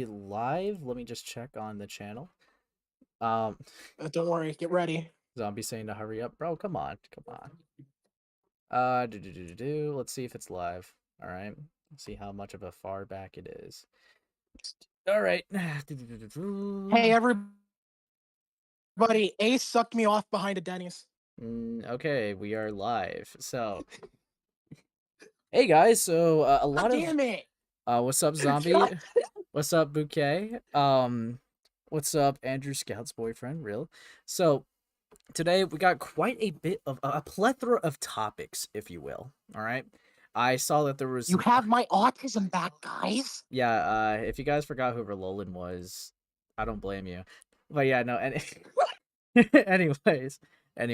live. Let me just check on the channel. Um, Don't worry, get ready. Zombie saying to hurry up, bro. Come on, come on. Let's see if it's live. All right. Let's see how much of a far back it is. All right. Hey, everybody, Ace sucked me off behind a Denny's. Okay, we are live. So, hey guys. So a lot God of damn it! what's up, Zombie? What's up, Bouquet? What's up, Andrew Scout's boyfriend? Real. So today we got quite a bit of a plethora of topics, if you will. All right. I saw that there was You have my autism back, guys. yeah. If you guys forgot who Roland was, I don't blame you. But yeah, no. And anyways. If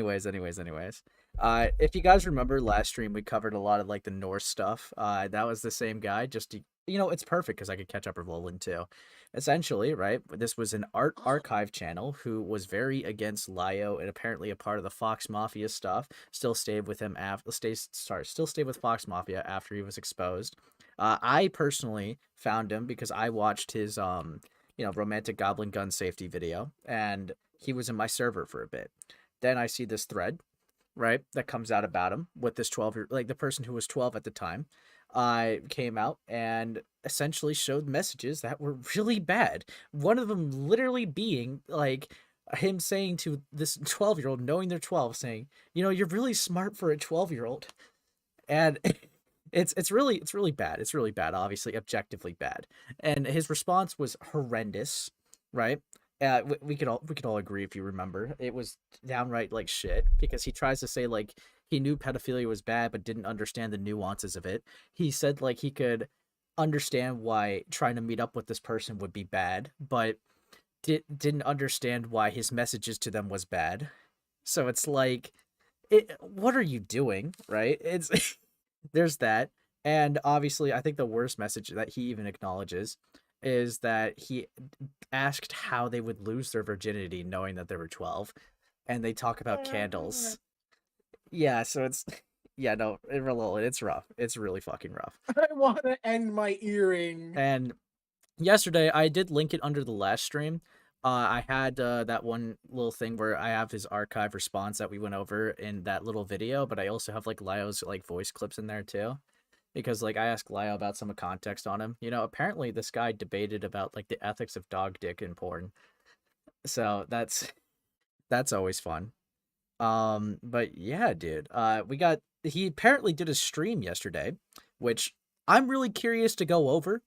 you guys remember last stream, we covered a lot of like the Norse stuff. That was the same guy. Just to, it's perfect because I could catch up with Roland too. Essentially, right? This was an art archive channel who was very against Lio and apparently a part of the Fox Mafia stuff. Still stayed with him after still stayed with Fox Mafia after he was exposed. I personally found him because I watched his romantic goblin gun safety video, and he was in my server for a bit. Then I see this thread, right, that comes out about him with this 12-year, like the person who was 12 at the time, I came out and essentially showed messages that were really bad. One of them literally being like him saying to this 12-year-old, knowing they're 12, saying, you're really smart for a 12-year-old. And it's really bad. It's really bad, obviously, objectively bad. And his response was horrendous, right? We could all agree, if you remember, it was downright like shit, because he tries to say like he knew pedophilia was bad but didn't understand the nuances of it. He said like he could understand why trying to meet up with this person would be bad, but didn't understand why his messages to them was bad. So it's like, what are you doing, right? It's there's that. And obviously, I think the worst message that he even acknowledges is that he asked how they would lose their virginity knowing that they were 12, and they talk about candles. Yeah, so it's yeah, no, it's rough. It's really fucking rough. I want to end my earring. And yesterday I did link it under the last stream. I had that one little thing where I have his archive response that we went over in that little video, but I also have like Lio's like voice clips in there too, because like I asked Lio about some context on him. Apparently this guy debated about like the ethics of dog dick in porn, so that's always fun. But yeah, dude, he apparently did a stream yesterday, which I'm really curious to go over.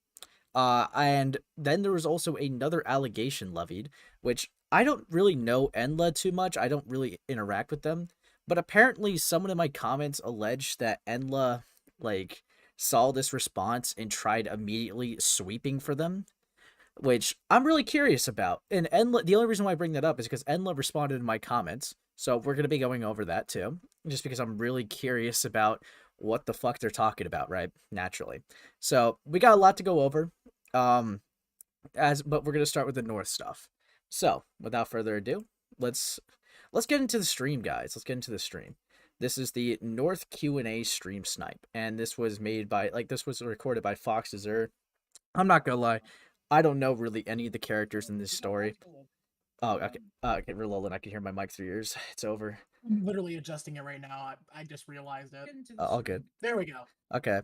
And then there was also another allegation levied, which I don't really know Enla too much. I don't really interact with them. But apparently someone in my comments alleged that Enla, like, saw this response and tried immediately sweeping for them, which I'm really curious about. And Enla, the only reason why I bring that up is because Enla responded in my comments. So we're going to be going over that too, just because I'm really curious about what the fuck they're talking about, right? Naturally. So we got a lot to go over. But we're gonna start with the North stuff. So without further ado, let's get into the stream, guys. Let's get into the stream. This is the North Q&A stream snipe, and this was made by this was recorded by Fox Azure. I'm not gonna lie, I don't know really any of the characters in this story. Oh, okay. Okay, Roland, I can hear my mic through yours. It's over. I'm literally adjusting it right now. I just realized it. All good. There we go. Okay.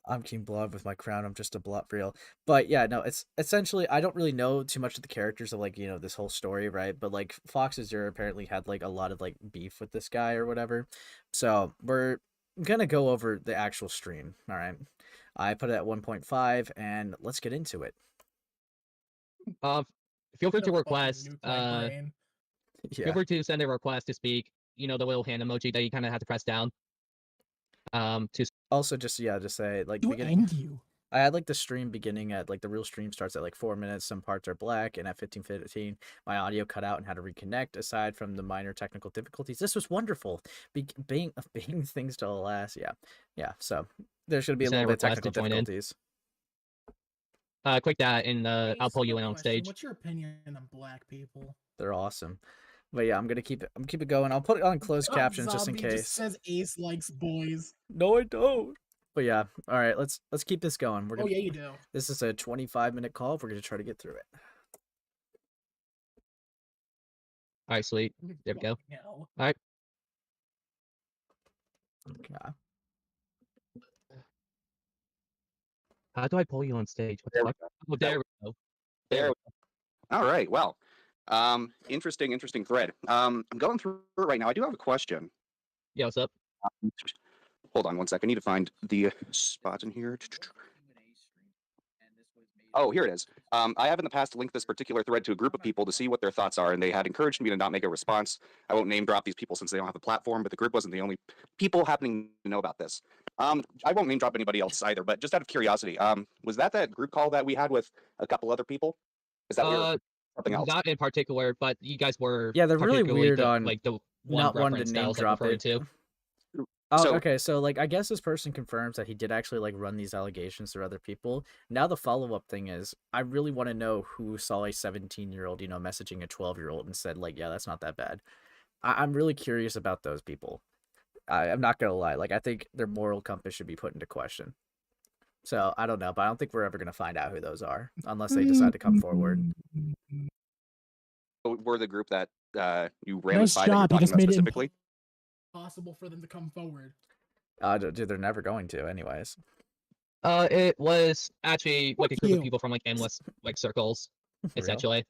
I'm King Blood with my crown. I'm just a blot real. But yeah, no, it's essentially, I don't really know too much of the characters of this whole story, right? But like Fox Azure apparently had like a lot of like beef with this guy or whatever. So we're gonna go over the actual stream. All right. I put it at 1.5 and let's get into it. Feel free to request. Yeah. Feel free to send a request to speak. The little hand emoji that you kind of have to press down. To also just say like end you. I had like the stream beginning at like the real stream starts at like 4 minutes. Some parts are black, and at 15:15 my audio cut out and had to reconnect. Aside from the minor technical difficulties, this was wonderful. Being things to last. Yeah. So there's gonna be a little bit of technical difficulties. Click that, and I'll pull you in on stage. What's your opinion on black people? They're awesome. But yeah, I'm gonna keep it going. I'll put it on closed captions just in case. Just says Ace likes boys. No, I don't. But yeah, all right, let's keep this going. We're Oh gonna. yeah, you do. This is a 25-minute call. We're gonna try to get through it. All right, sweet. There we go. No. All right. Yeah. How do I pull you on stage? What the There we fuck? Oh, there we go. There. All right. Well, interesting thread. I'm going through it right now. I do have a question. Yeah, what's up? Hold on one sec. I need to find the spot in here. Oh, here it is. I have in the past linked this particular thread to a group of people to see what their thoughts are, and they had encouraged me to not make a response. I won't name drop these people since they don't have a platform, but the group wasn't the only people happening to know about this. I won't name drop anybody else either, but just out of curiosity, was that group call that we had with a couple other people? Is that weird? Something else? Not in particular, but you guys were. Yeah, they're really particularly weird the, on like the one not wanting to reference that I name was, like, drop referring it. to. Oh, So- okay. So like, I guess this person confirms that he did actually like run these allegations through other people. Now the follow-up thing is, I really want to know who saw a 17-year-old, messaging a 12-year-old and said like, yeah, that's not that bad. I'm really curious about those people. I'm not gonna lie. Like, I think their moral compass should be put into question. So I don't know, but I don't think we're ever gonna find out who those are unless they decide to come forward. We're the group that you ran Nice this by that you're job. You talking just about made it specifically. Possible for them to come forward. Dude, they're never going to, anyways. It was actually like a Fuck group you. of people from like endless like circles, Real? essentially.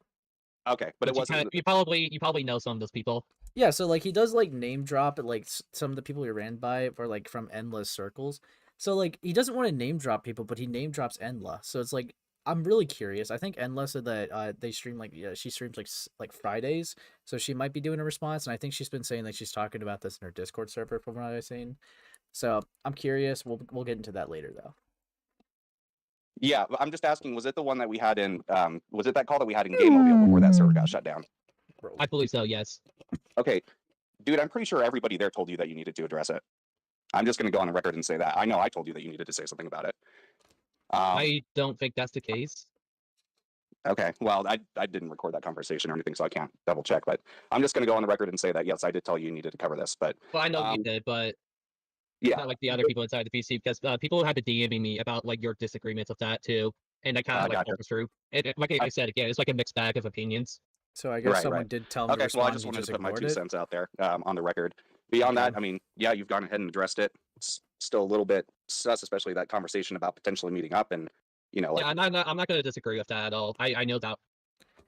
Okay, but it Which wasn't. you probably know some of those people. Yeah, so like he does like name drop like some of the people he ran by were like from endless circles. So like he doesn't want to name drop people, but he name drops Enla. So it's like I'm really curious. I think Enla said that they stream like she streams like Fridays, so she might be doing a response. And I think she's been saying that she's talking about this in her Discord server from what I've seen. So I'm curious. We'll get into that later though. Yeah, I'm just asking. Was it the one that we had in? Was it that call that we had in Game Mobile before that server got shut down? I believe so. Yes. Okay, dude, I'm pretty sure everybody there told you that you needed to address it. I'm just going to go on the record and say that. I know I told you that you needed to say something about it. I don't think that's the case. Okay, well, I didn't record that conversation or anything, so I can't double check. But I'm just going to go on the record and say that yes, I did tell you needed to cover this. But Well, I know you did, but yeah, not like the other people inside the PC, because people had to DM me about like your disagreements with that too, and I kind of like gotcha. walked us through. Like I said again, it's like a mixed bag of opinions. So I guess Right, someone right. did tell him to Okay, well, I respond. just He wanted just to put my ignored 2 it. cents out there on the record. Beyond Okay. that, I mean, yeah, you've gone ahead and addressed it. It's still a little bit sus, especially that conversation about potentially meeting up and like, Yeah, I'm not going to disagree with that at all. I know that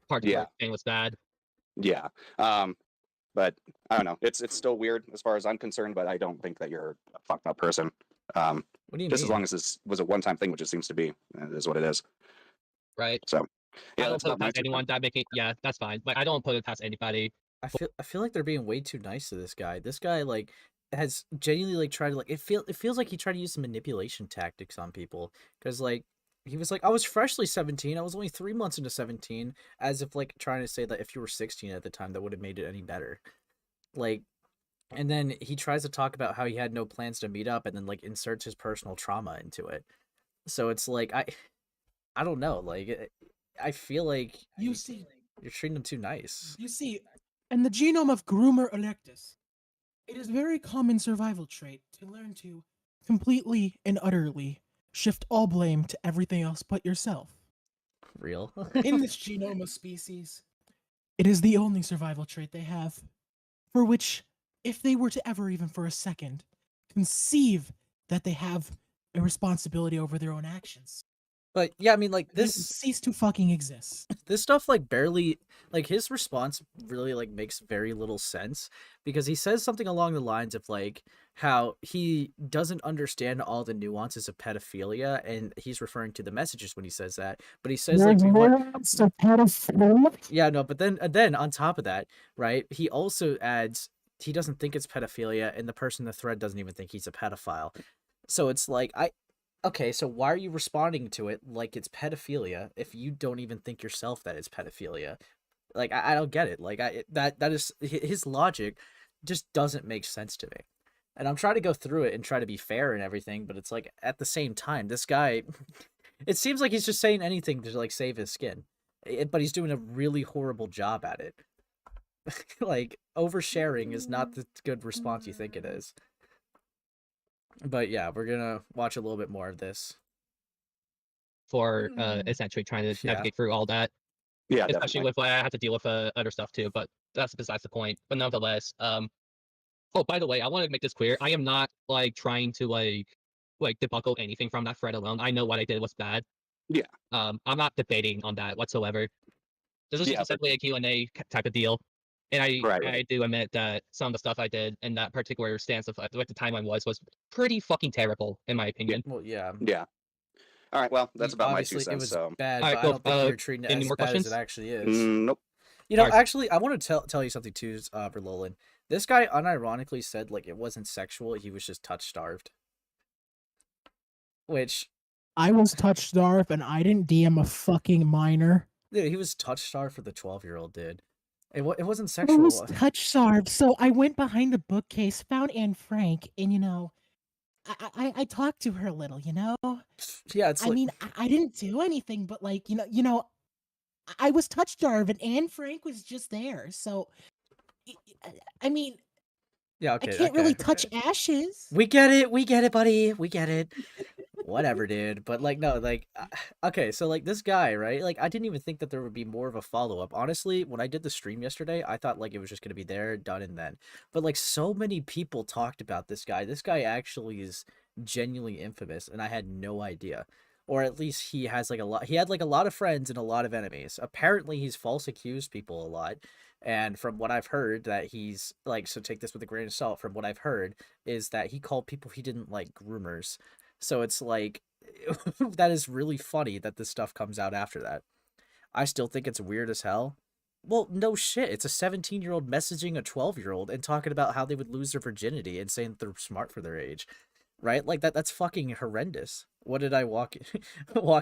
particular thing was bad. yeah. But I don't know. It's still weird as far as I'm concerned, but I don't think that you're a fucked up person. What do you Just mean? as long as this was a one-time thing, which it seems to be, it is what it is. Right. So, I yeah, don't that's put it about my past 2 anyone that making. Yeah, that's fine. But I don't put it past anybody. I feel like they're being way too nice to this guy. This guy like has genuinely like tried to like it feels like he tried to use some manipulation tactics on people because like he was like I was freshly 17. I was only 3 months into 17, as if like trying to say that if you were 16 at the time that would have made it any better. Like, and then he tries to talk about how he had no plans to meet up and then like inserts his personal trauma into it. So it's like I don't know, like I feel like You see, you're treating him too nice. in the genome of Groomer electus, it is a very common survival trait to learn to completely and utterly shift all blame to everything else but yourself. Real. In this genome of species, it is the only survival trait they have, for which, if they were to ever even for a second conceive that they have a responsibility over their own actions, But yeah, I mean like this this cease to fucking exist. this stuff like barely like his response really like makes very little sense because he says something along the lines of like how he doesn't understand all the nuances of pedophilia, and he's referring to the messages when he says that, but he says like yeah, no, but then on top of that, right, he also adds he doesn't think it's pedophilia, and the person in the thread doesn't even think he's a pedophile. So it's like okay, so why are you responding to it like it's pedophilia if you don't even think yourself that it's pedophilia? Like I don't get it. Like that is his logic just doesn't make sense to me. And I'm trying to go through it and try to be fair and everything, but it's like at the same time, this guy it seems like he's just saying anything to like save his skin. But he's doing a really horrible job at it. Like oversharing is not the good response you think it is. But yeah, we're gonna watch a little bit more of this. For essentially trying to Yeah. navigate through all that. Yeah, Especially definitely. with what I have to deal with other stuff too, but that's besides the point. But nonetheless, oh, by the way, I want to make this clear. I am not like trying to like debuncle anything from that thread alone. I know what I did was bad. Yeah. I'm not debating on that whatsoever. This was Yeah, just simply a Q&A type of deal. And Right. I do admit that some of the stuff I did in that particular stance of what the timeline was pretty fucking terrible, in my opinion. Well, yeah. Yeah. All right. Well, that's about my 2 Obviously, it cents. was So bad, All right, but I cool. don't think you're treating it Any as more bad as it questions? actually is. nope. You know, Alright. actually, I want to tell you something too, for Roland. This guy unironically said like it wasn't sexual; he was just touch starved. Which I was touch starved and I didn't DM a fucking minor. dude, he was touch starved for the 12-year-old dude. It wasn't I was sexual. touch starved, so I went behind the bookcase, found Anne Frank, and I talked to her a little. Yeah, it's I like mean, I didn't do anything, but like I was touch starved, and Anne Frank was just there. So, I mean, yeah, I okay, can't really okay. touch ashes. We get it, buddy. We get it. Whatever, dude. But like, no, like, okay, so like this guy, right? Like, I didn't even think that there would be more of a follow up. Honestly, when I did the stream yesterday, I thought like it was just gonna be there, done, and then. But like, so many people talked about this guy. This guy actually is genuinely infamous, and I had no idea. Or at least he has like a lot. He had like a lot of friends and a lot of enemies. Apparently, he's false accused people a lot. And from what I've heard, that he's like, so take this with a grain of salt. From what I've heard, is that he called people he didn't like groomers. So it's like, that is really funny that this stuff comes out after that. I still think it's weird as hell. Well, no shit. It's a 17-year-old messaging a 12-year-old and talking about how they would lose their virginity and saying that they're smart for their age. Right? Like that's fucking horrendous. What did I walk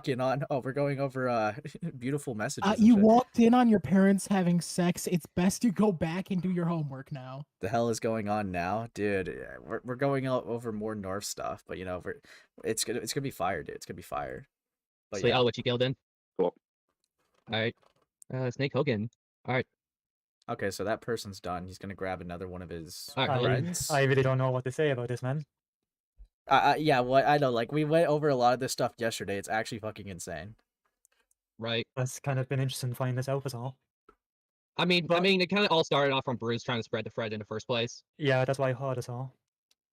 in on? Oh, we're going over beautiful messages. And You shit. walked in on your parents having sex. It's best you go back and do your homework now. The hell is going on now, dude? We're going over more North stuff, but it's gonna be fire, dude. It's gonna be fire. But So yeah. I'll let you go then. Cool. Alright. Snake Hogan. Alright. Okay, so that person's done. He's gonna grab another one of his Alright, friends. I really don't know what to say about this, man. Yeah, what I know, like we went over a lot of this stuff yesterday. It's actually fucking insane. Right. That's kind of been interesting to find this out, as all. I mean, it kind of all started off from Bruce trying to spread the thread in the first place. Yeah, that's why I heard this all.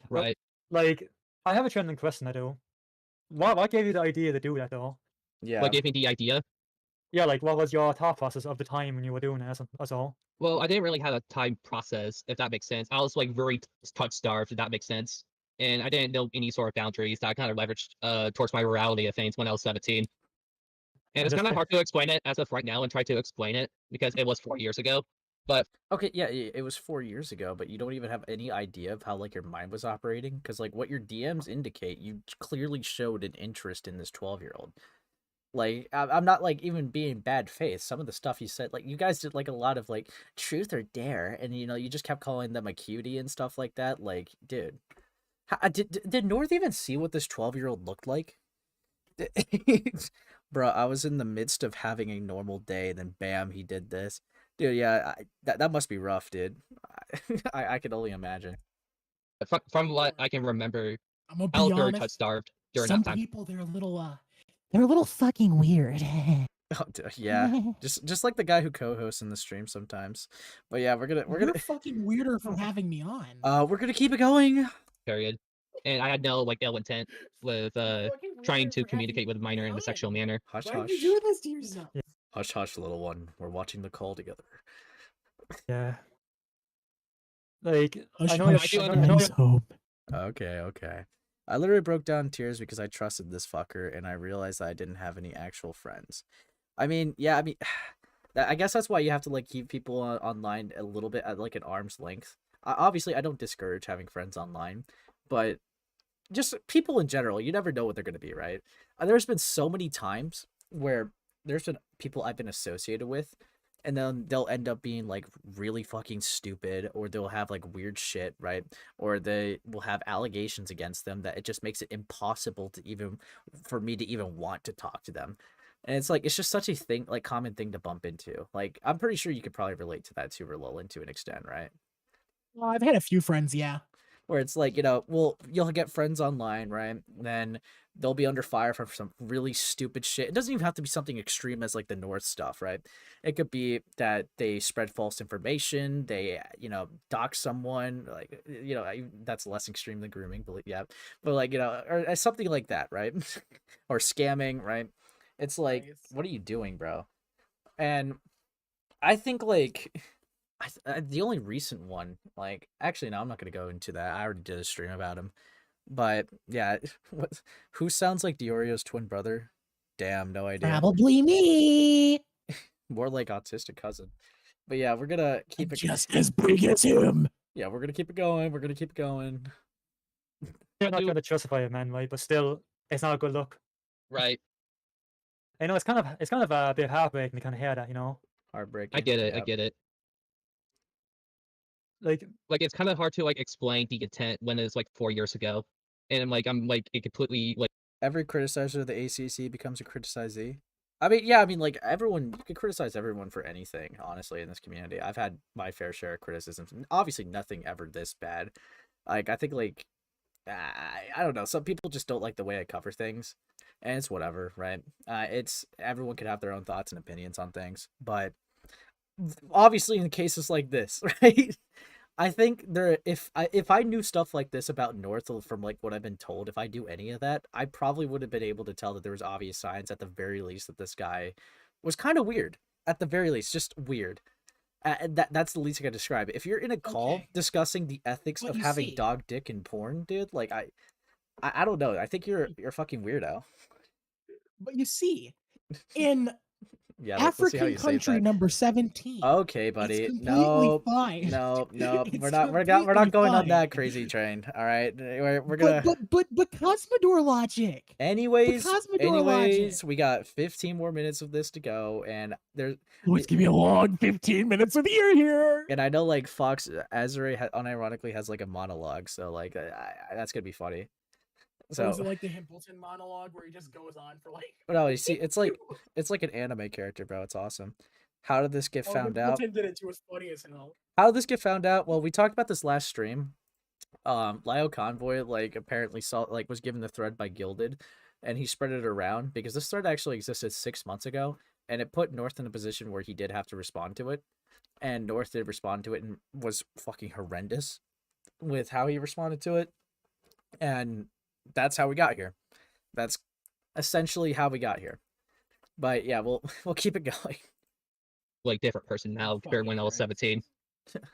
Right. Like, I have a trending question, I do. What gave you the idea to do that, though? Yeah. What gave me the idea? Yeah, like, what was your thought process of the time when you were doing it, as all? Well, I didn't really have a time process, if that makes sense. I was like very touch starved, if that makes sense. And I didn't know any sort of boundaries that I kind of leveraged towards my morality of things when I was 17. And it's kind of hard to explain it as of right now and try to explain it because it was 4 years ago. But okay, yeah, it was 4 years ago, but you don't even have any idea of how like your mind was operating, because like what your DMs indicate, you clearly showed an interest in this 12-year-old. Like, I'm not like even being bad faith. Some of the stuff you said, like you guys did like a lot of like truth or dare, and you just kept calling them a cutie and stuff like that. Like, dude, did Nvrth even see what this 12-year-old looked like? Bro, I was in the midst of having a normal day, and then bam, he did this. Dude, yeah, that must be rough, dude. I can only imagine. From what I can remember, I'm gonna I was be very honest. touch starved during Some that time. people, they're a little fucking weird. Oh, yeah, just like the guy who co-hosts in the stream sometimes. But yeah, we're You're gonna fucking weirder for having me on. we're gonna keep it going. Period. And I had no like ill intent with trying to communicate with a minor in a sexual manner. Hush, Why hush. did you do this to yourself? Hush, hush, little one. We're watching the call together. Yeah. Like, Hush, I know hush, I know Miss Hope. Okay. I literally broke down in tears because I trusted this fucker, and I realized that I didn't have any actual friends. I mean, yeah, I guess that's why you have to like keep people online a little bit at like an arm's length. Obviously, I don't discourage having friends online, but just people in general, you never know what they're going to be, right? There's been so many times where there's been people I've been associated with, and then they'll end up being like really fucking stupid, or they'll have like weird shit, right? Or they will have allegations against them that it just makes it impossible for me to even want to talk to them. And it's like, it's just such a thing, like common thing to bump into. Like, I'm pretty sure you could probably relate to that too, Roland, to an extent, right? Well, I've had a few friends, yeah. where it's like, you'll get friends online, right? Then they'll be under fire for some really stupid shit. It doesn't even have to be something extreme as like the North stuff, right? It could be that they spread false information, they, dox someone, like, that's less extreme than grooming, but yeah, but like, or something like that, right? Or scamming, right? It's like, Nice. what are you doing, bro? And I think like the only recent one, like, actually, no, I'm not gonna go into that. I already did a stream about him. But yeah, who sounds like Diorio's twin brother? Damn, no idea. Probably me. More like autistic cousin. But yeah, we're gonna keep it Just as big as him. Yeah, we're gonna keep it going. We're gonna keep it going. You're not going to justify it, man, right? But still, it's not a good look. Right. I know it's kind of a bit heartbreaking to kind of hear that, Heartbreaking. I get it. Yeah. I get it. Like It's kind of hard to like explain the intent when it's like 4 years ago, and I'm like it completely like Every criticizer of the ACC becomes a criticizee. I mean, yeah, like everyone, you can criticize everyone for anything, honestly, in this community. I've had my fair share of criticisms. Obviously, nothing ever this bad. Like, I think, like, I don't know. Some people just don't like the way I cover things, and it's whatever, right? Everyone could have their own thoughts and opinions on things, but obviously, in cases like this, right? I think if I knew stuff like this about Nvrth from like what I've been told, if I do any of that, I probably would have been able to tell that there was obvious signs at the very least that this guy was kind of weird. At the very least, just weird. That's the least I can describe it. If you're in a call Okay. discussing the ethics What of you having see. dog dick in porn, dude, like I don't know. I think you're a fucking weirdo. But you see, in Yeah, let's see how African you say country that. number 17, Okay, it's buddy. completely No, fine. no. It's We're not completely going on fine. that crazy train. All right, we're gonna. But Cosmodor logic. Anyways, Cosmodor logic. we got 15 more minutes of this to go, and there's Let's give me a long 15 minutes of ear here. and I know like Fox Azure unironically has like a monologue, so like that's gonna be funny. So is So it like the Himpleton monologue where he just goes on for like? no, you see, it's like an anime character, bro. It's awesome. How did this get found out? Himpleton did it to us funny as hell. How did this get found out? Well, we talked about this last stream. Lio Convoy like apparently was given the thread by Gilded, and he spread it around because this thread actually existed 6 months ago, and it put Nvrth in a position where he did have to respond to it, and Nvrth did respond to it and was fucking horrendous with how he responded to it, and that's how we got here. That's essentially how we got here. But yeah, we'll keep it going. like different person now compared to when I was 17.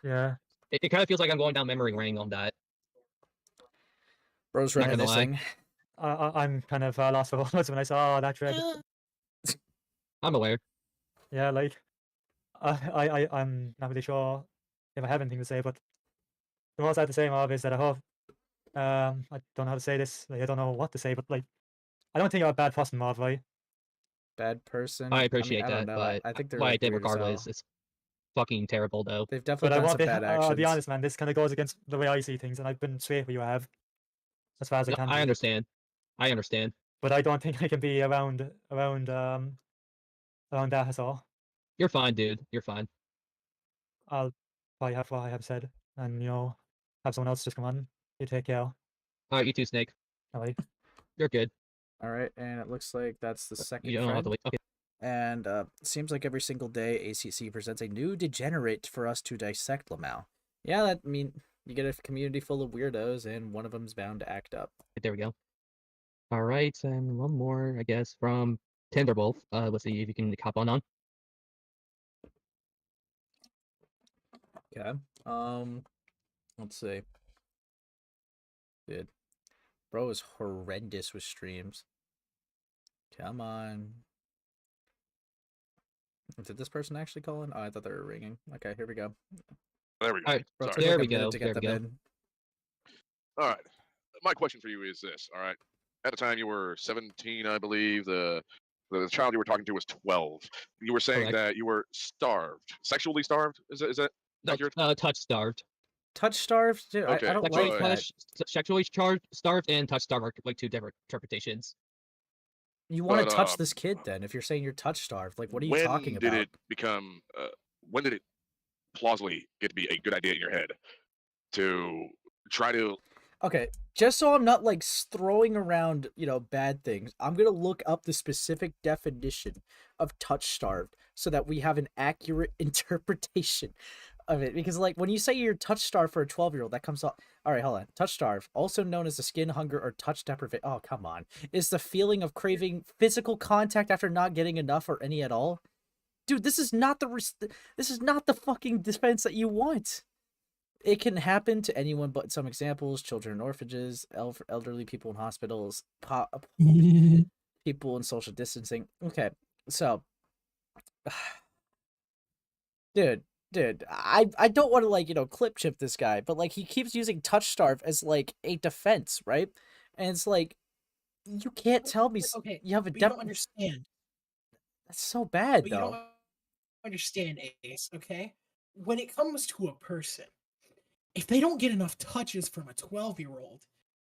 yeah. It kind of feels like I'm going down memory lane on that. Bro's Not gonna lie. reminiscing. I'm kind of lost for words when I saw that thread. I'm aware. Yeah, like I'm not really sure if I have anything to say, but the most I have to say, Marv, is that I hope I don't know how to say this. Like, I don't know what to say, but like I don't think you're a bad person, Marv, right? Bad person. I appreciate I don't that, know. but I think they're what I like, did weird as hell. regardless, it's fucking terrible though. They've But definitely I done won't some be. bad I'll actions. be honest, man. This kind of goes against the way I see things, and I've been straight with you. I have, as far as I No, can. I be. understand. I understand. But I don't think I can be around that at all. You're fine, dude. You're fine. I'll probably have what I have said, and have someone else just come on. You take care. All right, you too, Snake. Alright. You're good. All right, and it looks like that's the second You don't have friend. to wait. Okay. And seems like every single day ACC presents a new degenerate for us to dissect, Lamau. Yeah, you get a community full of weirdos, and one of them's bound to act up. There we go. All right, and one more, I guess, from Tinderwolf. Let's see if you can hop on. Okay. Let's see. Dude, bro is horrendous with streams. Come on. Did this person actually call in? Oh, I thought they were ringing. Okay, here we go. There we go. All right, Bro, it Sorry. took there like we a minute go. to There get we them go. in. All right. My question for you is this. All right. At the time you were 17, I believe. The child you were talking to was 12. You were saying Correct. that you were starved, sexually starved. Is that No, accurate? touch starved. Touch starved? Dude, Okay, I don't Sexually like that. sexually starved and touch starved are like two different interpretations. You want to But, touch this kid then if you're saying you're touch starved. Like, what are you when talking did about? it become? When did it plausibly get to be a good idea in your head to try to. Okay, just so I'm not like throwing around, bad things, I'm gonna look up the specific definition of touch starved so that we have an accurate interpretation of it. Because like when you say you're touch starved for a 12-year-old, that comes off. All right, hold on. Touch starved, also known as the skin hunger or touch deprivation. Oh, come on, is the feeling of craving physical contact after not getting enough or any at all. Dude, this is not the fucking defense that you want. It can happen to anyone, but some examples: children in orphanages, elderly people in hospitals, people in social distancing. Okay, so, dude, I don't want to clip chip this guy, but like he keeps using touch starve as like a defense, right? And it's like you can't tell me Okay, you have a but you don't understand. That's so bad, But you though. don't understand, Ace. Okay, when it comes to a person, if they don't get enough touches from a 12-year-old,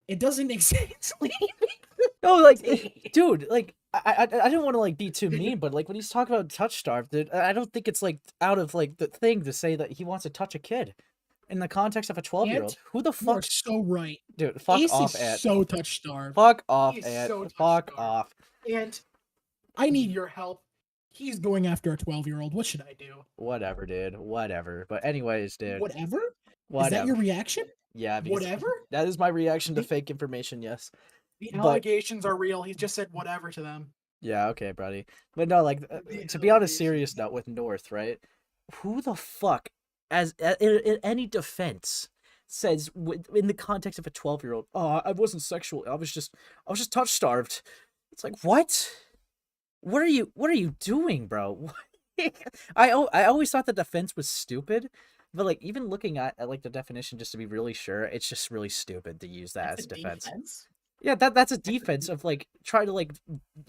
it doesn't exactly. No, like, dude, like, I didn't want to like be too mean, but like when he's talking about touch starve, dude, I don't think it's like out of like the thing to say that he wants to touch a kid in the context of a 12-year-old. Who the You are fuck, so right. dude? Fuck Ace off, is Ed. so touch starved. Fuck off, He is Ed. so touch Fuck starved. off. And I need your help. He's going after a 12-year-old. What should I do? Whatever, dude. Whatever. But anyways, dude. Whatever? Whatever. Is that your reaction? Yeah. Because Whatever? that is my reaction to fake information. Yes. The But- allegations are real. He just said whatever to them. Yeah. Okay, buddy. But no, like to be on a serious note with Nvrth, right? Who the fuck, in any defense, says in the context of a 12-year-old, oh, I wasn't sexual. I was just touch starved. It's like, what? What are you doing, bro? I always thought the defense was stupid, but like even looking at like the definition just to be really sure, it's just really stupid to use that That's as a defense. Yeah, that's a defense of like try to like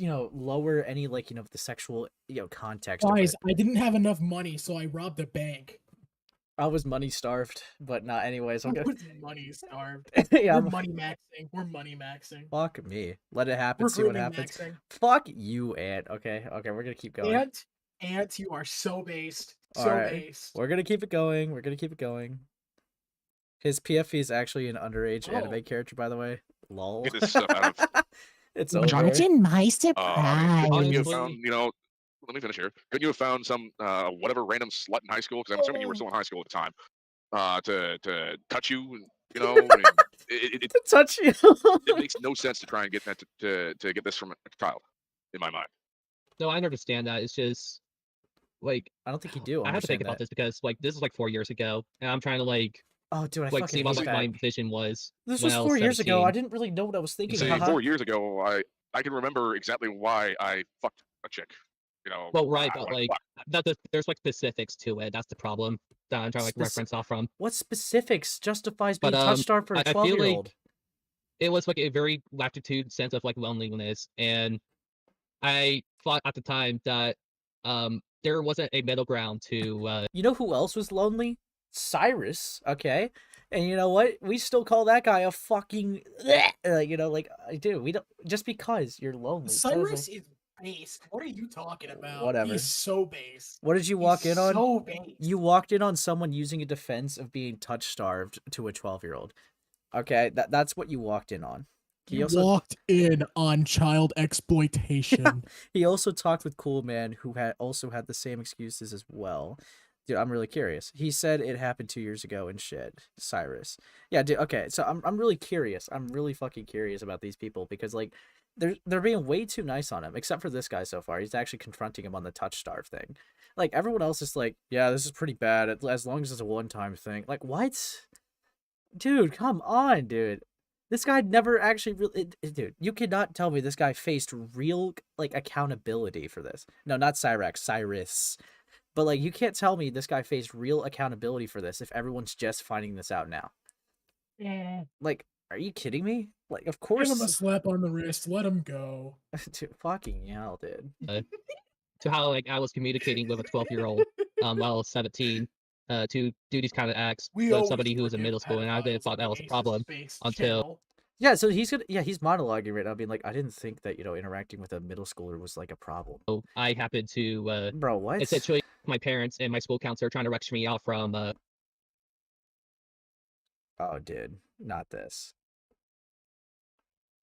lower any like the sexual context. Guys, I didn't have enough money, so I robbed a bank. I was money starved, but not anyways. I'm I gonna... was money starved. Yeah, We're money maxing. We're money maxing. Fuck me. Let it happen. We're See what grooming happens. maxing. Fuck you, Ant. Okay, we're gonna keep going. Ant, you are so based. All So right. based. We're gonna keep it going. We're gonna keep it going. His PFE is actually an underage anime character, by the way. Lol. Get this stuff out of. It's over. over. Imagine my Couldn't you have Honestly- found, let me finish here. Couldn't you have found some whatever random slut in high school? Because I'm assuming you were still in high school at the time. To touch you, and, it To touch you. it makes no sense to try and get that to get this from a child, in my mind. No, I understand that. It's just like I don't think you do. I have to think about this because like this is like 4 years ago, and I'm trying to like Oh, dude, I see fucking what hate my that. vision was. This when was I 4 years ago. 17. I didn't really know what I was thinking. See, haha. 4 years ago, I can remember exactly why I fucked a chick. Well, right, I but wanna like fuck. there's like specifics to it. That's the problem that I'm trying to like reference off from. What specifics justifies being But, touch starved for a I feel like 12-year-old? It was like a very latitude sense of like loneliness, and I thought at the time that there wasn't a middle ground to You know who else was lonely? Cyrus, okay? And you know what? We still call that guy a fucking dude, we don't just because you're lonely. Cyrus is based. What are you talking about? Whatever. He's so based. What did you walk in on? So based. You walked in on someone using a defense of being touch starved to a 12-year-old. Okay, that's what you walked in on. He also walked in on child exploitation. he also talked with Cool Man, who had the same excuses as well. Dude, I'm really curious. He said it happened 2 years ago and shit. Cyrus. Yeah, dude, okay. So I'm really curious. I'm really fucking curious about these people because like they're being way too nice on him, except for this guy so far. He's actually confronting him on the touch starve thing. Like everyone else is like, yeah, this is pretty bad as long as it's a one-time thing. Like what? Dude, come on, dude. This guy never actually really... Dude, you cannot tell me this guy faced real, like, accountability for this. No, not Cyrus. But, like, you can't tell me this guy faced real accountability for this if everyone's just finding this out now. Yeah. Like, are you kidding me? Like, of Give course... him a slap on the wrist. Let him go. Dude, fucking hell, dude. to how like I was communicating with a 12-year-old while I was 17 to do these kind of acts with somebody who was in middle school, and I didn't thought that was a problem until Yeah, so he's monologuing right now, being like, I didn't think that, interacting with a middle schooler was like a problem. I happened to Bro, what? essentially my parents and my school counselor trying to rescue me out from Oh, dude. Not this.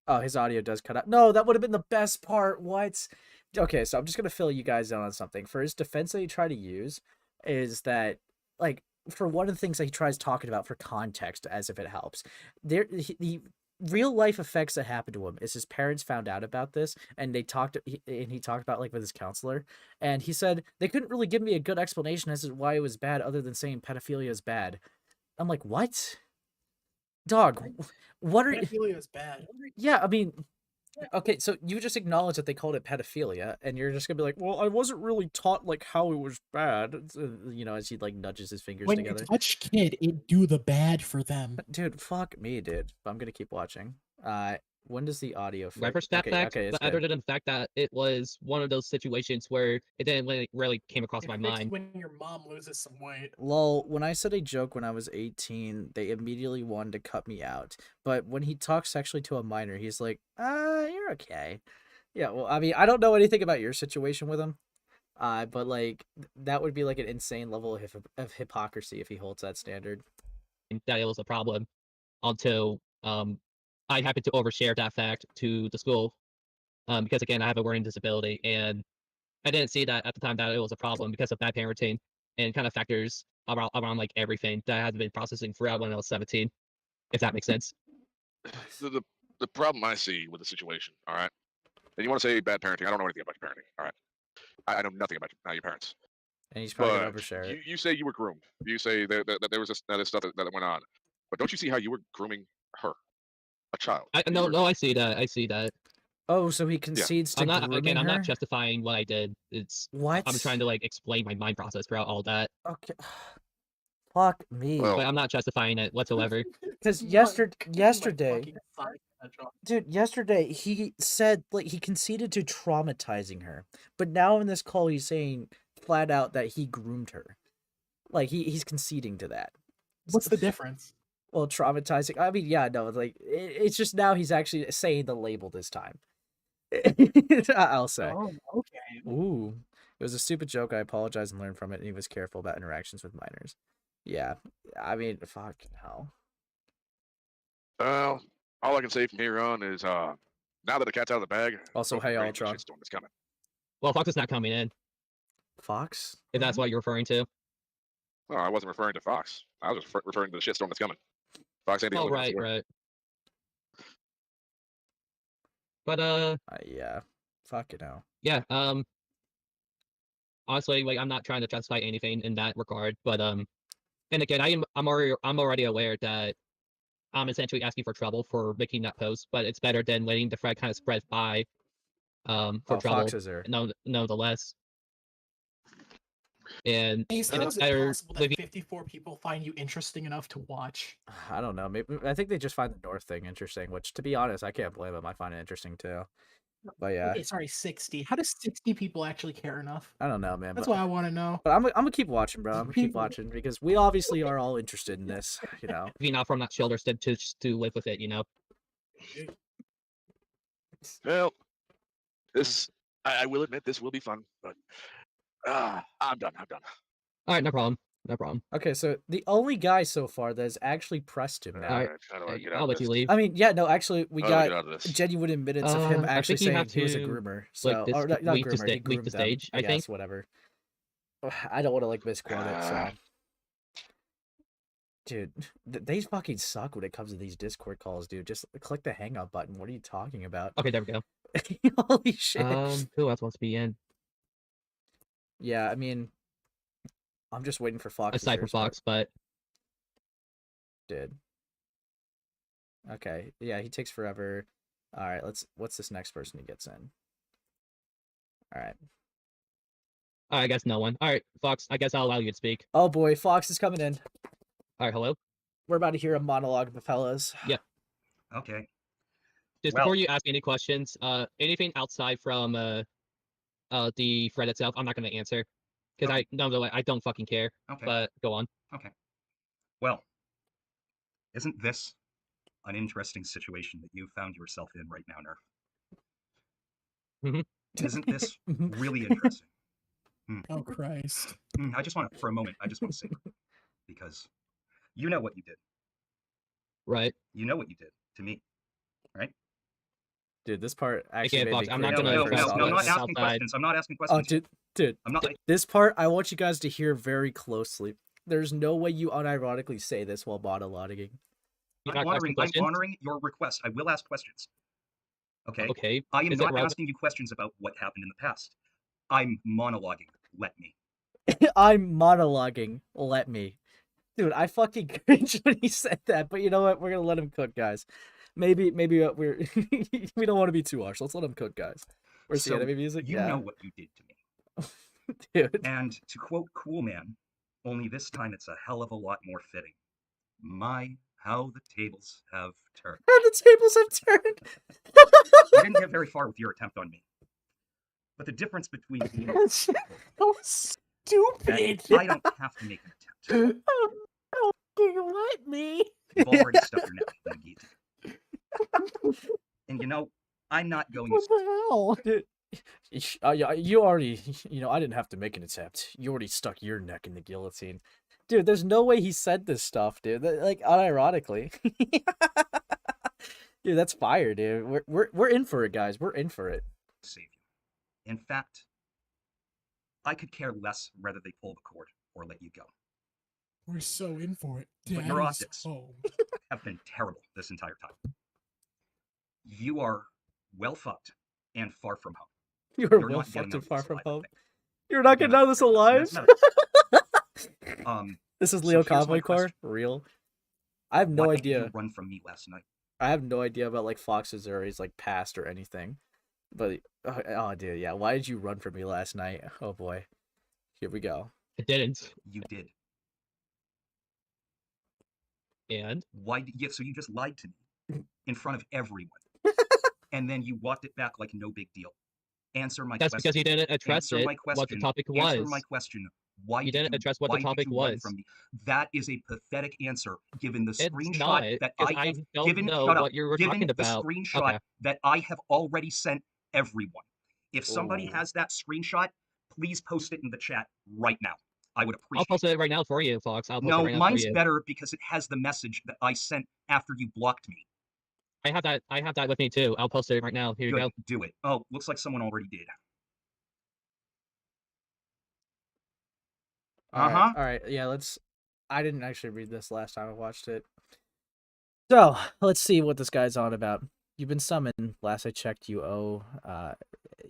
Oh, his audio does cut out. No, that would have been the best part. What? Okay, so I'm just gonna fill you guys in on something. For his defense that he tried to use is that, like, for one of the things that he tries talking about for context, as if it helps, the real life effects that happened to him is his parents found out about this, and he talked about, like, with his counselor, and he said they couldn't really give me a good explanation as to why it was bad, other than saying pedophilia is bad. I'm like, what? Dog, what are you? Pedophilia is bad. Yeah, I mean, okay, so you just acknowledge that they called it pedophilia, and you're just gonna be like, well, I wasn't really taught, like, how it was bad, as he, like, nudges his fingers When together. you touch kid, it do the bad for them. Dude, fuck me, dude. But I'm gonna keep watching. When does the audio fix? Leverage that fact, okay, it's but other good. than the fact that it was one of those situations where it didn't really came across It my fixed mind. when your mom loses some weight. Lol, when I said a joke when I was 18, they immediately wanted to cut me out. But when he talks sexually to a minor, he's like, you're okay. Yeah, well, I mean, I don't know anything about your situation with him. But, like, that would be, like, an insane level of hypocrisy if he holds that standard. That it was a problem until I happened to overshare that fact to the school because again I have a learning disability and I didn't see that at the time that it was a problem because of bad parenting and kind of factors around like everything that I had been processing throughout when I was 17, if that makes sense. The problem I see with the situation, all right, and you want to say bad parenting, I don't know anything about your parenting, all right, I know nothing about your parents, And he's probably gonna but overshare it. you say you were groomed, you say that there was this stuff that went on, but don't you see how you were grooming her, a child? No, I see that. Oh, so he concedes to I'm grooming her? not justifying what I did. What? I'm trying to like explain my mind process throughout all that. Okay. Fuck me. Well, But I'm not justifying it whatsoever. Because My yesterday, fucking side, John. dude, yesterday he said, like, he conceded to traumatizing her, but now in this call he's saying flat out that he groomed her. Like, he's conceding to that. What's the difference? Well, traumatizing. I mean, yeah, no, like, it's just now he's actually saying the label this time. I'll say. Oh, okay. Ooh. It was a stupid joke. I apologize and learned from it, and he was careful about interactions with minors. Yeah. I mean, fucking hell. well, all I can say from here on is now that the cat's out of the bag. Also, don't hey, worry, the Ultron. shitstorm is coming. Well, Fox is not coming in, Fox? if that's what you're referring to. No, I wasn't referring to Fox. I was referring to the shitstorm that's coming. Fox ain't the Oh, only one that's right. aware. But Yeah. Fuck it out. yeah. Honestly, like I'm not trying to justify anything in that regard, but and again, I'm already aware that I'm essentially asking for trouble for making that post, but it's better than letting the thread kind of spread by for trouble. Fox Azure. Nonetheless. And Hey, it's how is it better possible that 54 people find you interesting enough to watch? I don't know. Maybe I think they just find the North thing interesting, which, to be honest, I can't blame them. I find it interesting too. But yeah, Okay, sorry, 60. How does 60 people actually care enough? I don't know, man. That's But, what I want to know. but I'm gonna keep watching, bro. I'm gonna keep watching because we obviously are all interested in this. being out from that shoulder to live with it, Well, I will admit this will be fun, but I'm done. All right, no problem. Okay, so the only guy so far that has actually pressed him now. All right. How do I get out I'll of let this? you leave. I mean, yeah, no, actually, we How do I get got out of this? genuine admittance of him I actually think you saying have he was a to, groomer. like, So, or not leave the groomer, he leave groomed the them, stage, I I guess, think. whatever. I don't want to, like, misquote it, so. Dude, they fucking suck when it comes to these Discord calls, dude. Just click the hang up button. What are you talking about? Okay, there we go. Holy shit. Who else wants to be in? Yeah, I mean, I'm just waiting for Fox. Aside from Fox, but Did. Okay, yeah, he takes forever. All right, what's this next person he gets in? All right. I guess no one. All right, Fox, I guess I'll allow you to speak. Oh boy, Fox is coming in. All right, hello? We're about to hear a monologue, fellas. Yep. Okay. Just Well- before you ask me any questions, anything outside from the thread itself, I'm not going to answer. Because I don't fucking care. Okay. But go on. Okay. Well, isn't this an interesting situation that you found yourself in right now, Nvrth? Isn't this really interesting? Oh, Christ. I just want to, for a moment, I just want to say, because you know what you did. Right. You know what you did to me, right? Dude, this part actually Again, made me Fox, I'm not cringe No, when I gonna no, first no, saw no, I'm not this. asking questions. I'm not asking Oh, questions. dude, I'm not. this part I want you guys to hear very closely. There's no way you unironically say this while monologuing. You're I'm not asking I'm questions? honoring your request. I will ask questions. Okay. Okay. I am Is it not relevant? asking you questions about what happened in the past. I'm monologuing. Let me. I'm monologuing. Let me. Dude, I fucking cringe when he said that, but you know what? We're gonna let him cook, guys. Maybe we're we don't want to be too harsh. Let's let him cook, guys. Where's the So, enemy music? you Yeah, know what you did to me. dude. And to quote Cool Man, only this time it's a hell of a lot more fitting. My, how the tables have turned. And the tables have turned. You didn't get very far with your attempt on me. But the difference between me and That's so stupid. I don't have to make an attempt. Let me. You've already stuck your neck in the guillotine. And you know, I'm not going What to. the hell? Dude, you already, I didn't have to make an attempt. You already stuck your neck in the guillotine. Dude, there's no way he said this stuff, dude. Like, unironically. Dude, that's fire, dude. We're in for it, guys. We're in for it. Save you. In fact, I could care less whether they pull the cord or let you go. We're so in for it. But Daddy's your optics home. have been terrible this entire time. You are well fucked and far from home. You were You're well not getting fucked and out of far this from alive, I home. think. You're not getting out of this alive. This is So Leo here's my Convoy Core? question. Real? I have no Why did idea. you run from me last night? I have no idea about like Fox Azure's like past or anything. But oh dude, yeah. Why did you run from me last night? Oh boy. Here we go. I didn't. You did. And Why? Yeah, so you just lied to me in front of everyone, and then you walked it back like no big deal. Answer my that's question. because you didn't address Answer it. my question. What the topic Answer was. my question. Why You did didn't address what the why did topic you run was. from me? That is a pathetic answer, given the It's screenshot not, that because I have don't given. know Shut up. what you were Given talking the about. screenshot Okay. that I have already sent everyone. If somebody Oh. has that screenshot, please post it in the chat right now. I would appreciate I'll post it right now for you, Fox. I'll post it No, right now mine's for you. better because it has the message that I sent after you blocked me. I have that with me too. I'll post it right now. Here you Good, go. do it. Oh, looks like someone already did. All right, yeah, I didn't actually read this last time I watched it. So, let's see what this guy's on about. You've been summoned. Last I checked, you owe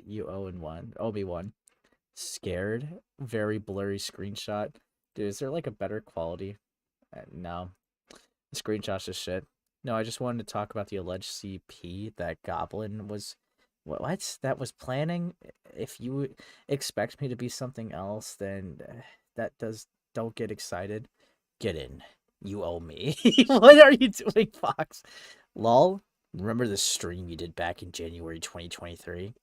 me one. Scared? Very blurry screenshot. Dude, is there like a better quality? No. The screenshot's just shit. No, I just wanted to talk about the alleged CP that Goblin was what? That was planning? If you expect me to be something else, then don't get excited. Get in. You owe me. What are you doing, Fox? Lol. Remember the stream you did back in January 2023?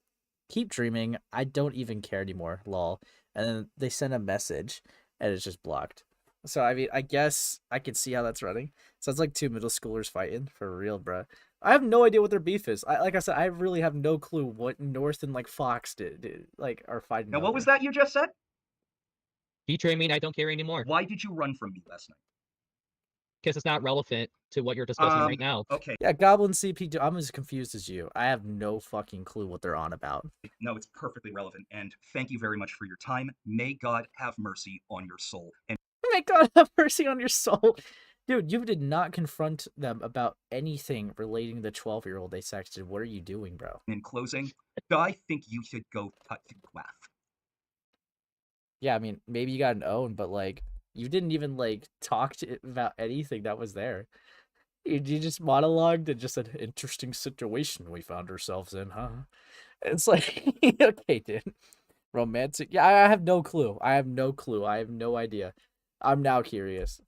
Keep dreaming. I don't even care anymore. Lol. And then they send a message, and it's just blocked. So, I mean, I guess I can see how that's running. Sounds like two middle schoolers fighting, for real, bruh. I have no idea what their beef is. Like I said, I really have no clue what North and, like, Fox are fighting Now, over. what was that you just said? Betray me, I don't care anymore. Why did you run from me last night? Because it's not relevant to what you're discussing right now. Okay. Yeah, Goblin CP, I'm as confused as you. I have no fucking clue what they're on about. No, it's perfectly relevant, and thank you very much for your time. May God have mercy on your soul. And May God have mercy on your soul. Dude, you did not confront them about anything relating to the 12-year-old they sexted. What are you doing, bro? in closing, I think you should go cut the grass. Yeah, I mean, maybe you got an own, but, like, you didn't even, like, talk about anything that was there. You just monologued and just an interesting situation we found ourselves in, huh? It's like, okay, dude. Romantic. Yeah, I have no clue. I have no clue. I have no idea. I'm now curious.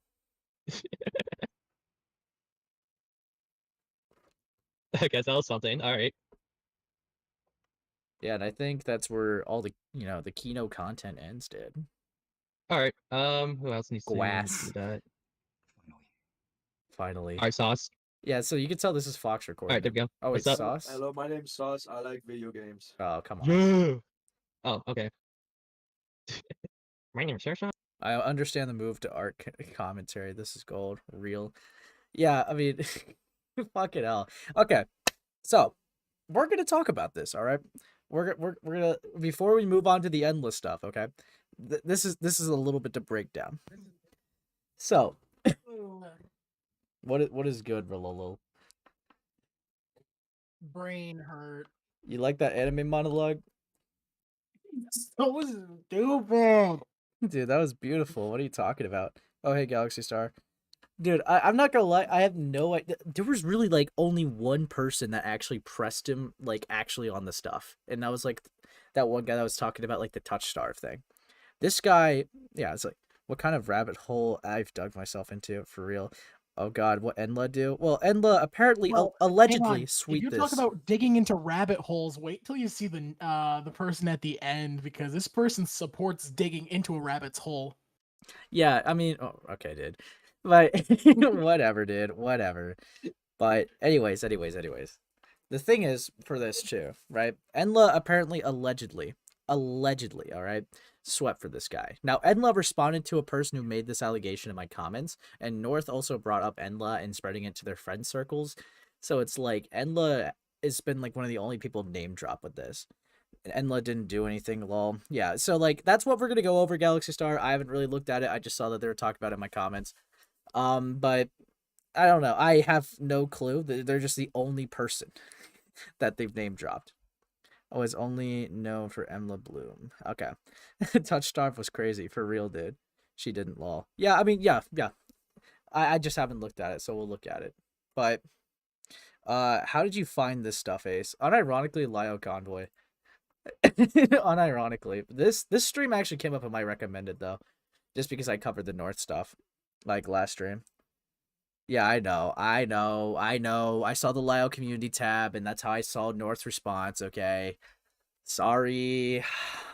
I guess that was something. All right. Yeah, and I think that's where all the, the Kino content ends, dude. All right. Who else needs Glass. to do that? Finally. All right, Sauce. Yeah, so you can tell this is Fox recording. All right, there we go. Oh, What's it's up? Sauce? Hello, my name's Sauce. I like video games. Oh, come on. Yeah. Oh, okay. My name's Sauce. I understand the move to art commentary. This is gold. Real. Yeah, I mean, fucking hell. Okay, so we're gonna talk about this. All right, we're gonna before we move on to the endless stuff. Okay, this is a little bit to break down. So what is good, Rololo? Brain hurt. You like that anime monologue? So stupid. Dude, that was beautiful. What are you talking about? Oh, hey, Galaxy Star. Dude, I'm not gonna lie, I have no idea. There was really like only one person that actually pressed him, like actually on the stuff. And that was like that one guy that was talking about like the touch star thing. This guy, yeah, it's like, what kind of rabbit hole I've dug myself into for real. Oh god, what Enla do? Well, Enla apparently Well, allegedly If sweet you this. talk about digging into rabbit holes, wait till you see the person at the end, because this person supports digging into a rabbit's hole. Yeah, I mean, oh, okay, dude. But whatever, dude. Whatever. But anyways. The thing is for this too, right? Enla apparently allegedly, all right, swept for this guy. Now Enla responded to a person who made this allegation in my comments, and Nvrth also brought up Enla and spreading it to their friend circles. So it's like Enla has been like one of the only people name drop with this. And Enla didn't do anything, lol. Yeah, so like that's what we're gonna go over, Galaxy Star. I haven't really looked at it. I just saw that they were talking about it in my comments. But I don't know. I have no clue. They're just the only person that they've name dropped. Oh, it's only known for Emla Bloom. Okay. Touch Starve was crazy. For real, dude. She didn't lol. Yeah, I mean, yeah. I just haven't looked at it, so we'll look at it. But how did you find this stuff, Ace? Unironically, Lio Convoy. Unironically. This stream actually came up in my recommended though. Just because I covered the Nvrth stuff. Like last stream. Yeah, I know. I saw the Lio community tab, and that's how I saw Nvrth's response, okay? Sorry.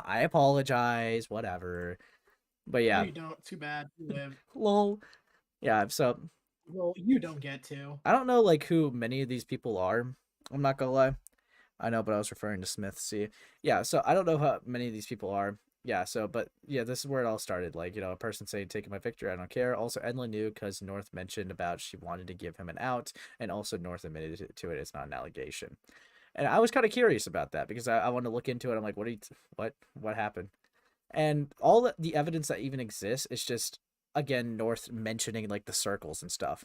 I apologize. Whatever. But No, yeah. you don't. Too bad. You live. Lol. Yeah, so Well, you don't get to. I don't know like who many of these people are. I'm not gonna lie. I know, but I was referring to Smith. See, yeah. So I don't know how many of these people are. Yeah. So, but yeah, this is where it all started. Like, a person saying, "Taking my victory, I don't care." Also, Enla knew because Nvrth mentioned about she wanted to give him an out, and also Nvrth admitted to it. It's not an allegation, and I was kind of curious about that because I want to look into it. I'm like, what happened? And all the evidence that even exists is just again Nvrth mentioning like the circles and stuff.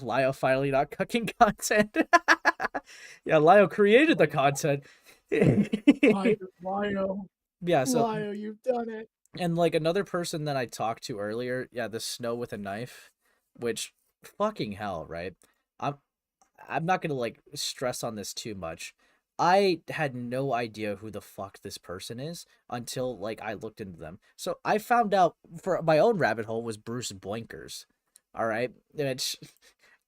Lio finally not cooking content. Yeah, Lio created the content. Lio. Yeah, so Lio, you've done it. and like another person that I talked to earlier, yeah, the snow with a knife, which fucking hell, right? I'm not gonna like stress on this too much. I had no idea who the fuck this person is until like I looked into them. So I found out for my own rabbit hole was Bruce Boinkers. All right, which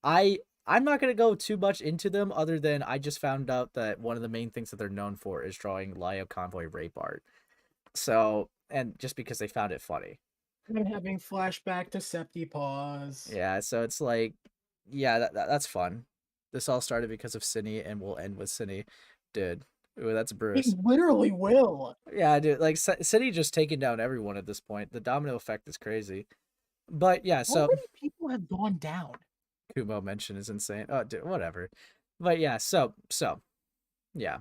I'm not gonna go too much into them other than I just found out that one of the main things that they're known for is drawing Lio Convoy rape art. So, and just because they found it funny. I'm having flashback to Septipaws. Yeah, so it's like, yeah, that's fun. This all started because of Cine and will end with Cine. Dude, ooh, that's Bruce. It literally will. Yeah, dude, like Cine just taking down everyone at this point. The domino effect is crazy. But yeah, How so many people have gone down? Kumo mention is insane. Oh, dude, whatever. But yeah, so yeah.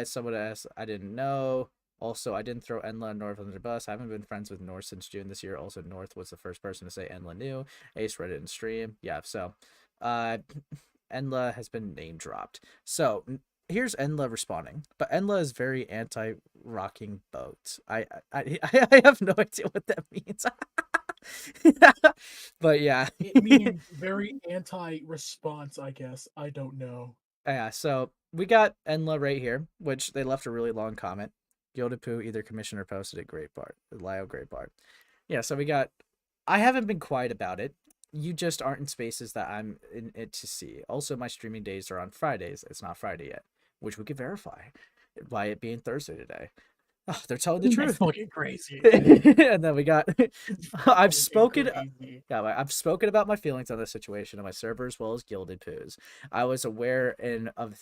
Someone asked, I didn't know. Also, I didn't throw Enla and Nvrth under the bus. I haven't been friends with Nvrth since June this year. Also, Nvrth was the first person to say Enla knew. Ace read it in stream. Yeah, so Enla has been name dropped. So here's Enla responding. But Enla is very anti-rocking boat. I have no idea what that means. But yeah. It means very anti-response, I guess. I don't know. Yeah, so we got Enla right here, which they left a really long comment. Gilded Poo either commissioned or posted it. Great part. Lio, great part. Yeah, so we got... I haven't been quiet about it. You just aren't in spaces that I'm in it to see. Also, my streaming days are on Fridays. It's not Friday yet, which we could verify by it being Thursday today. Oh, they're telling the truth. That's fucking crazy. And then we got I've spoken Crazy. I've spoken about my feelings on this situation on my server as well as Gilded Poos. I was aware of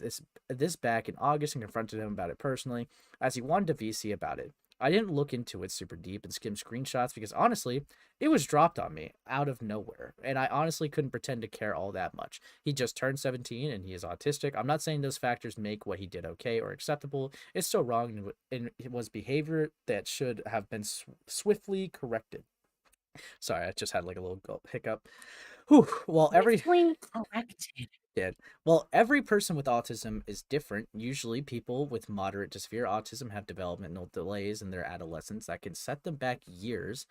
this back in August and confronted him about it personally as he wanted to VC about it. I didn't look into it super deep and skim screenshots because honestly, it was dropped on me out of nowhere, and I honestly couldn't pretend to care all that much. He just turned 17 and he is autistic. I'm not saying those factors make what he did okay or acceptable. It's still wrong, and it was behavior that should have been swiftly corrected. Sorry, I just had like a little hiccup. Whew. Well, Swiftly corrected. did. Well, every person with autism is different. Usually, people with moderate to severe autism have developmental delays in their adolescence that can set them back years.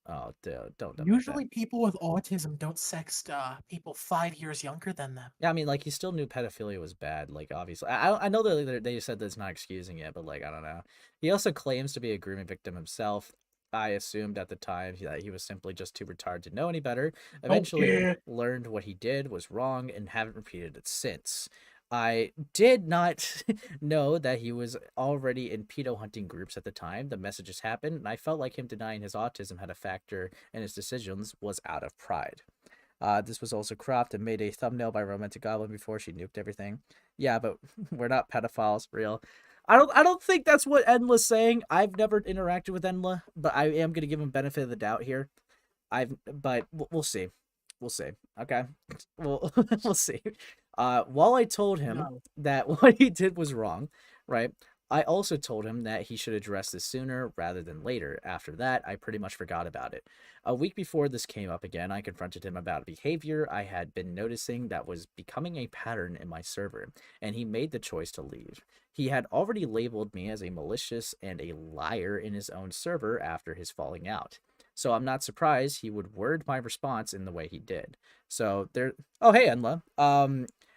Oh, don't make that. Usually, people with autism don't sext people 5 years younger than them. Yeah, I mean, like, he still knew pedophilia was bad. Like, obviously, I know that they said that's not excusing it, but like, I don't know. He also claims to be a grooming victim himself. I assumed at the time that he was simply just too retarded to know any better. Eventually, learned what he did was wrong and haven't repeated it since. I did not know that he was already in pedo hunting groups at the time the messages happened, and I felt like him denying his autism had a factor in his decisions was out of pride. This was also cropped and made a thumbnail by Romantic Goblin before she nuked everything. Yeah, but we're not pedophiles, real. I don't think that's what Enla's saying. I've never interacted with Enla, but I am gonna give him benefit of the doubt here. But we'll see. We'll see. Okay, we'll see. While I told him that what he did was wrong, right? I also told him that he should address this sooner rather than later. After that, I pretty much forgot about it. A week before this came up again, I confronted him about behavior I had been noticing that was becoming a pattern in my server, and he made the choice to leave. He had already labeled me as a malicious and a liar in his own server after his falling out. So I'm not surprised he would word my response in the way he did. So there. Oh, hey, Enla.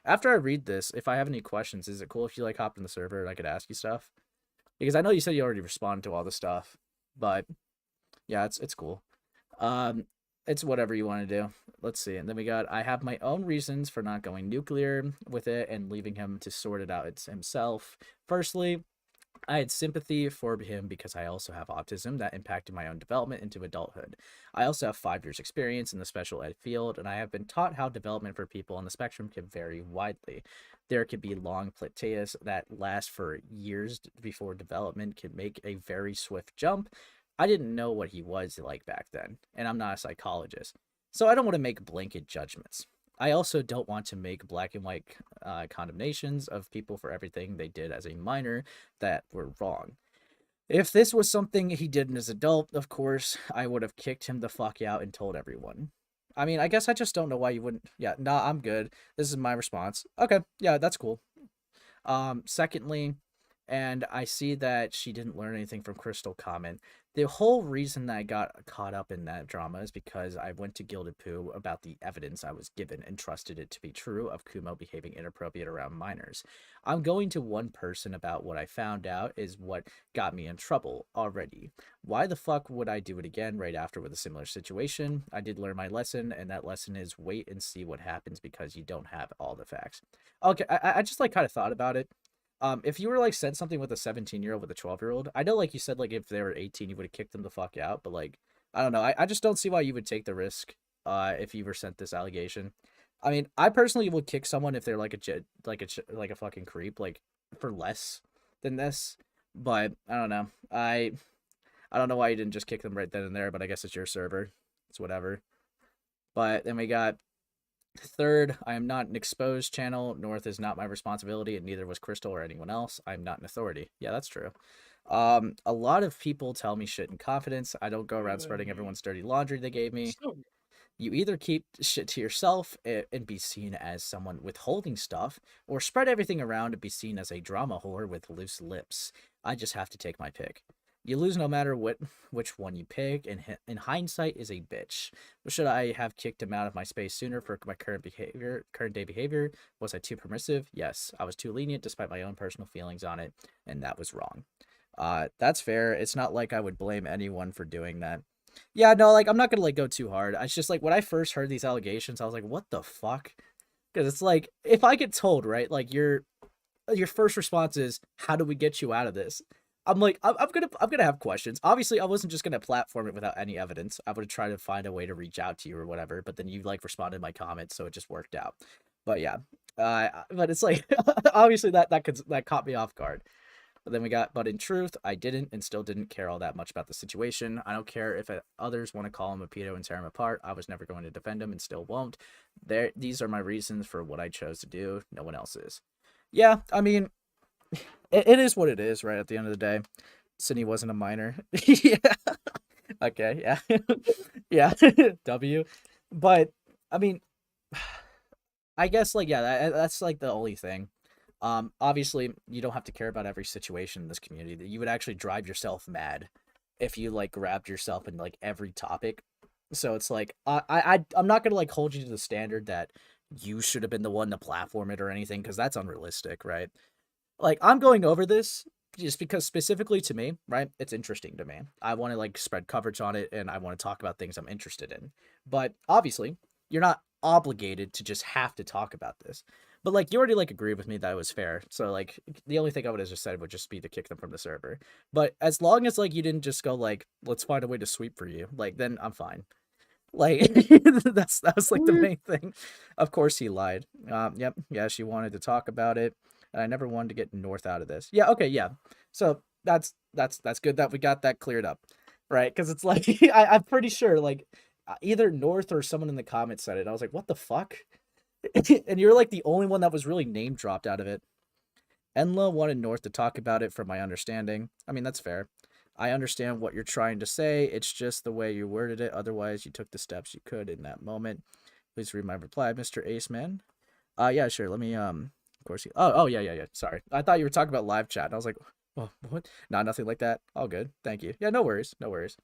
After I read this, if I have any questions, is it cool if you like hop in the server and I could ask you stuff? Because I know you said you already responded to all the stuff, but yeah, it's cool. It's whatever you want to do. Let's see. And then we got, I have my own reasons for not going nuclear with it and leaving him to sort it out himself. Firstly, I had sympathy for him because I also have autism that impacted my own development into adulthood. I also have 5 years experience in the special ed field, and I have been taught how development for people on the spectrum can vary widely. There could be long plateaus that last for years before development can make a very swift jump. I didn't know what he was like back then, and I'm not a psychologist, so I don't want to make blanket judgments. I also don't want to make black and white condemnations of people for everything they did as a minor that were wrong. If this was something he did as an adult, of course, I would have kicked him the fuck out and told everyone. I mean, I guess I just don't know why you wouldn't. Yeah, nah, I'm good. This is my response. Okay, yeah, that's cool. Secondly, and I see that she didn't learn anything from Crystal comment. The whole reason that I got caught up in that drama is because I went to Gilded Poo about the evidence I was given and trusted it to be true of Kumo behaving inappropriate around minors. I'm going to one person about what I found out is what got me in trouble already. Why the fuck would I do it again right after with a similar situation? I did learn my lesson, and that lesson is wait and see what happens because you don't have all the facts. Okay, I just like kind of thought about it. If you were like sent something with a 17-year-old with a 12-year-old, I know like you said like if they were 18 you would have kicked them the fuck out, but like I don't know, I just don't see why you would take the risk if you were sent this allegation. I mean, I personally would kick someone if they're like a fucking creep, like for less than this, but I don't know. I don't know why you didn't just kick them right then and there, but I guess it's your server. It's whatever. But then we got third, I am not an exposed channel. Nvrth is not my responsibility, and neither was Crystal or anyone else. I'm not an authority. Yeah, that's true. A lot of people tell me shit in confidence. I don't go around spreading everyone's dirty laundry they gave me. You either keep shit to yourself and be seen as someone withholding stuff, or spread everything around and be seen as a drama whore with loose lips. I just have to take my pick. You lose no matter which one you pick, and in hindsight is a bitch. Should I have kicked him out of my space sooner for my current day behavior? Was I too permissive? Yes, I was too lenient despite my own personal feelings on it, and that was wrong. That's fair. It's not like I would blame anyone for doing that. Yeah, no, like I'm not gonna like go too hard. It's just like when I first heard these allegations, I was like, what the fuck? Because it's like if I get told, right, like your first response is, how do we get you out of this? I'm like, I'm gonna have questions. Obviously, I wasn't just gonna platform it without any evidence. I would try to find a way to reach out to you or whatever. But then you like responded to my comments, so it just worked out. But yeah, but it's like obviously that caught me off guard. But then we got, but in truth, I didn't and still didn't care all that much about the situation. I don't care if others want to call him a pedo and tear him apart. I was never going to defend him and still won't. These are my reasons for what I chose to do. No one else is. Yeah, I mean, it is what it is, right? At the end of the day, Sydney wasn't a minor. Yeah. Okay, yeah. Yeah. W. But, I mean, I guess, like, yeah, that's, like, the only thing. Obviously, you don't have to care about every situation in this community. You would actually drive yourself mad if you, like, grabbed yourself in, like, every topic. So it's like, I'm not gonna, like, hold you to the standard that you should have been the one to platform it or anything, because that's unrealistic, right? Like, I'm going over this just because specifically to me, right? It's interesting to me. I want to, like, spread coverage on it, and I want to talk about things I'm interested in. But obviously, you're not obligated to just have to talk about this. But, like, you already, like, agreed with me that it was fair. So, like, the only thing I would have just said would just be to kick them from the server. But as long as, like, you didn't just go, like, let's find a way to sweep for you, like, then I'm fine. Like, that was, like, the main thing. Of course he lied. Yep, yeah, she wanted to talk about it. And I never wanted to get Nvrth out of this. Yeah, okay, yeah. So that's good that we got that cleared up, right? Because it's like, I'm pretty sure, like, either Nvrth or someone in the comments said it. I was like, what the fuck? And you're, like, the only one that was really name dropped out of it. Enla wanted Nvrth to talk about it from my understanding. I mean, that's fair. I understand what you're trying to say. It's just the way you worded it. Otherwise, you took the steps you could in that moment. Please read my reply, Mr. Aceman. Yeah, sure. Let me, of course. Oh, yeah. Sorry. I thought you were talking about live chat. And I was like, oh, what? Nah, nothing like that. All good. Thank you. Yeah, no worries. No worries.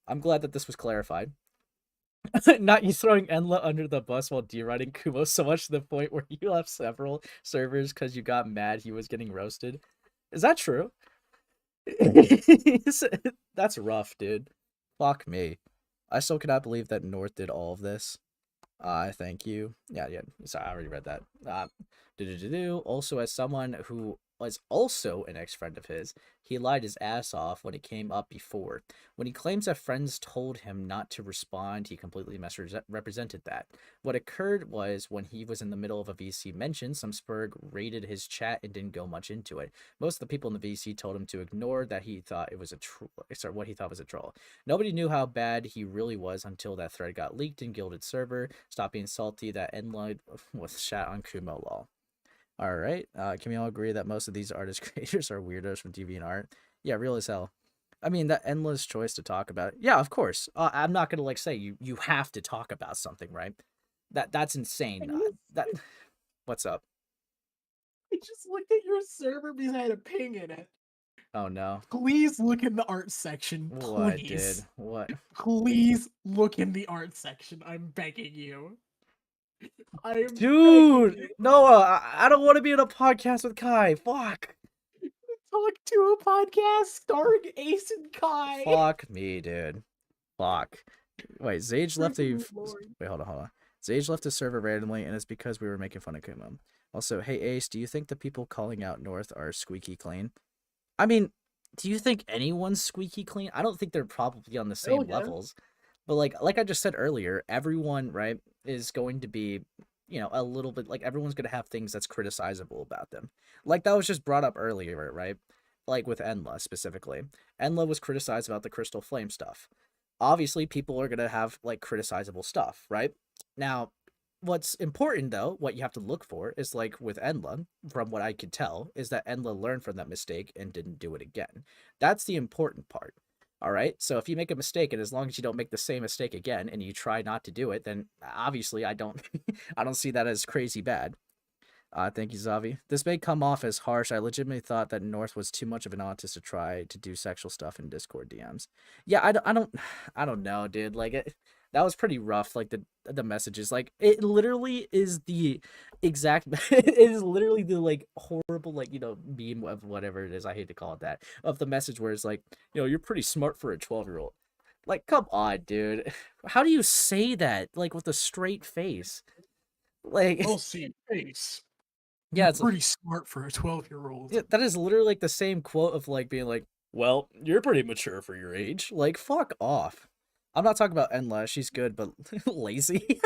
I'm glad that this was clarified. Not you throwing Enla under the bus while deriding Kumo so much to the point where you left several servers because you got mad he was getting roasted. Is that true? That's rough, dude. Fuck me. I still cannot believe that Nvrth did all of this. Thank you. Yeah. Sorry, I already read that. Also, as someone who was also an ex-friend of his, he lied his ass off when it came up before. When he claims that friends told him not to respond, he completely misrepresented that. What occurred was when he was in the middle of a VC mention, some Spurg raided his chat and didn't go much into it. Most of the people in the VC told him to ignore that he thought it was a troll. Sorry, what he thought was a troll. Nobody knew how bad he really was until that thread got leaked in Gilded Server. Stop being salty that Enla was chat on Kumo lol. All right. Can we all agree that most of these artist creators are weirdos from DeviantArt? Yeah, real as hell. I mean, that endless choice to talk about it. Yeah, of course. I'm not gonna, like, say you have to talk about something, right? That's insane. What's up? I just looked at your server because I had a ping in it. Oh no. Please look in the art section, please. What, dude? What? Please look in the art section. I'm begging you. Dude, Noah, I don't want to be in a podcast with Kai. Fuck. Talk to a podcast starring Ace and Kai. Fuck me, dude. Fuck. Wait, Zage left the... Wait, hold on. Zage left the server randomly, and it's because we were making fun of Kumo. Also, hey Ace, do you think the people calling out Nvrth are squeaky clean? I mean, do you think anyone's squeaky clean? I don't think they're probably on the same levels. But like I just said earlier, everyone, right, is going to be, you know, a little bit, like, everyone's going to have things that's criticizable about them. Like, that was just brought up earlier, right? Like, with Enla, specifically. Enla was criticized about the Crystal Flame stuff. Obviously, people are going to have, like, criticizable stuff, right? Now, what's important, though, what you have to look for is, like, with Enla, from what I could tell, is that Enla learned from that mistake and didn't do it again. That's the important part. All right. So if you make a mistake, and as long as you don't make the same mistake again, and you try not to do it, then obviously I don't see that as crazy bad. Thank you, Zavi. This may come off as harsh. I legitimately thought that Nvrth was too much of an autist to try to do sexual stuff in Discord DMs. Yeah, I don't know, dude. Like, that was pretty rough. Like, the messages, like, it literally is the exact, it is literally the, like, horrible, like, you know, meme of whatever it is, I hate to call it that, of the message where it's like, you know, you're pretty smart for a 12-year-old. Like, come on, dude. How do you say that, like, with a straight face? Like, I'll see face. Yeah, You're it's pretty smart for a 12-year-old. Yeah, that is literally, like, the same quote of, like, being like, well, you're pretty mature for your age. Like, fuck off. I'm not talking about Enla. She's good, but lazy.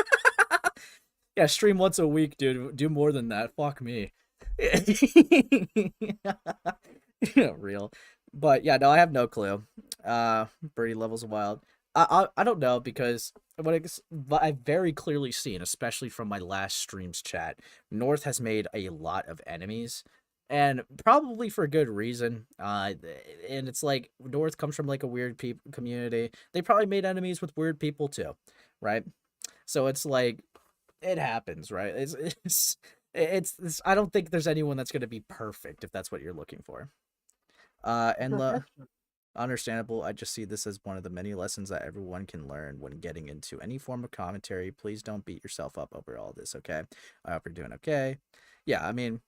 Yeah, stream once a week, dude. Do more than that. Fuck me. Real. But yeah, no, I have no clue. Birdie levels wild. I don't know because but I've very clearly seen, especially from my last stream's chat, North has made a lot of enemies, and probably for good reason. And it's like North comes from like a weird community. They probably made enemies with weird people too, right? So it's like it happens, right? It's I don't think there's anyone that's gonna be perfect if that's what you're looking for. Enla, understandable. I just see this as one of the many lessons that everyone can learn when getting into any form of commentary. Please don't beat yourself up over all this, okay? I hope you're doing okay. Yeah, I mean,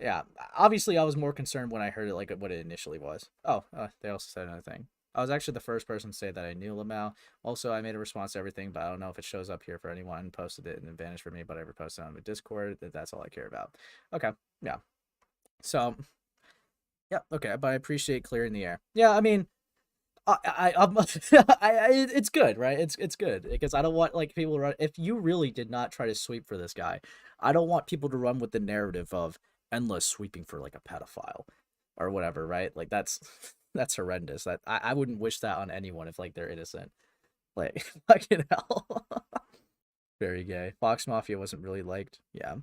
yeah, obviously I was more concerned when I heard it like what it initially was. Oh, they also said another thing. I was actually the first person to say that I knew Lamau. Also, I made a response to everything, but I don't know if it shows up here for anyone. Posted it and it vanished for me, but I reposted it on the Discord. That's all I care about. Okay, yeah. So, yeah, okay, but I appreciate clearing the air. Yeah, I mean, it's good, right? It's good because I don't want like people to run. If you really did not try to sweep for this guy, I don't want people to run with the narrative of endless sweeping for like a pedophile or whatever, right? Like that's that's horrendous. That I wouldn't wish that on anyone if like they're innocent. Like fucking hell. Very gay. Fox Mafia wasn't really liked. Yeah.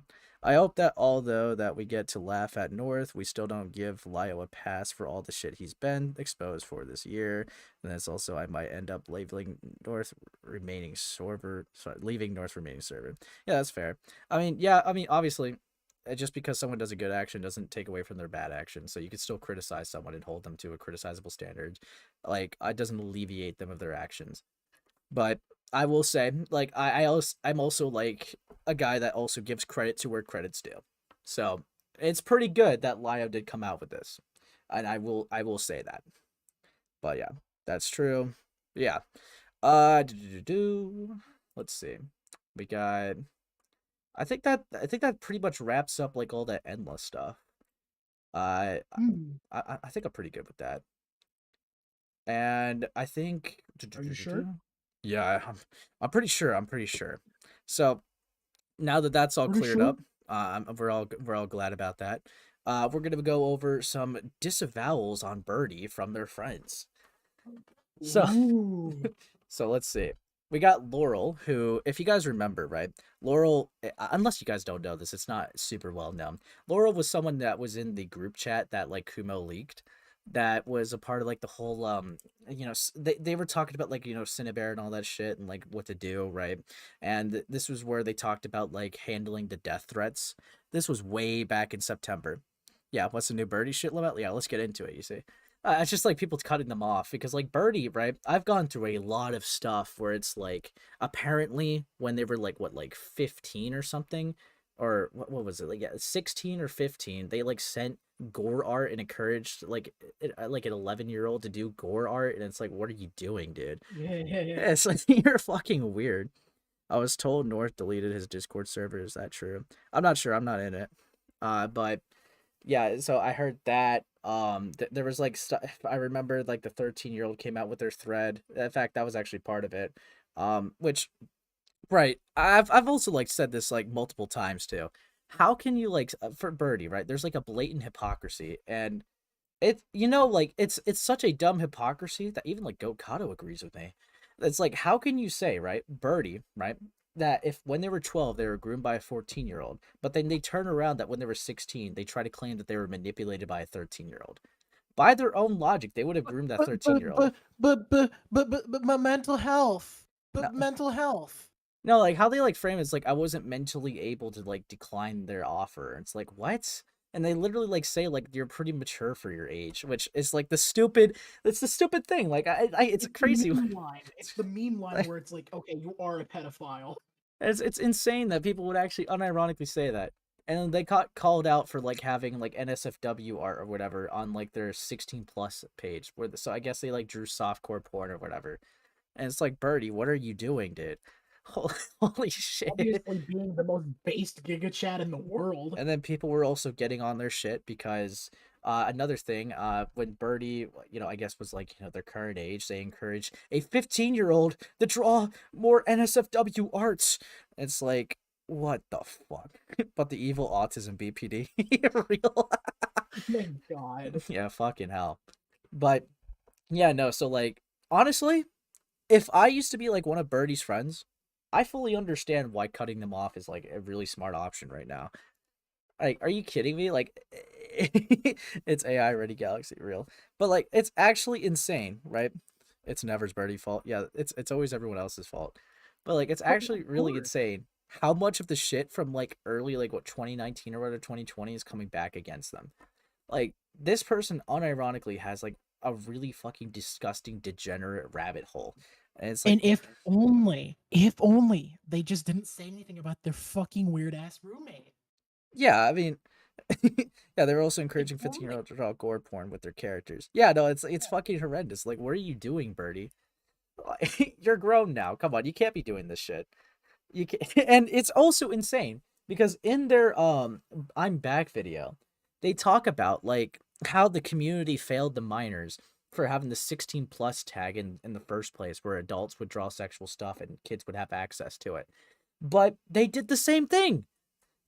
I hope that although that we get to laugh at North, we still don't give Lio a pass for all the shit he's been exposed for this year. And that's also I might end up leaving North remaining server. Sorry, leaving North remaining server. Yeah, that's fair. I mean, yeah, I mean, obviously, just because someone does a good action doesn't take away from their bad action. So you can still criticize someone and hold them to a criticizable standard. Like, it doesn't alleviate them of their actions. But I will say, like, I'm also like a guy that also gives credit to where credit's due. So it's pretty good that Lio did come out with this, and I will say that. But yeah, that's true. Yeah. Let's see. We got. I think that pretty much wraps up like all that Enla stuff. I think I'm pretty good with that. And I think. Are you sure? Yeah, I'm pretty sure. I'm pretty sure. So now that that's all cleared up, we're all glad about that. We're gonna go over some disavowals on Birdie from their friends. So, so let's see. We got Laurel, who, if you guys remember, right? Laurel, unless you guys don't know this, it's not super well known. Laurel was someone that was in the group chat that like Kumo leaked. That was a part of like the whole they were talking about like Cinnabar and all that shit and like what to do, right? And this was where they talked about like handling the death threats. This was way back in September. Yeah, what's the new Birdie shit about? Yeah, let's get into it. You see, it's just like people cutting them off because like Birdie, right? I've gone through a lot of stuff where it's like apparently when they were like 15 or something, or what was it, like 16 or 15, they like sent gore art and encouraged like an 11-year-old to do gore art, and it's like, what are you doing, dude? Yeah. It's like you're fucking weird. I was told North deleted his Discord server. Is that true? I'm not sure. I'm not in it. But yeah, so I heard that there was like stuff. I remember like the 13-year-old came out with their thread. In fact, that was actually part of it. Which right. I've also like said this like multiple times too. How can you like for Birdie, right? There's like a blatant hypocrisy, and it's such a dumb hypocrisy that even like Goat Kato agrees with me. It's like, how can you say, right, Birdie, right, that if when they were 12 they were groomed by a 14-year-old, but then they turn around that when they were 16 they try to claim that they were manipulated by a 13-year-old. By their own logic, they would have groomed that 13-year-old. But mental health. No. Mental health. No, like how they like frame it is like I wasn't mentally able to like decline their offer. It's like, what? And they literally like say like you're pretty mature for your age, which is like it's the stupid thing. Like it's crazy. The meme line. It's the meme line where it's like, okay, you are a pedophile. It's insane that people would actually unironically say that. And then they got called out for like having like NSFW art or whatever on like their 16 plus page, so I guess they like drew softcore porn or whatever. And it's like, Birdie, what are you doing, dude? Holy shit. Obviously being the most based Giga Chat in the world. And then people were also getting on their shit because another thing, when Birdie, I guess was like, their current age, they encouraged a 15-year-old to draw more NSFW arts. It's like, What the fuck? But the evil autism BPD real? My God. Yeah, fucking hell. But yeah, no. So like, honestly, if I used to be like one of Birdie's friends, I fully understand why cutting them off is like a really smart option right now. Like, are you kidding me? Like, it's AI ready Galaxy real, but like, it's actually insane, right? It's never Birdie's fault. Yeah, it's always everyone else's fault. But like, it's actually really insane how much of the shit from like early like what 2019 or whatever 2020 is coming back against them. Like, this person unironically has like a really fucking disgusting degenerate rabbit hole, and it's like, And if only they just didn't say anything about their fucking weird ass roommate. yeah, I mean, yeah, they're also encouraging 15-year-olds to draw gore porn with their characters. Yeah, no, it's fucking horrendous. Like, what are you doing, Birdie? You're grown now. Come on, you can't be doing this shit. You can and it's also insane because in their I'm back video, they talk about like how the community failed the minors for having the 16 plus tag in the first place, where adults would draw sexual stuff and kids would have access to it. But they did the same thing.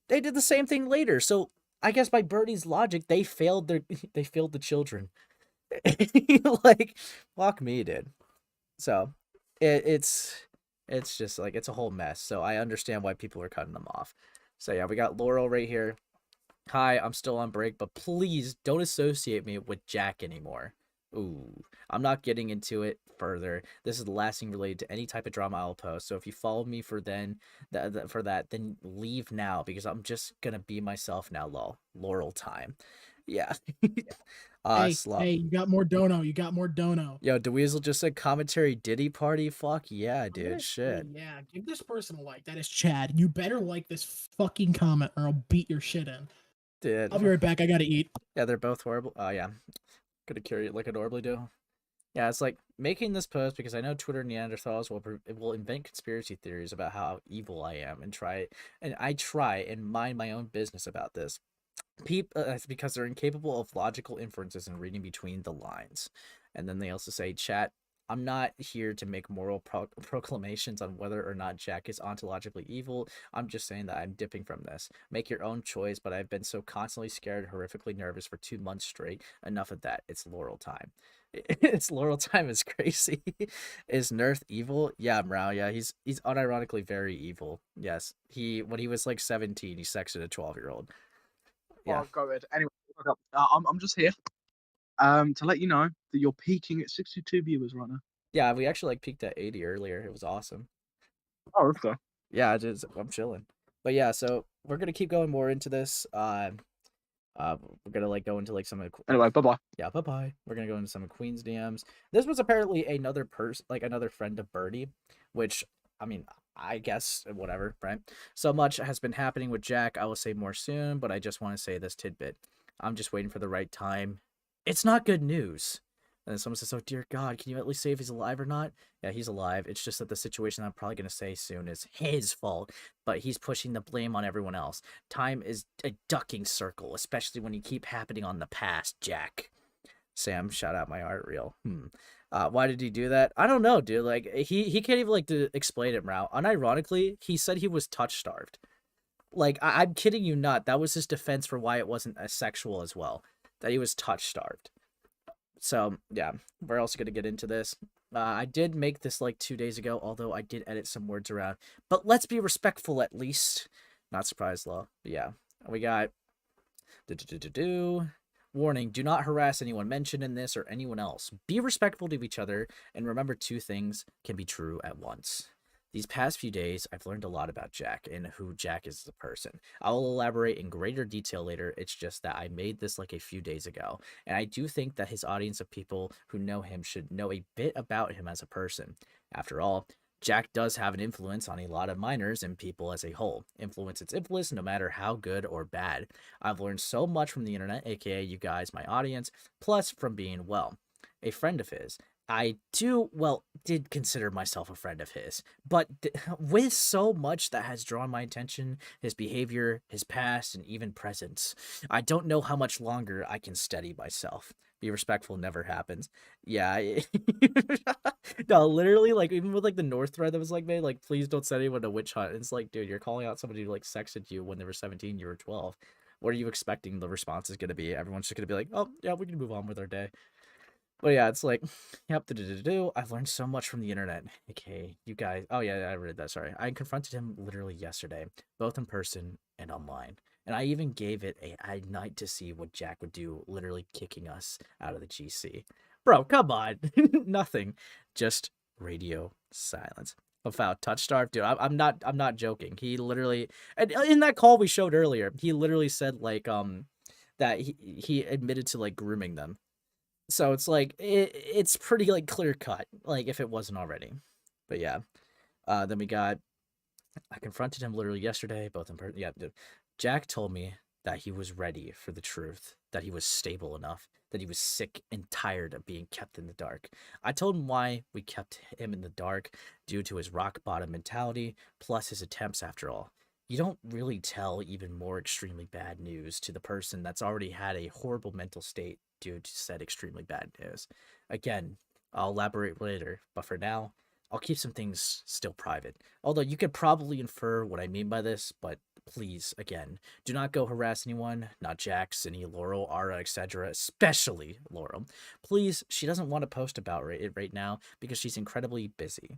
They did the same thing later. So I guess by Birdie's logic, they failed they failed the children. Like, fuck me, dude. So it's just like it's a whole mess. So I understand why people are cutting them off. So yeah, we got Laurel right here. Hi, I'm still on break, but please don't associate me with Jack anymore. Ooh, I'm not getting into it further. This is the last thing related to any type of drama I'll post. So if you follow me for then then leave now, because I'm just gonna be myself now. Lol, Laurel time. Yeah. Hey, Slop. hey, you got more dono. You got more dono. Yo, DeWeasel just said commentary Diddy party. Fuck yeah, I'm dude. gonna Shit. say, yeah, give this person a like. That is Chad. You better like this fucking comment or I'll beat your shit in. Dude. I'll be right back. I gotta eat. Yeah, they're both horrible. Oh, yeah. Gonna carry it like I normally do. Yeah, it's like making this post because I know Twitter Neanderthals will invent conspiracy theories about how evil I am and I try and mind my own business about this. It's because they're incapable of logical inferences and reading between the lines. And then they also say, chat, I'm not here to make moral proclamations on whether or not Jack is ontologically evil. I'm just saying that I'm dipping from this. Make your own choice, but I've been so constantly scared, horrifically nervous for 2 months straight. Enough of that. It's Laurel time. It's Laurel time is crazy. Is Nvrth evil? Yeah, Mrao. Yeah, he's unironically very evil. Yes, when he was like 17, he sexted a 12-year-old. Yeah. Oh, go ahead. Anyway, I'm just here to let you know that you're peaking at 62 viewers right now. Yeah, we actually like peaked at 80 earlier. It was awesome. Oh, okay. Yeah, I'm chilling. But yeah, so we're gonna keep going more into this. We're gonna like go into like some of the Anyway, bye bye. Yeah, bye bye. We're gonna go into some of Queen's DMs. This was apparently another another friend of Birdie, which I mean, I guess whatever, right? So much has been happening with Jack. I will say more soon, but I just want to say this tidbit. I'm just waiting for the right time. It's not good news. And then someone says, "Oh dear God, can you at least say if he's alive or not?" Yeah, he's alive. It's just that the situation I'm probably gonna say soon is his fault, but he's pushing the blame on everyone else. Time is a ducking circle, especially when you keep happening on the past, Jack. Sam, shout out my art reel. Why did he do that? I don't know, dude. Like he can't even like to explain it, Mrao. Unironically, he said he was touch starved. Like I'm kidding you not. That was his defense for why it wasn't as sexual as well. That he was touch starved. So yeah, we're also gonna get into this. I did make this like 2 days ago, although I did edit some words around. But let's be respectful at least. Not surprised, Law. But yeah, we got warning: do not harass anyone mentioned in this or anyone else. Be respectful to each other, and remember 2 things can be true at once. These past few days, I've learned a lot about Jack and who Jack is as a person. I will elaborate in greater detail later. It's just that I made this like a few days ago, and I do think that his audience of people who know him should know a bit about him as a person. After all, Jack does have an influence on a lot of minors and people as a whole. Influence its influence no matter how good or bad. I've learned so much from the internet, aka you guys, my audience, plus from being, well, a friend of his. I did consider myself a friend of his, but with so much that has drawn my attention, his behavior, his past, and even presence, I don't know how much longer I can steady myself. Be respectful never happens. Yeah. No, literally, like, even with, like, the North thread that was, like, made, like, please don't send anyone to witch hunt. It's like, dude, you're calling out somebody who, like, sexted you when they were 17, you were 12. What are you expecting the response is going to be? Everyone's just going to be like, oh, yeah, we can move on with our day. But yeah, it's like, yep, I've learned so much from the internet. Okay, you guys. Oh, yeah, I read that. Sorry. I confronted him literally yesterday, both in person and online. And I even gave it a night to see what Jack would do, literally kicking us out of the GC. Bro, come on. Nothing. Just radio silence. Without touch starve, dude. I'm not joking. He literally, and in that call we showed earlier, he literally said like that he admitted to like grooming them. So it's like it's pretty like clear cut, like if it wasn't already. But yeah. Then we got I confronted him literally yesterday, both in person. Yeah, dude. Jack told me that he was ready for the truth, that he was stable enough, that he was sick and tired of being kept in the dark. I told him why we kept him in the dark, due to his rock bottom mentality, plus his attempts after all. You don't really tell even more extremely bad news to the person that's already had a horrible mental state due to said extremely bad news. Again, I'll elaborate later, but for now, I'll keep some things still private. Although you could probably infer what I mean by this, but please, again, do not go harass anyone, not Jack, Cindy, Laurel, Ara, etc., especially Laurel. Please, she doesn't want to post about it right now because she's incredibly busy.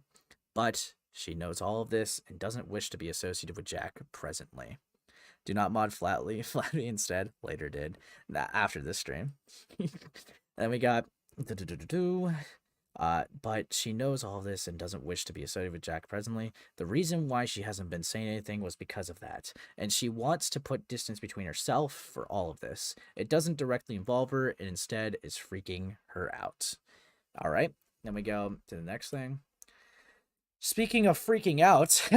But she knows all of this and doesn't wish to be associated with Jack presently. Do not mod Flatly. Flatly instead later did. After this stream. Then we got but she knows all of this and doesn't wish to be associated with Jack presently. The reason why she hasn't been saying anything was because of that, and she wants to put distance between herself for all of this. It doesn't directly involve her, and instead is freaking her out. All right, then we go to the next thing. Speaking of freaking out,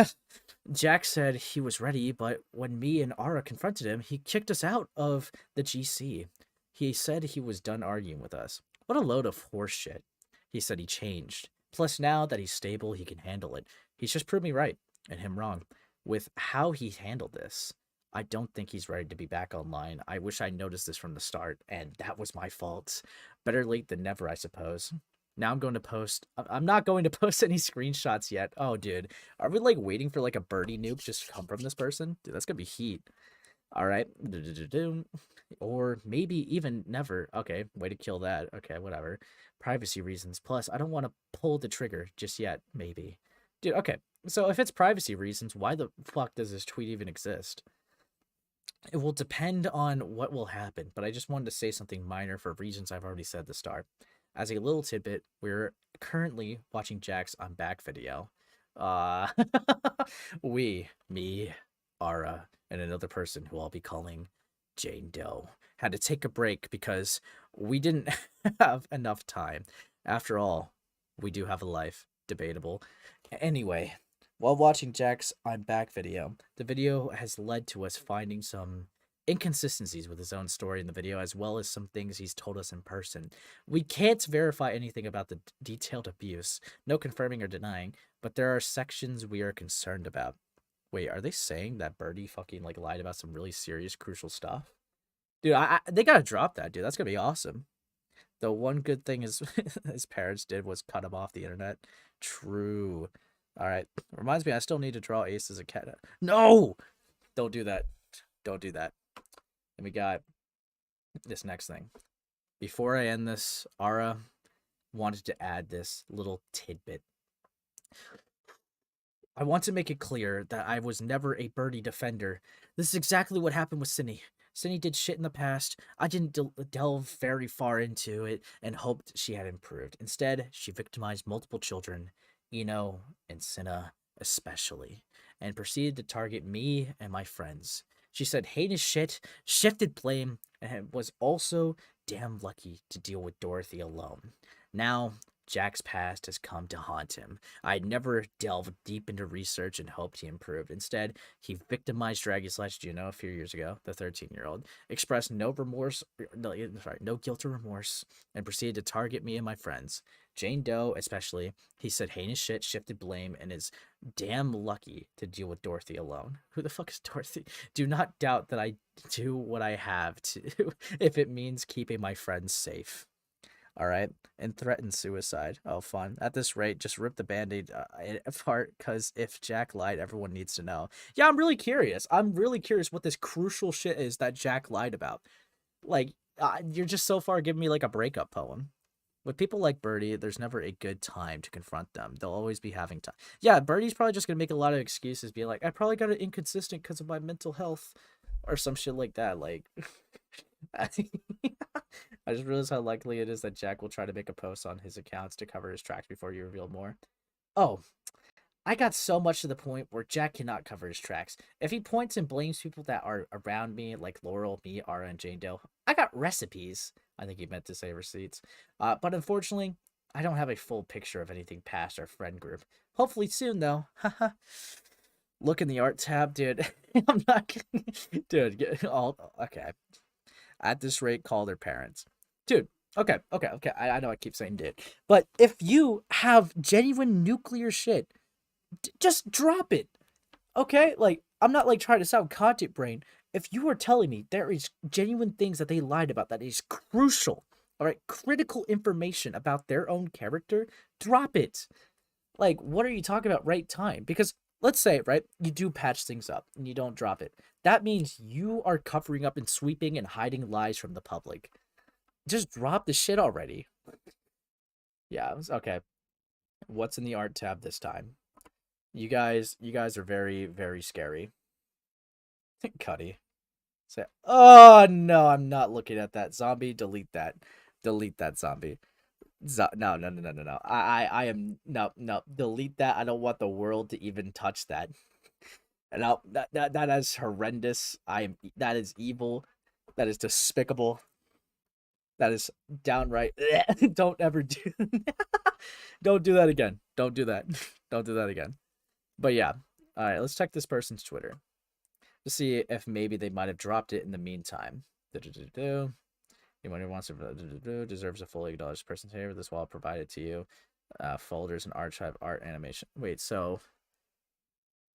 Jack said he was ready, but when me and Ara confronted him, he kicked us out of the GC. He said he was done arguing with us. What a load of horse shit. He said he changed. Plus, now that he's stable, he can handle it. He's just proved me right, and him wrong. With how he handled this, I don't think he's ready to be back online. I wish I noticed this from the start, and that was my fault. Better late than never, I suppose. Now I'm going to post... I'm not going to post any screenshots yet. Oh, dude. Are we, like, waiting for, like, a birdie nuke just to come from this person? Dude, that's gonna be heat. All right. Or maybe even never. Okay, way to kill that. Okay, whatever. Privacy reasons. Plus, I don't want to pull the trigger just yet, maybe. Dude, okay. So if it's privacy reasons, why the fuck does this tweet even exist? It will depend on what will happen, but I just wanted to say something minor for reasons I've already said at the start. As a little tidbit, we're currently watching Jack's I'm Back video. Me, Ara, and another person who I'll be calling Jane Doe had to take a break because we didn't have enough time. After all, we do have a life. Debatable. Anyway, while watching Jack's I'm Back video, the video has led to us finding some inconsistencies with his own story in the video, as well as some things he's told us in person. We can't verify anything about the detailed abuse, no confirming or denying, but there are sections we are concerned about. Wait, are they saying that Birdie fucking like lied about some really serious, crucial stuff? Dude, they gotta drop that, dude. That's gonna be awesome. The one good thing his parents did was cut him off the internet. True. All right. Reminds me, I still need to draw Ace as a cat. No! Don't do that. Don't do that. And we got this next thing. Before I end this, Ara wanted to add this little tidbit. I want to make it clear that I was never a Birdie defender. This is exactly what happened with Cindy. Cindy did shit in the past. I didn't delve very far into it and hoped she had improved. Instead, she victimized multiple children, Eno and Cinna especially, and proceeded to target me and my friends. She said heinous shit, shifted blame, and was also damn lucky to deal with Dorothy alone. Now, Jack's past has come to haunt him. I never delved deep into research and hoped he improved. Instead, he victimized Draggy/Juno a few years ago, the 13-year-old, expressed no guilt or remorse, and proceeded to target me and my friends. Jane Doe, especially, he said heinous shit, shifted blame, and is damn lucky to deal with Dorothy alone. Who the fuck is Dorothy? Do not doubt that I do what I have to if it means keeping my friends safe. All right, and threatened suicide. Oh, fun. At this rate, just rip the band-aid apart, because if Jack lied, everyone needs to know. Yeah, I'm really curious. I'm really curious what this crucial shit is that Jack lied about. Like, you're just so far giving me like a breakup poem. With people like Birdie, there's never a good time to confront them. They'll always be having time. Yeah, Birdie's probably just gonna make a lot of excuses, being like, I probably got it inconsistent because of my mental health, or some shit like that. Like, I just realized how likely it is that Jack will try to make a post on his accounts to cover his tracks before you reveal more. Oh, I got so much to the point where Jack cannot cover his tracks. If he points and blames people that are around me, like Laurel, me, Ara, and Jane Doe, I got recipes. I think he meant to say receipts. But unfortunately, I don't have a full picture of anything past our friend group. Hopefully soon, though. Haha. Look in the art tab, dude. I'm not kidding. Dude, okay. At this rate, call their parents. Dude, okay. I know I keep saying dude. But if you have genuine nuclear shit, just drop it. Okay? Like, I'm not like trying to sound content brain. If you are telling me there is genuine things that they lied about that is crucial, all right, critical information about their own character, drop it. Like, what are you talking about right time? Because let's say, right, you do patch things up and you don't drop it. That means you are covering up and sweeping and hiding lies from the public. Just drop the shit already. Yeah, okay. What's in the art tab this time? You guys are very, very scary. Cuddy. Say, oh no, I'm not looking at that zombie. Delete that. Delete that zombie. No. I am no. Delete that. I don't want the world to even touch that. No, that is horrendous. That is evil. That is despicable. That is downright. Don't ever do. Don't do that again. Don't do that. Don't do that again. But yeah, all right. Let's check this person's Twitter to see if maybe they might have dropped it in the meantime. Anyone who wants to deserves a fully acknowledged person's favor. This wall provided to you. Folders and archive art animation. Wait, so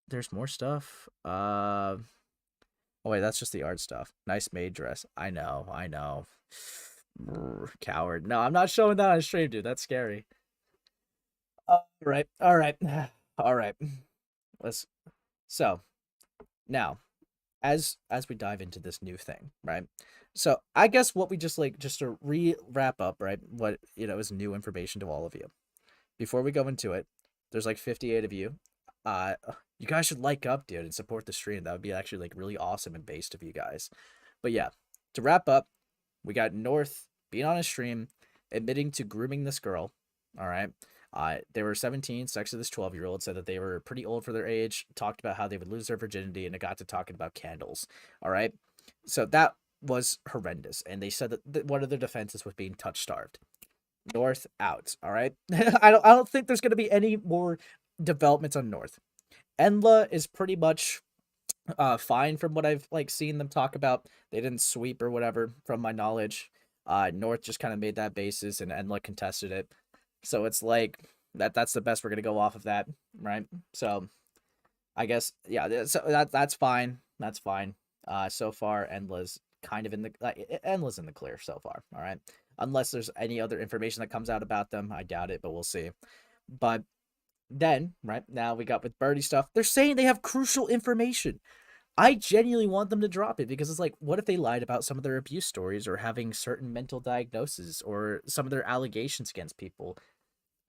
there's more stuff. Oh wait, that's just the art stuff. Nice maid dress. I know. Coward. No, I'm not showing that on stream, dude. That's scary. All right. So now, as we dive into this new thing, right? So I guess what we just to wrap up, right? What is new information to all of you. Before we go into it, there's like 58 of you. You guys should like up, dude, and support the stream. That would be actually like really awesome and based of you guys. But yeah, to wrap up, we got Nvrth being on a stream, admitting to grooming this girl. All right. They were 17, sex with this 12-year-old, said that they were pretty old for their age, talked about how they would lose their virginity, and it got to talking about candles. All right. So that was horrendous. And they said that one of their defenses was being touch-starved. Nvrth out. All right. I don't think there's going to be any more developments on Nvrth. Enla is pretty much fine from what I've seen them talk about. They didn't sweep or whatever from my knowledge. Nvrth just kind of made that basis and Enla contested it. So it's like that's the best we're gonna go off of that, right? So I guess yeah, so that's fine. That's fine. So far Enla's kind of in the Enla's in the clear so far, all right? Unless there's any other information that comes out about them, I doubt it, but we'll see. But then, right now we got with Birdie stuff. They're saying they have crucial information. I genuinely want them to drop it because it's like, what if they lied about some of their abuse stories or having certain mental diagnoses or some of their allegations against people?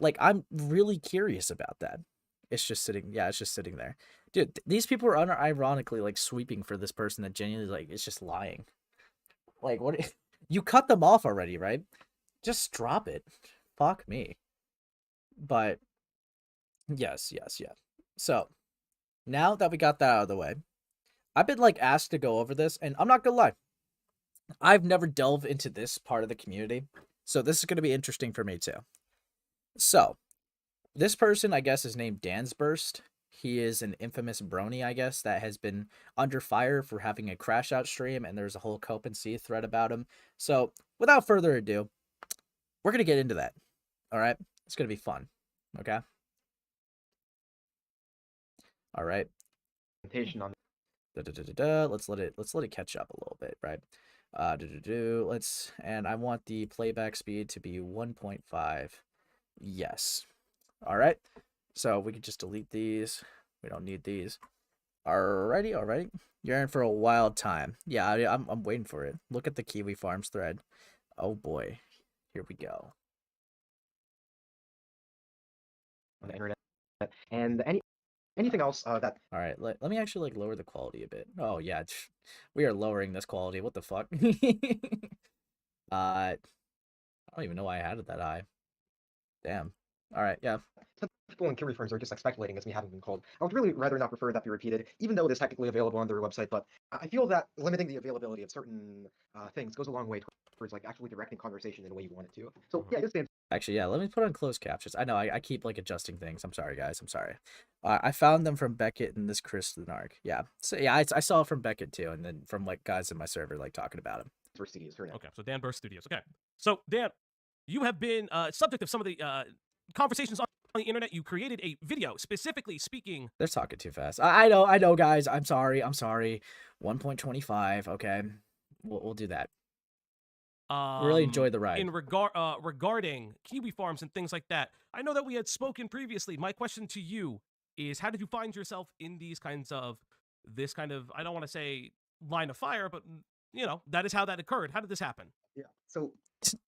Like, I'm really curious about that. It's just sitting there. Dude, these people are unironically like sweeping for this person that genuinely like is just lying. Like, what? You cut them off already, right? Just drop it. Fuck me. But yes. So now that we got that out of the way, I've been asked to go over this, and I'm not gonna lie, I've never delved into this part of the community, so this is gonna be interesting for me too. So this person, I guess, is named Dansburst. He is an infamous brony, I guess, that has been under fire for having a crash out stream, and there's a whole Cope and C thread about him. So without further ado, we're gonna get into that. All right, it's gonna be fun. Okay. All right. On Let's let it catch up a little bit, right? And I want the playback speed to be 1.5. Yes. All right. So we can just delete these. We don't need these. Alrighty. You're in for a wild time. Yeah, I'm waiting for it. Look at the Kiwi Farms thread. Oh boy. Here we go. On the internet, and anything else that. All right, let me actually lower the quality a bit. Oh yeah, we are lowering this quality. What the fuck? I don't even know why I had it that high. Damn. All right, yeah. Some people in Kiwi Farms are just like speculating, as we haven't been called. I would really rather not prefer that be repeated, even though it is technically available on their website. But I feel that limiting the availability of certain things goes a long way towards like actually directing conversation in a way you want it to. So yeah, just actually, yeah. Let me put on closed captions. I know I keep like adjusting things. I'm sorry, guys. I'm sorry. I found them from Beckett and this Chris Lenark. Yeah. So yeah, I saw it from Beckett too, and then from like guys in my server like talking about him. Studios. Okay, so Dansburst Studios. Okay, so Dan, you have been subject of some of the conversations on the internet. You created a video specifically speaking. They're talking too fast. I know, guys. I'm sorry. 1.25. Okay, we'll do that. Really enjoy the ride. In regarding Kiwi Farms and things like that, I know that we had spoken previously. My question to you is, how did you find yourself in these kinds of this kind of, I don't want to say line of fire, but you know, that is how that occurred. How did this happen? Yeah. So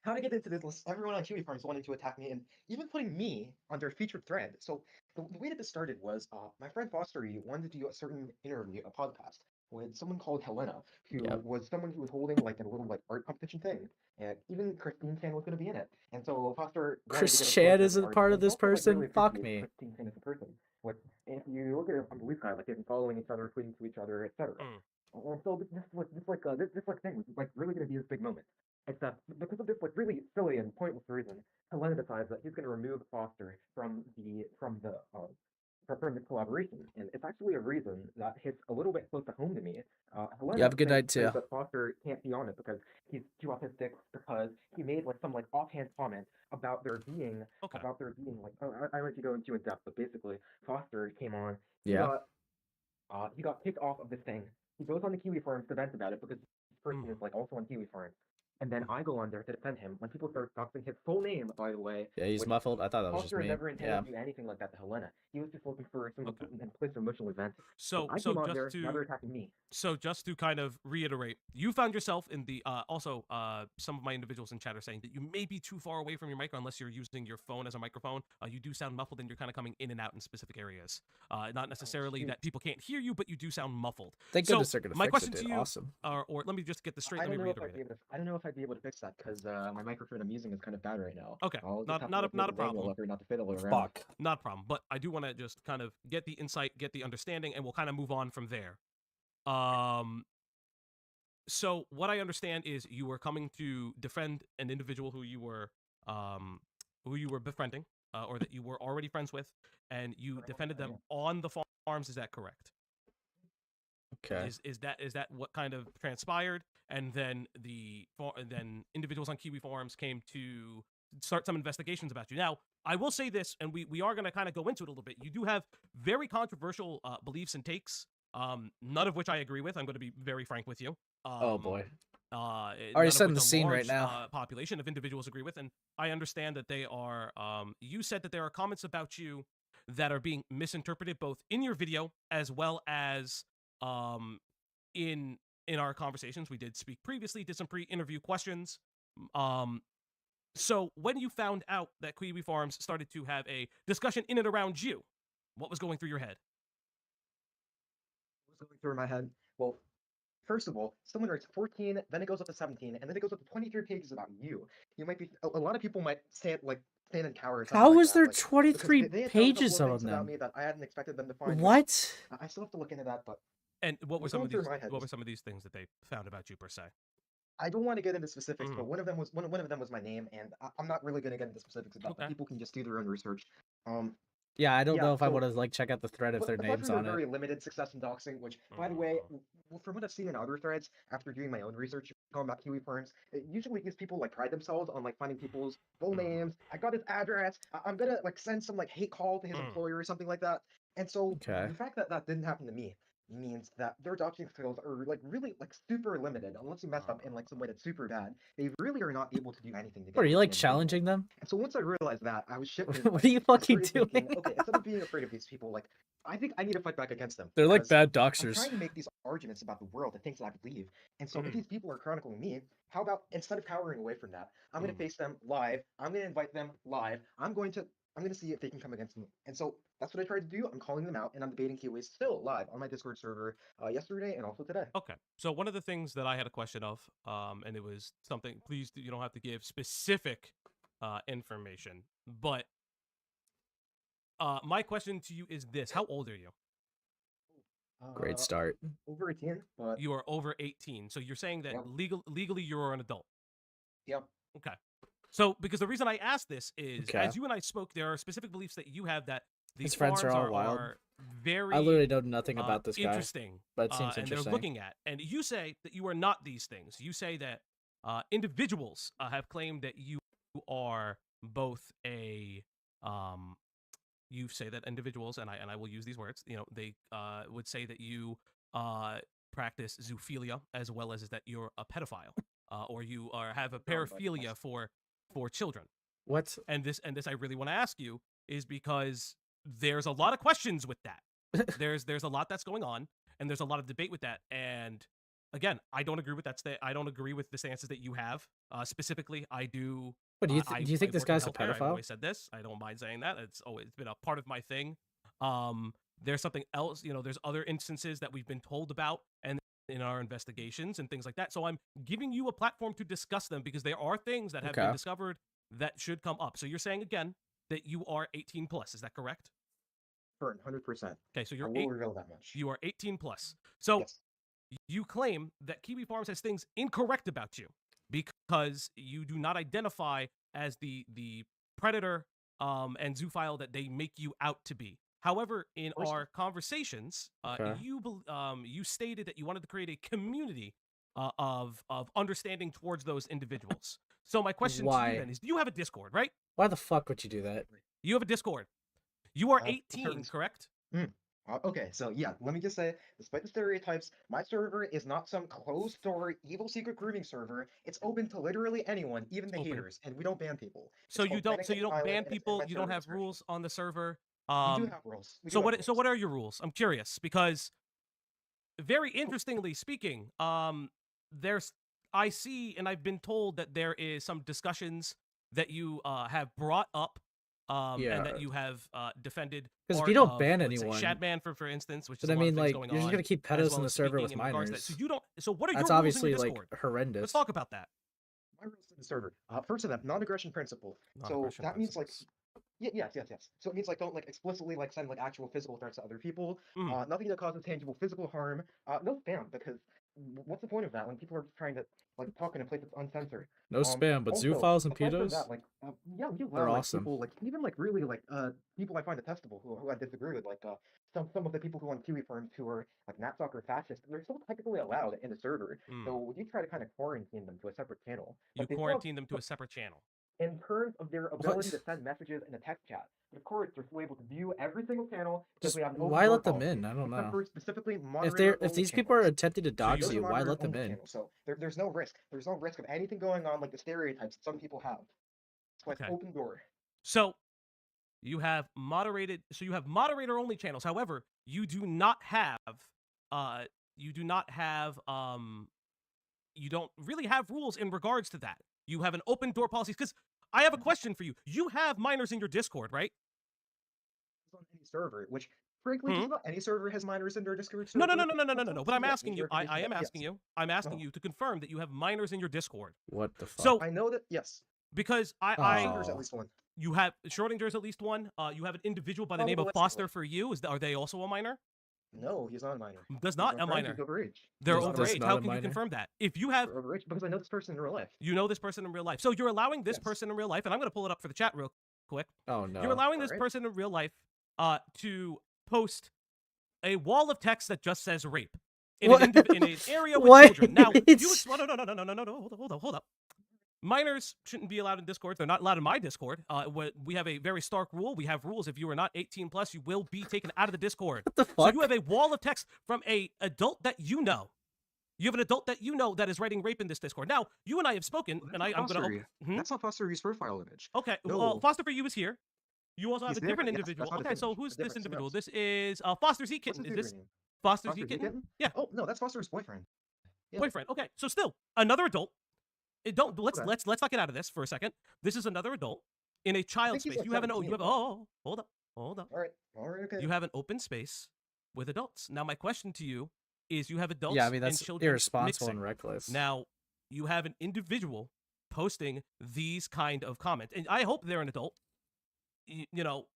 how to get into this list? Everyone on Kiwi Farms wanting to attack me and even putting me on their featured thread. So the way that this started was my friend Foster wanted to do a certain interview, a podcast with someone called Helena, who was someone who was holding like a little like art competition thing, and even Christine Chan was going to be in it. And so Foster. Chris Chan isn't part of this person. Really Fuck me. Christine Chan is a person. Like, if you look at it on the Leaf guy, like they've been following each other, tweeting to each other, etc. And so this thing was like really going to be this big moment. Except because of this like really silly and pointless reason, Helena decides that he's going to remove Foster from the collaboration, and it's actually a reason that hits a little bit close to home to me. Helena you have a good night too. That Foster can't be on it because he's too autistic, because he made like some like offhand comment about there being like I won't go into in depth, but basically Foster came on. He got kicked off of this thing. He goes on the Kiwi Farms to vent about it because this person is like also on Kiwi Farms. And then I go on there to defend him when people start doxing his full name, by the way. Yeah, he's muffled. I thought that was just me. Never intended to do anything like that to Helena. He was just looking for some place emotional event. So just to kind of reiterate, you found yourself in the also some of my individuals in chat are saying that you may be too far away from your mic unless you're using your phone as a microphone. You do sound muffled and you're kind of coming in and out in specific areas. Not necessarily that people can't hear you, but you do sound muffled. Thank goodness they're gonna my fix question it, to you, awesome. Or let me just get this straight. Let me reiterate it. I don't know if I'd be able to fix that because my microphone I'm using is kind of bad right now. Okay, not a problem. Not to fiddle around. Fuck. Not a problem. But I do want to just kind of get the insight, get the understanding, and we'll kind of move on from there. So what I understand is you were coming to defend an individual who you were befriending, or that you were already friends with, and you defended them on the farms. Is that correct? Okay. Is that what kind of transpired? And then then individuals on Kiwi Farms came to start some investigations about you. Now, I will say this, and we are going to kind of go into it a little bit. You do have very controversial beliefs and takes, none of which I agree with. I'm going to be very frank with you. Oh boy. Already setting the scene right now. Population of individuals agree with, and I understand that they are. You said that there are comments about you that are being misinterpreted, both in your video as well as in our conversations. We did speak previously, did some pre-interview questions. So when you found out that Kiwi Farms started to have a discussion in and around you, what was going through your head? What was going through my head? Well, first of all, someone writes 14, then it goes up to 17, and then it goes up to 23 pages about you. You might be a lot of people might stand and cower. How like is there like, 23 they pages of on them about them? me that I hadn't expected them to find. What? I still have to look into that, but. And what were some of these? What were some of these things that they found about you per se? I don't want to get into specifics, but one of them was my name, and I'm not really going to get into specifics about that. People can just do their own research. Yeah, I don't know if I would have check out the thread if their names on it. Very limited success in doxing, which, by the way, from what I've seen in other threads, after doing my own research, talking about Kiwi Farms, usually these people pride themselves on finding people's full names. I got his address. I'm gonna send some hate call to his employer or something like that. And so the fact that that didn't happen to me means that their dodging skills are like really like super limited. Unless you mess up in like some way that's super bad, they really are not able to do anything to get What, are you past like an individual. challenging them? And so once I realized that, I was shit. What are you I fucking started thinking, doing? okay, instead of being afraid of these people, like I think I need to fight back against them. They're like because bad I'm doxers. trying to make these arguments about the world, the things that I believe. And so if these people are chronicling me, how about instead of cowering away from that, I'm going to face them live. I'm going to invite them live. I'm going to see if they can come against me. And so that's what I tried to do. I'm calling them out, and I'm debating Kiwis still live on my Discord server yesterday and also today. Okay. So one of the things that I had a question of, and it was something, please, you don't have to give specific information, but my question to you is this: how old are you? Great start. Over 18, but you are over 18. So you're saying that Yep. legally you're an adult. Yep. Okay. So because the reason I asked this is, as you and I spoke, there are specific beliefs that you have that these His friends are farms all wild. are very. I literally know nothing about this guy. Interesting, but it seems and interesting. they're looking at, and you say that you are not these things. You say that individuals have claimed that you are both a you say that individuals, and I will use these words, you know, they would say that you practice zoophilia, as well as that you're a pedophile, or you have a paraphilia for children. What? And this I really want to ask you is because there's a lot of questions with that. there's a lot that's going on, and there's a lot of debate with that. And again, I don't agree with that. I don't agree with the stances that you have. Specifically, I do. But do you think this guy's a pedophile? I've pedophile? always said this. I don't mind saying that. It's been a part of my thing. There's something else. You know, there's other instances that we've been told about, and in our investigations and things like that. So I'm giving you a platform to discuss them because there are things that have been discovered that should come up. So you're saying again that you are 18 plus. Is that correct? 100%. Okay, so you're I will reveal that much. You are 18 plus. So yes. You claim that Kiwi Farms has things incorrect about you because you do not identify as the predator and zoophile that they make you out to be. However, in our conversations, you stated that you wanted to create a community of understanding towards those individuals. So my question to you then is, do you have a Discord, right? Why the fuck would you do that? You have a Discord. You are 18, correct? Okay, so yeah, let me just say, despite the stereotypes, my server is not some closed door evil secret grooming server. It's open to literally anyone, even the haters, and we don't ban people. So you don't ban people. You don't have rules on the server. We do have rules. So what are your rules? I'm curious because, very interestingly speaking, I see and I've been told that there is some discussions that you have brought up. And that you have defended. Because if you don't ban anyone, anyone, Shadman, for instance, which is but I mean, like, you're just gonna keep pedos in the server with minors. So you don't. So what are That's your obviously rules in your like Discord? horrendous. Let's talk about that. My rules in the server. First of them, non-aggression principle. So that means like, yes. So it means like don't like explicitly like send like actual physical threats to other people. Nothing that causes tangible physical harm. No spam, because what's the point of that when people are trying to like talk in a place that's uncensored? No spam, but also, zoophiles and aside from pedos. that, like, yeah, we allow They're like, awesome. people like even like really like people I find detestable who I disagree with, like some of the people who on Kiwi Farms who are like Natsok or fascist, they're still technically allowed in the server. So you try to kind of quarantine them to a separate channel. You quarantine them to a separate channel. In terms of their ability to send messages in a text chat. But of course, they're still able to view every single channel because we have an open Why door let them policy, in? I don't except know. for specifically If these people are attempting to dox you, why let them in? So there's no risk. There's no risk of anything going on like the stereotypes that some people have. That's why it's open door. So you have moderated. So you have moderator only channels. However, you do not have. You don't really have rules in regards to that. You have an open door policy because. I have a question for you. You have minors in your Discord, right? On any server, which frankly, just about any server has minors in their Discord server. No. But I'm asking you. I am asking you. I'm asking you to confirm that you have minors in your Discord. What the fuck? So I know that. Yes. Because Schrodinger's at least one. You have Schrodinger's at least one. You have an individual by the name of Foster for you. Are they also a minor? No, he's not a minor. Does not a minor. Overage. They're overage. How can you confirm that? If you have overage, because I know this person in real life. You know this person in real life. So you're allowing this person in real life, and I'm going to pull it up for the chat real quick. Oh no. You're allowing this person in real life to post a wall of text that just says rape in an area with children. Now, you no. Hold up. minors shouldn't be allowed in Discord. They're not allowed in my Discord. We have a very stark rule. We have rules. If you are not 18 plus, you will be taken out of the Discord. What the fuck? So you have a wall of text from a adult that you know. You have an adult that you know that is writing rape in this Discord. Now, you and I have spoken, and I'm going to... That's not Foster U's profile image. Okay, No. well, Foster for You is here. You also have a different Yes, individual. that's not Okay, his so image. who's A this different individual? someone This is Foster Z Kitten. Is this Foster Z Kitten? Yeah. Oh no, that's Foster's boyfriend. Yeah. Boyfriend. Okay, so still another adult. Let's Okay. not get out of this for a second. This is another adult in a child think he's space. like You have 17. hold up. All right, okay. You have an open space with adults. Now my question to you is: you have adults Yeah, I mean and that's children irresponsible mixing. and reckless. Now you have an individual posting these kind of comments, and I hope they're an adult. You know,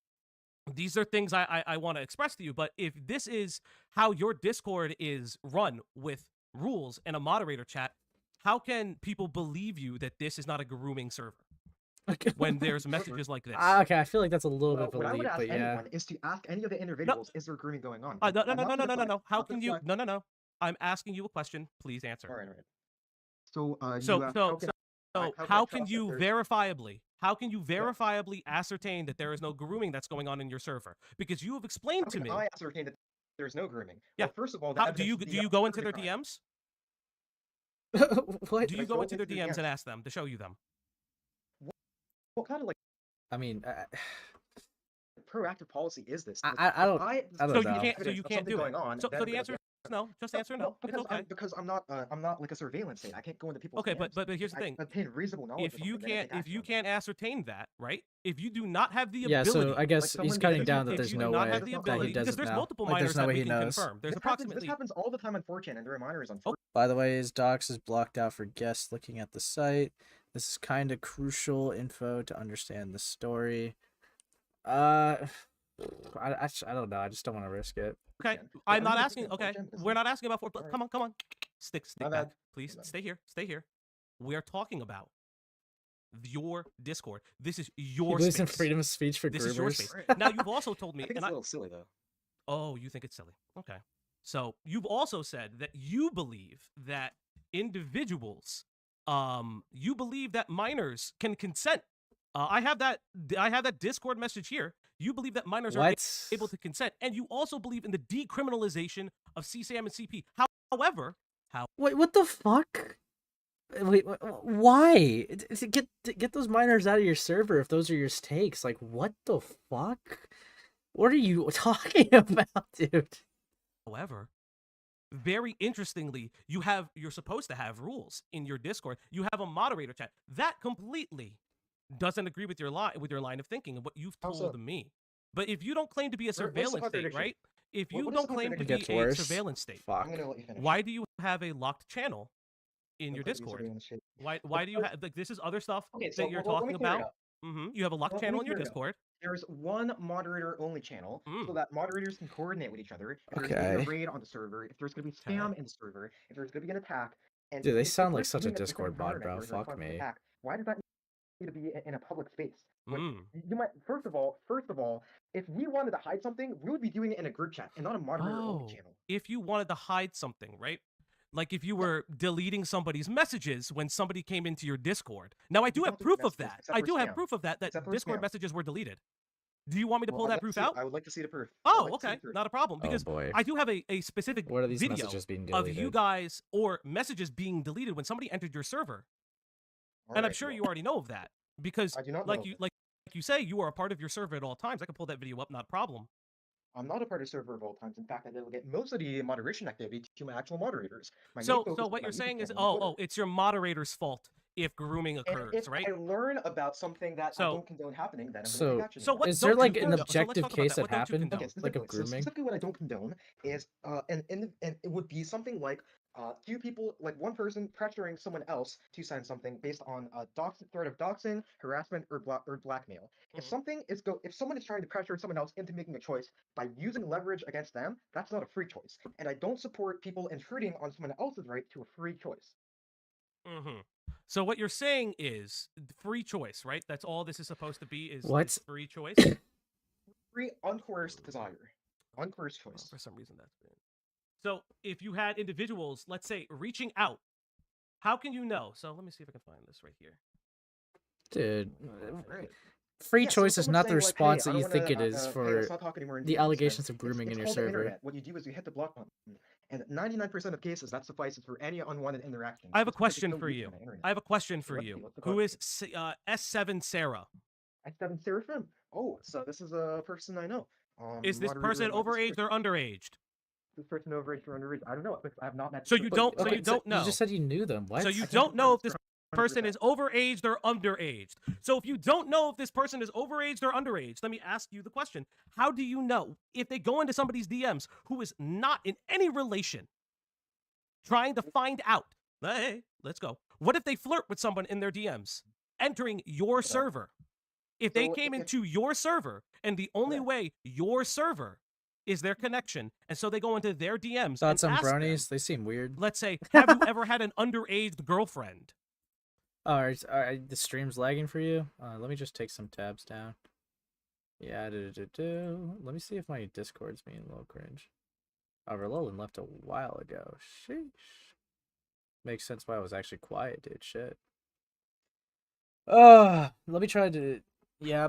these are things I want to express to you. But if this is how your Discord is run with rules and a moderator chat, how can people believe you that this is not a grooming server when there's messages like this? Okay, I feel like that's a little bit of What a I would leap, ask but yeah. anyone is to ask any of the individuals, is there grooming going on? No. How can you? No. I'm asking you a question. Please answer. All right. So, how can you verifiably ascertain that there is no grooming that's going on in your server? Because you have explained to me. I ascertain that there's no grooming. Yeah. Well, first of all, Do you go into their DMs? What? Do you go into their DMs and ask them to show you them? What kind of like? I mean, proactive policy is this? I don't know. So you can't do it. So the answer is no. Just answer no. It's okay. Because I'm not like a surveillance state. I can't go into people's. Okay, DMs. but here's the thing. I obtain reasonable knowledge. If you can't ascertain that, right? If you do not have the yeah, ability, so I guess he's cutting down that if there's you no do not way have the that ability, he because doesn't there's know. multiple Like, minors there's no that way we he can knows. confirm. There's This happens all the time on 4chan, and there are minors on 4chan. By the way, his docs is blocked out for guests looking at the site. This is kind of crucial info to understand the story. I don't know. I just don't want to risk it. Okay, I'm not asking. Okay, we're not asking about 4. Come on. Stick back, please. Stay here. We are talking about your Discord. This is your He believes space. in freedom of speech for This is your groomers. space. Now you've also told me, I think it's a little silly though. Oh, you think it's silly? Okay. So you've also said that you believe that individuals, you believe that minors can consent. I have that Discord message here. You believe that minors are able to consent, and you also believe in the decriminalization of CSAM and CP. However, Wait, what the fuck? Wait, why? Get those minors out of your server if those are your takes. Like, what the fuck? What are you talking about, dude? However, very interestingly, you're supposed to have rules in your Discord. You have a moderator chat. That completely doesn't agree with your line of thinking and what you've told me. But if you don't claim to be a surveillance state, right? If you don't claim to be a surveillance state, why do you have a locked channel in your Discord? Why do you have this is other stuff that you're talking about? You have a locked channel in your Discord. There's one moderator only channel, so that moderators can coordinate with each other. If there's going to be a raid on the server, if there's going to be spam in the server, if there's going to be an attack. And dude, they sound like such a Discord bot, bro. Fuck me. Why does that need to be in a public space? You might first of all, if we wanted to hide something, we would be doing it in a group chat and not a moderator only channel. If you wanted to hide something, right? Like if you were deleting somebody's messages when somebody came into your Discord. Now I do have proof of that. I do have proof of that Discord messages were deleted. Do you want me to pull that proof out? I would like to see the proof. Oh, okay. Not a problem. Because I do have a specific what are these video messages being of deleted? you guys or messages being deleted when somebody entered your server. And I'm sure you already know of that. Because like you say, you are a part of your server at all times. I can pull that video up, not a problem. I'm not a part of the server at all times. In fact, I delegate most of the moderation activity to my actual moderators. So what you're saying is, it's your moderator's fault if grooming occurs, right? If I learn about something that I don't condone happening, then I'm going to take action. So what is there like an objective case that happened, like of grooming? Specifically, what I don't condone is, and it would be something like two people, like one person pressuring someone else to sign something based on a threat of doxing, harassment, or blackmail. If someone is trying to pressure someone else into making a choice by using leverage against them, that's not a free choice. And I don't support people intruding on someone else's right to a free choice. So what you're saying is free choice, right? That's all this is supposed to be is free choice? Free uncoerced desire. Uncoerced choice. For some reason that's been. So if you had individuals, let's say, reaching out, How can you know? So let me see if I can find this right here. Dude, Right. free Yeah, so choice is someone's not the saying, like, hey, response I that you don't think wanna, it is hey, for let's not talk anymore in the DMs, allegations and of grooming it's in your called the server. internet. What you do is you hit the block button, and 99% of cases that suffices for any unwanted interaction. I have a just because there's question no for use you. on the internet. I have a question for Let's you. see, what's the Who question? is S7 Sarah? S7 Seraphim. Oh, so this is a person I know. Is this Moderator person of my overaged Discord. or underaged? This person overaged or underaged? I don't know because I have not met. So this you person. don't. So you don't know. You just said you knew them. What? So you I can't don't know if confirm this this person 100%. is overaged or underaged. So if you don't know if this person is overaged or underaged, let me ask you the question. How do you know if they go into somebody's DMs who is not in any relation, trying to find out, hey, let's go. What if they flirt with someone in their DMs, entering your server? If they So came if- into your server and the only way your server is their connection, and so they go into their DMs Thoughts and on ask them, bronies? They seem weird. let's say, have you ever had an underaged girlfriend? All right, the stream's lagging for you. Let me just take some tabs down. Yeah, let me see if my Discord's being a little cringe. Oh, Roland left a while ago. Sheesh. Makes sense why I was actually quiet, dude. Shit. Let me try to. Yeah.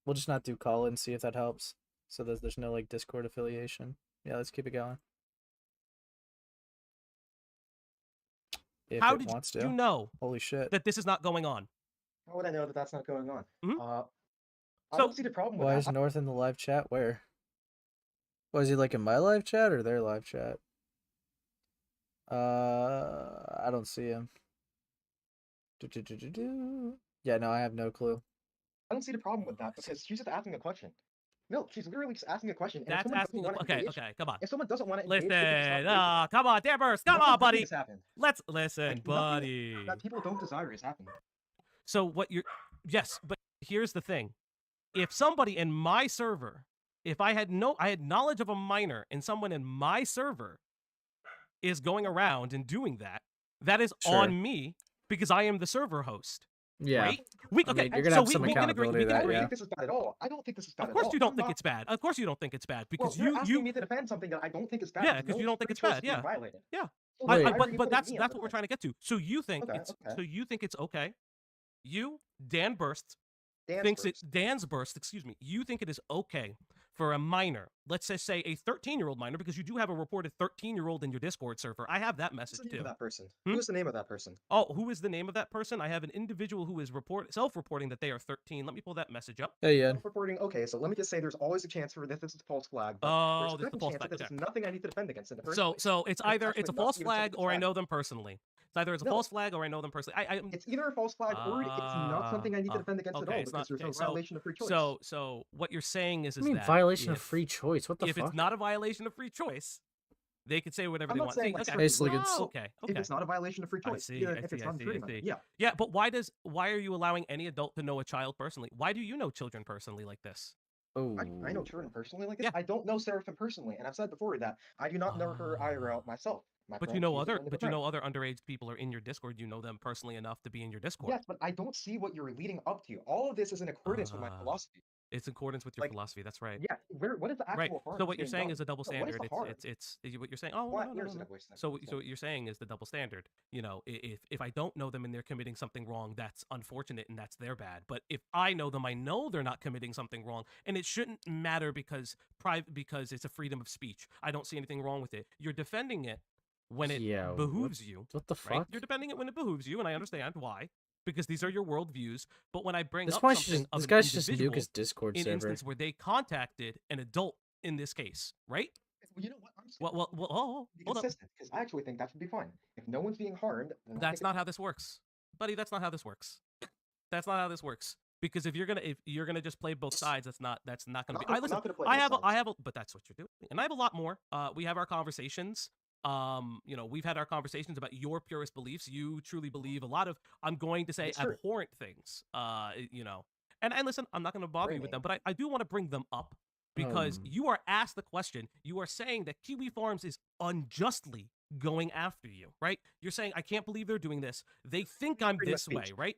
We'll just not do call in, see if that helps. So that there's no like Discord affiliation. Yeah, let's keep it going. If How it did wants you to. know Holy shit. that this is not going on? How would I know that that's not going on? Mhm. I So- don't see the problem with Why that. is North in the live chat? Where? Was he like in my live chat or their live chat? I don't see him. Yeah, no, I have no clue. I don't see the problem with that because she's just asking a question. No, she's literally just asking a question. And if That's someone asking. doesn't want to Okay, engage, okay, come on. if someone doesn't want to Listen, engage, they can just stop engaging. come on, Dansburst, come Nothing on, good buddy. has happened. Let's listen, Like, nothing buddy. that people don't desire is happening. So what you're, yes, but here's the thing: if somebody in my server, if I had knowledge of a minor and someone in my server is going around and doing that, that is Sure. on me because I am the server host. Yeah. Right? I mean, you're gonna so have we some can agree. accountability We to can that, I don't agree. yeah. think this is bad at all. I don't think this is bad Of at course all. you don't I'm think not- it's bad. Of course you don't think it's bad Well, because you're you asking me to defend something that I don't think is bad. Yeah, because you don't think it's bad. Yeah. Violated. Yeah. So Wait. why are you But putting that's me in what the we're trying to get to. So you think Okay, it's okay. so you think it's okay. You, Dansburst, thinks it Dansburst, excuse me. You think it is okay for a minor, let's just say a 13-year-old minor, because you do have a reported 13-year-old in your Discord server. I have that What's message the name too. of that person? Hmm? Who's the name of that person? Oh, who is the name of that person? I have an individual who is self-reporting that they are 13. Let me pull that message up. Hey, yeah. Self-reporting. Okay, so let me just say there's always a chance for this is a false flag. But Oh, there's a this is the second false chance flag. that this Okay. is nothing I need to defend against in the first So place. it's either it's a actually not false even something flag that's or I bad. know them personally. It's either it's a No. false flag or I know them personally. It's either a false flag or it's not something I need to defend against at all it's because not, there's no okay, violation of free choice. So what you're saying is I mean, that violation of if- free choice. What the if fuck? it's not a violation of free choice, they could say whatever I'm they not want. saying See, like okay. Hey, strictly Sliggins. Oh, okay. if it's not a violation of free I choice, see, even I if see, it's I not see, I infringement. see. Yeah. Yeah, but why are you allowing any adult to know a child personally? Why do you know children personally like this? Oh. I know children personally like this. Yeah. I don't know Seraphim personally, and I've said before that I do not know her IRL myself. My But friend, you know she's a other friend of a but you friend. know other underage people are in your Discord. You know them personally enough to be in your Discord. Yes, but I don't see what you're leading up to. All of this is in accordance with my philosophy. It's in accordance with your Like, philosophy. That's right. Yeah, what is the actual Right. harm? So what you're being saying done? is a double No, what is standard. the harm? It's what you're saying. Oh What? no, Where no, is no, the no. double standard? So what you're saying is the double standard. You know, if I don't know them and they're committing something wrong, that's unfortunate and that's their bad. But if I know them, I know they're not committing something wrong, and it shouldn't matter because it's a freedom of speech. I don't see anything wrong with it. You're defending it when it Yeah, behooves you. What the Right? fuck? You're defending it when it behooves you, and I understand why. Because these are your worldviews. But when I bring This up guy's something just of this an guy's just nuke individual his Discord in server. instance where they contacted an adult in this case, right? Well, you know what? I'm just Well, be hold up. consistent because I actually think that should be fine. If no one's being harmed, then I That's think not how this works, buddy. That's not how this works. That's not how this works. Because if you're gonna just play both sides, that's not gonna be. I'm Listen, not gonna play I both have a, but that's what you're doing, and I have a lot more. We have our conversations. You know, we've had our conversations about your purist beliefs. You truly believe a lot of, I'm going to say, It's true. abhorrent things. You know, and listen, I'm not going to bother you with them, but I do want to bring them up because you are asked the question. You are saying that Kiwi Farms is unjustly going after you, right? You're saying, I can't believe they're doing this. They think I'm Freedom of this way, speech. right?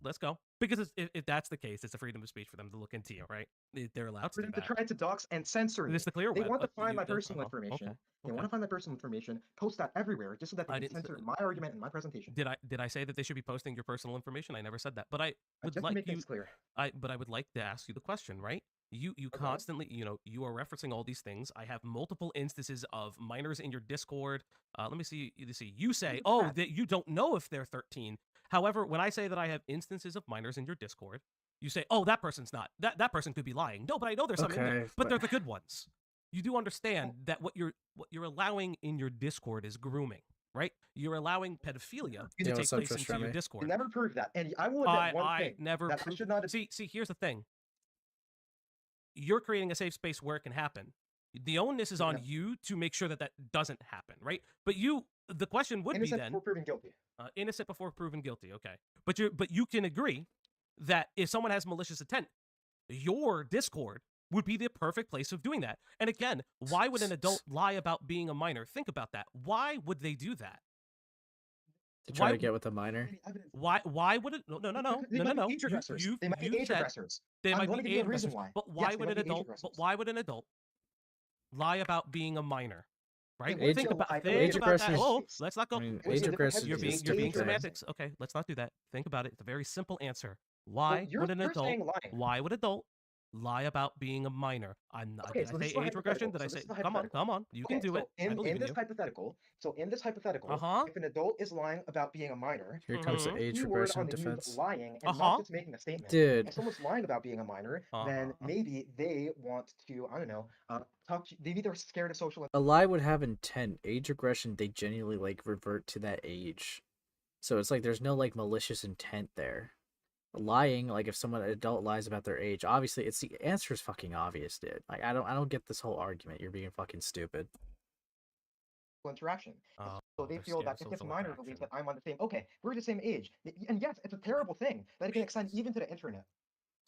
let's go. Because if that's the case, it's a freedom of speech for them to look into you, right? They're allowed For to do them to that. try to dox and censor me. It's the clear They web. want to find You my don't- personal oh, information. okay, They okay. want to find my personal information, post that everywhere, just so that they I can didn't- censor my argument and my presentation. Did I say that they should be posting your personal information? I never said that. But I would Just to like make you. things clear. But I would like to ask you the question, right? You constantly, you are referencing all these things. I have multiple instances of minors in your Discord. Let me see. You say, oh, that you don't know if they're 13. However, when I say that I have instances of minors in your Discord, you say, oh, that person's not. That person could be lying. No, but I know there's some in there. Okay, But they're the good ones. You do understand that what you're allowing in your Discord is grooming, right? You're allowing pedophilia to take what's up, place into Trishami? your You Discord. never proved that, and I will admit one thing. never that I proved. should not. See, here's the thing. You're creating a safe space where it can happen. The onus is on you to make sure that that doesn't happen, right? But the question would Innocent be then before proven guilty. Innocent before proven guilty. Okay, but you can agree that if someone has malicious intent, your Discord would be the perfect place of doing that. And again, why would an adult lie about being a minor? Think about that. Why would they do that? To try to get with a minor. Why would it? No. They might be age aggressors. They might be age aggressors. They might Let me be give you age a reason aggressors. why. But why Yes, would they an might be age adult? aggressors. But why would an adult lie about being a minor? Right? Age- Think about age that. aggression is- Oh, let's not go. I mean, It was age a different aggression type You're of being age you're being aggresssion. semantics. Okay, let's not do that. Think about it. It's a very simple answer. Why you're- would an you're adult? saying lying. Why would adult lie about being a minor? I'm not. Okay, Did so I this say is a age regression? hypothetical. Did I So say? this is a Come on. You can Okay, do so it. I believe in in this you. hypothetical, Uh-huh. if an adult is lying about being a minor, Here comes the Mhm. age keyword regression on the news defense. lying and Uh-huh. not just making a statement. Dude. If someone's lying about being a minor, then maybe they want to, I don't know, talk to, maybe they're scared of social. A lie would have intent. Age regression, they genuinely like revert to that age. So it's like there's no like malicious intent there. Lying, like if someone an adult lies about their age, obviously it's the answer is fucking obvious, dude. Like I don't get this whole argument. You're being fucking stupid. Interaction. Oh, So they they're feel scared that of if this social minor interaction. believes that I'm on the same, okay, we're the same age. And yes, it's a terrible thing that it can extend even to the internet.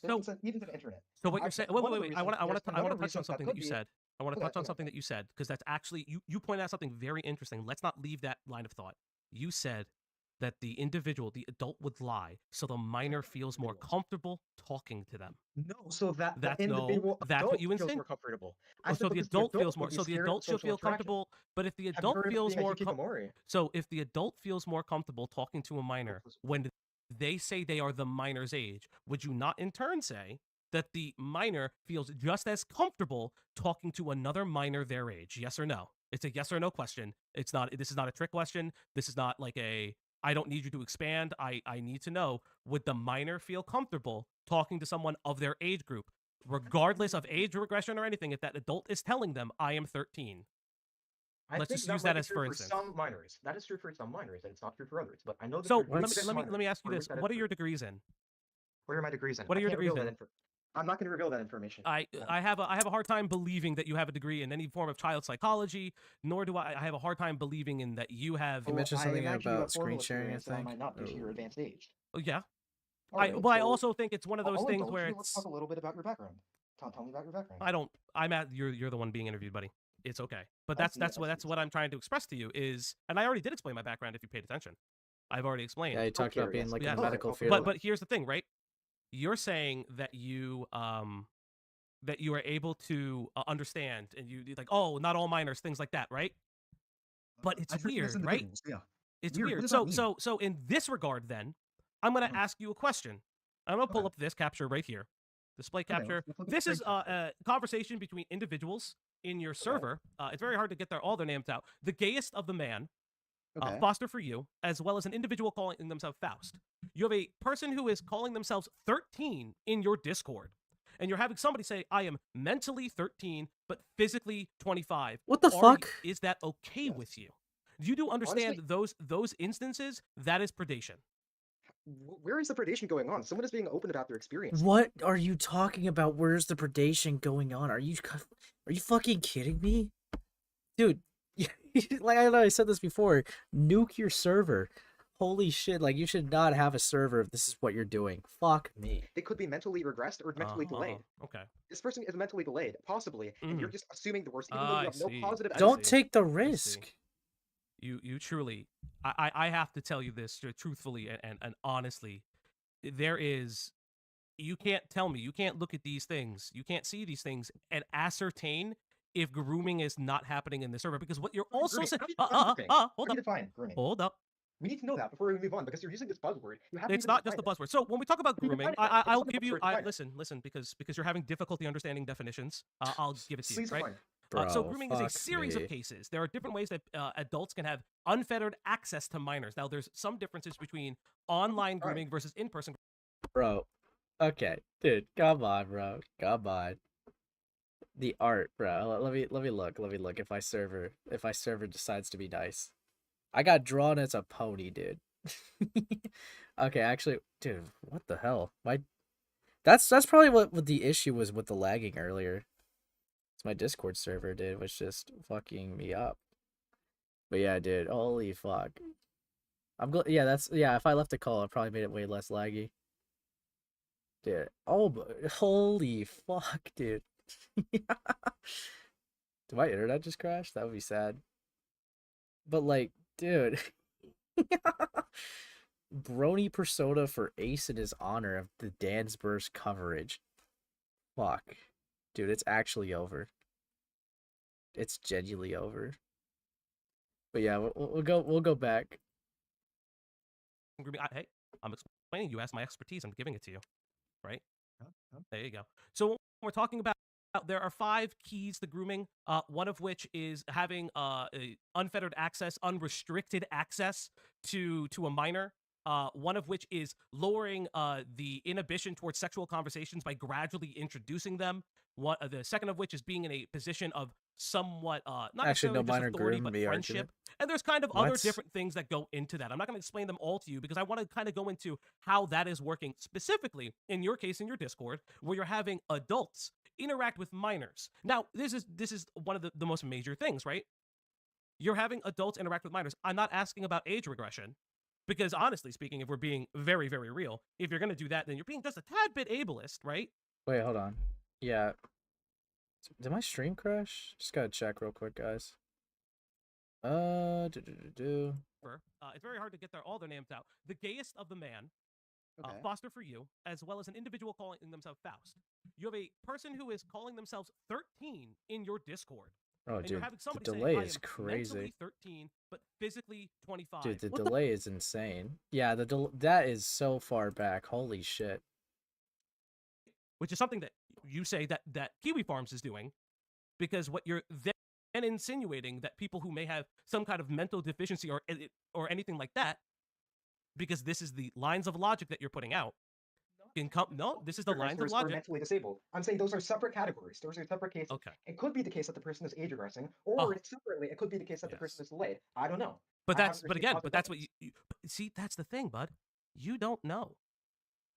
It can extend even to the internet. So what you're saying? Wait. I want to touch on reasons something that that you could be- said. I want to Okay, touch on okay. something that you said because that's actually you pointed out something very interesting. Let's not leave that line of thought. You said that the adult would lie so the minor feels more comfortable talking to them. No, so that That's the individual that's what you feels insist. more comfortable. Oh, so the adult feels more. would be So the scared of adult should social feel interaction. comfortable. But if the Have you adult heard of feels being a more hikikomori? so if the adult feels more comfortable talking to a minor when they say they are the minor's age, would you not in turn say that the minor feels just as comfortable talking to another minor their age? Yes or no? It's a yes or no question. It's not. This is not a trick question. This is not like a I don't need you to expand. I need to know, would the minor feel comfortable talking to someone of their age group, regardless of age regression or anything, if that adult is telling them, I am 13? Let's think just use that might be as true for for instance. some minors. That is true for some minors, and it's not true for others. But I know that So there are let some me minors ask you for this. which that is What are true. your degrees in? What are my degrees in? What are I your can't reveal degrees that in? I'm not going to reveal that information. I have a hard time believing that you have a degree in any form of child psychology, nor do I have a hard time believing in that you have. You mentioned something imagine you about have screen formal sharing, I experience, and I think. might not due to your advanced age. Oh, yeah. All right, I so also think it's one of those I'll things indulge where you. Let's talk a little bit about your background. Tell me about your background. You're the one being interviewed, buddy. It's okay. But I that's see, what I'm trying to express to you is, and I already did explain my background if you paid attention. I've already explained. Yeah, you talked about being like Yeah, in the medical field. But here's the thing, right? You're saying that you are able to understand, and you're like, oh, not all minors, things like that, right? But it's weird, right? Yeah. It's Weird. What weird. does So that mean? so in this regard, then, I'm gonna ask you a question. I'm gonna pull up this capture right here. Display capture. let's look at This the is a conversation between individuals in your server. It's very hard to get all their names out. The gayest of the man, Foster for you, as well as an individual calling themselves Faust. You have a person who is calling themselves 13 in your Discord. And you're having somebody say, I am mentally 13, but physically 25. What the fuck? Is that okay with you? You do understand those instances, that is predation. Where is the predation going on? Someone is being open about their experience. What are you talking about? Where's the predation going on? Are you fucking kidding me? Dude, like I know I said this before, nuke your server. Holy shit, like you should not have a server if this is what you're doing. Fuck me. They could be mentally regressed or mentally delayed. Okay. This person is mentally delayed, possibly, and you're just assuming the worst, even though you have no positive Don't evidence. take the risk. you truly, I have to tell you this truthfully and honestly. There is, you can't tell me, you can't look at these things, you can't see these things and ascertain if grooming is not happening in the server, because what you're also saying, hold up. We need to know that before we move on, because you're using this buzzword. You have It's to not just the buzzword. So when we talk about You can grooming, find it then. I'll It's give not you. the buzzword, find it. Listen, because you're having difficulty understanding definitions. I'll give it to you. Please Right. define. So Bro, grooming is a fuck series me. of cases. There are different ways that adults can have unfettered access to minors. Now, there's some differences between online grooming versus in-person. Bro. Okay, dude, come on, bro. Come on. The art, bro. Let me look. Let me look. If my server decides to be nice. I got drawn as a pony, dude. Okay, actually, dude, what the hell? That's probably what the issue was with the lagging earlier. It's my Discord server, dude, was just fucking me up. But yeah, dude, holy fuck. Yeah, if I left a call, it probably made it way less laggy. Dude, oh, holy fuck, dude. Did my internet just crash? That would be sad. But like, dude. Brony persona for Ace in his honor of the Dansburst coverage. Fuck. Dude, it's actually over. It's genuinely over. But yeah, we'll go back. Hey, I'm explaining. You asked my expertise. I'm giving it to you. Right? There you go. So when we're talking about, there are 5 keys to grooming, one of which is having unfettered access, unrestricted access to a minor. One of which is lowering the inhibition towards sexual conversations by gradually introducing them. The second of which is being in a position of somewhat, not Actually, necessarily no just minor authority, groom but me friendship. argument. And there's kind of other What? different things that go into that. I'm not going to explain them all to you because I want to kind of go into how that is working specifically in your case in your Discord, where you're having adults interact with minors. Now, this is one of the most major things, right? You're having adults interact with minors. I'm not asking about age regression. Because honestly speaking, if we're being very, very real, if you're going to do that, then you're being just a tad bit ableist, right? Wait, hold on. Yeah. Did my stream crash? Just gotta check real quick, guys. It's very hard to get all their names out. The gayest of the man, Foster for you, as well as an individual calling themselves Faust. You have a person who is calling themselves 13 in your Discord. Oh, and dude, you're having somebody the delay saying, is I am crazy. mentally 13, but physically 25. Dude, the delay is insane. Yeah, that is so far back. Holy shit. Which is something that you say that Kiwi Farms is doing, because what you're then insinuating that people who may have some kind of mental deficiency or anything like that, because this is the lines of logic that you're putting out. No, this is the lines of logic. Mentally disabled. I'm saying those are separate categories. Those are separate cases. Okay. It could be the case that the person is age regressing, or separately, it could be the case that the person is delayed. I don't know. But that's what you see. That's the thing, bud. You don't know.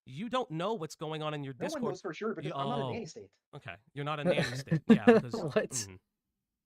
You don't know what's going on in your Discord. No one knows for sure because I'm not a nanny state. Okay, you're not a nanny state. Yeah, because what?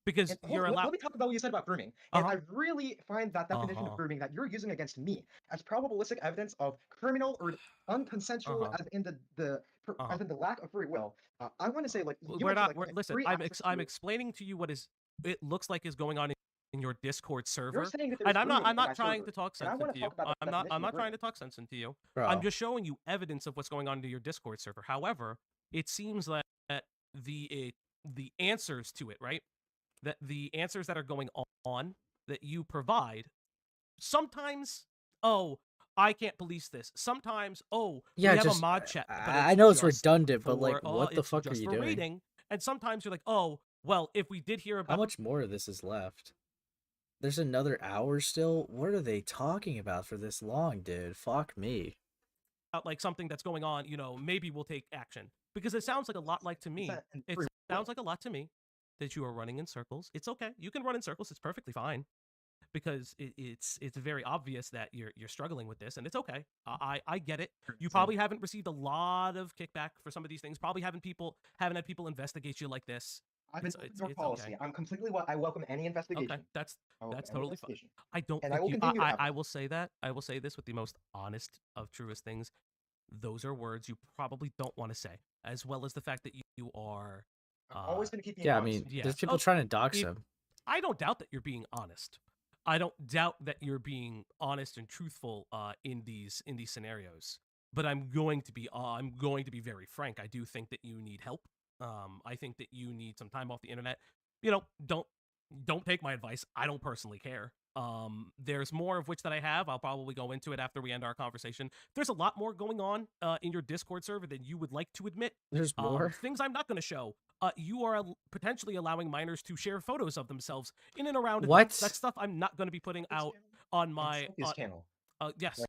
Because you're allowed. Let me talk about what you said about grooming. And I really find that definition of grooming that you're using against me as probabilistic evidence of criminal or unconsensual, as in as in the lack of free will. I want to say, like, listen, I'm explaining to you what it looks like is going on in your Discord server, and I'm not trying to talk sense into you. I'm not trying to talk sense into you. I'm just showing you evidence of what's going on in your Discord server. However, it seems that the answers to it, right? That the answers that are going on that you provide, sometimes, I can't police this. Sometimes, we have a mod chat. I know it's redundant, but like, what the fuck are you doing? Reading. And sometimes you're like, well, if we did hear about... How much more of this is left? There's another hour still? What are they talking about for this long, dude? Fuck me. Like something that's going on, maybe we'll take action. Because it sounds like a lot like to me. It sounds like a lot to me that you are running in circles. It's okay. You can run in circles. It's perfectly fine. Because it's very obvious that you're struggling with this, and it's okay. I get it. You probably haven't received a lot of kickback for some of these things. Probably haven't had people investigate you like this. It's your policy. Okay. I'm completely. I welcome any investigation. Okay, that's totally fine. I don't. And think I will continue. I will say that. I will say this with the most honest of truest things. Those are words you probably don't want to say, as well as the fact that you are. I'm always going to keep being honest. honest. I mean, there's people trying to dox him. I don't doubt that you're being honest. I don't doubt that you're being honest and truthful in these scenarios. But I'm going to be very frank. I do think that you need help. I think that you need some time off the internet. You know, don't take my advice. I don't personally care. There's more of which that I have. I'll probably go into it after we end our conversation. There's a lot more going on in your Discord server than you would like to admit. There's more things I'm not going to show. You are potentially allowing minors to share photos of themselves in and around. What? That stuff I'm not going to be putting out on my channel. Yes.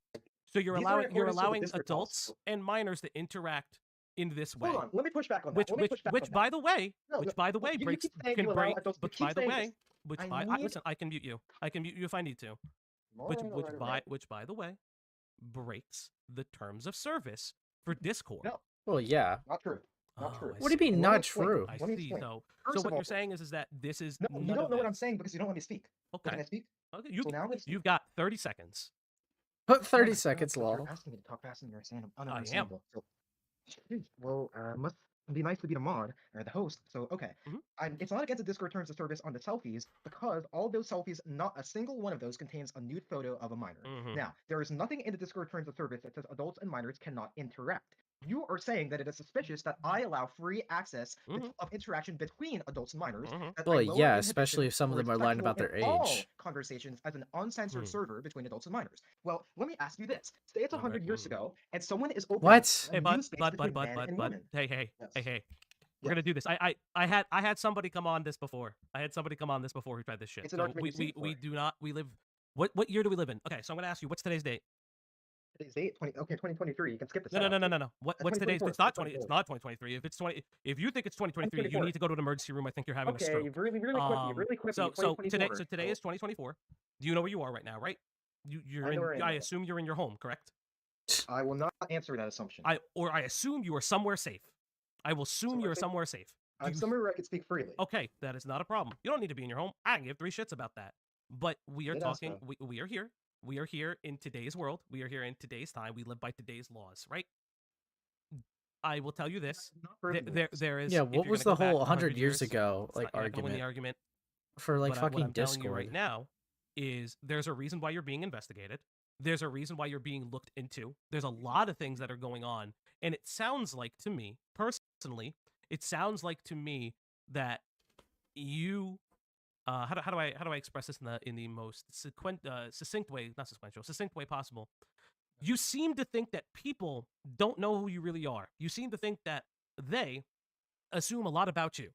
So you're These are allowing according to the Discord adults policy. and minors to interact in this way. Hold on, let me push back on that. Which, Let me push back which, on by that. the way, No, which by the way you breaks keep saying can you allow break. adults, Which keep by the saying way, this. which I by need- listen, I can mute you. I can mute you if I need to. Which by the way breaks the terms of service for Discord. No, Well, yeah. not true. Not true. What do you mean And let me not explain. true? I Let me see. explain. So First what of all, you're saying is that this is no, none you don't of know what this. I'm saying because you don't let me speak. Okay. Can I speak? Okay. So now I'm gonna speak. You've got 30 seconds. Put Oh 30 my seconds, God, lol. You're asking me to talk fast and you're saying I am. ununderstandable. So, well, must be nice to be the mod or the host. So, okay. It's not against the Discord terms of service on the selfies because all those selfies, not a single one of those contains a nude photo of a minor. Now, there is nothing in the Discord terms of service that says adults and minors cannot interact. You are saying that it is suspicious that I allow free access of interaction between adults and minors. That I Well, lower yeah, inhibition especially if some of towards them are lying sexual about their in all age. conversations as an uncensored server between adults and minors. Well, let me ask you this: say it's 100 years ago, and someone is opening What? a Hey, new space between men and bud. women. Hey. Yes. We're gonna do this. I had somebody come on this before. I had somebody come on this before who tried this shit. It's an So argument you've seen we before. do not. We live. What year do we live in? Okay, so I'm gonna ask you. What's today's date? Today's date, 2023. You can skip the No. setup. What's today's? It's not 20. It's not 2023. If it's 20, if you think it's 2023, you need to go to an emergency room. I think you're having a Okay, stroke. you've really quick. So today is 2024. Do you know where you are right now? Right? You're in. I assume you're in your home, correct? I will not answer that assumption. I assume you are somewhere safe. I will assume you are somewhere safe. I'm somewhere where I can speak freely. Okay, that is not a problem. You don't need to be in your home. I can give 3 shits about that. But we are talking. We are here. We are here in today's world. We are here in today's time. We live by today's laws, right? I will tell you this. There is. Yeah, what was the whole 100 years ago like win the argument argument for like but fucking what I'm telling Discord? you right now is there's a reason why you're being investigated. There's a reason why you're being looked into. There's a lot of things that are going on, and it sounds like to me, personally, that you how do I express this in the most succinct way possible. You seem to think that people don't know who you really are. You seem to think that they assume a lot about you.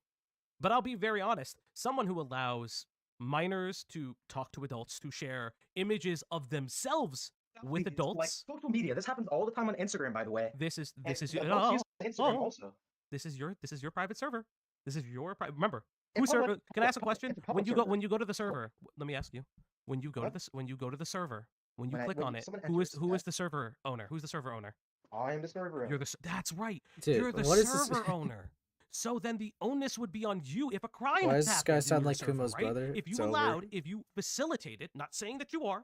But I'll be very honest, someone who allows minors to talk to adults, to share images of themselves with adults. Like social media. This happens all the time on Instagram, by the way. This is Instagram also. This is your private server. This is your remember. Who server? Can I ask a question? When you go to the server, let me ask you. When you go to the server, when you click on it, who is the server owner? Who's the server owner? I am the server owner. That's right. Dude, you're the what is this? server owner. So then the onus would be on you if a crime Why has does this happened guy in sound your like server, Kumo's right? brother? If It's you over. allowed, if you facilitated, not saying that you are,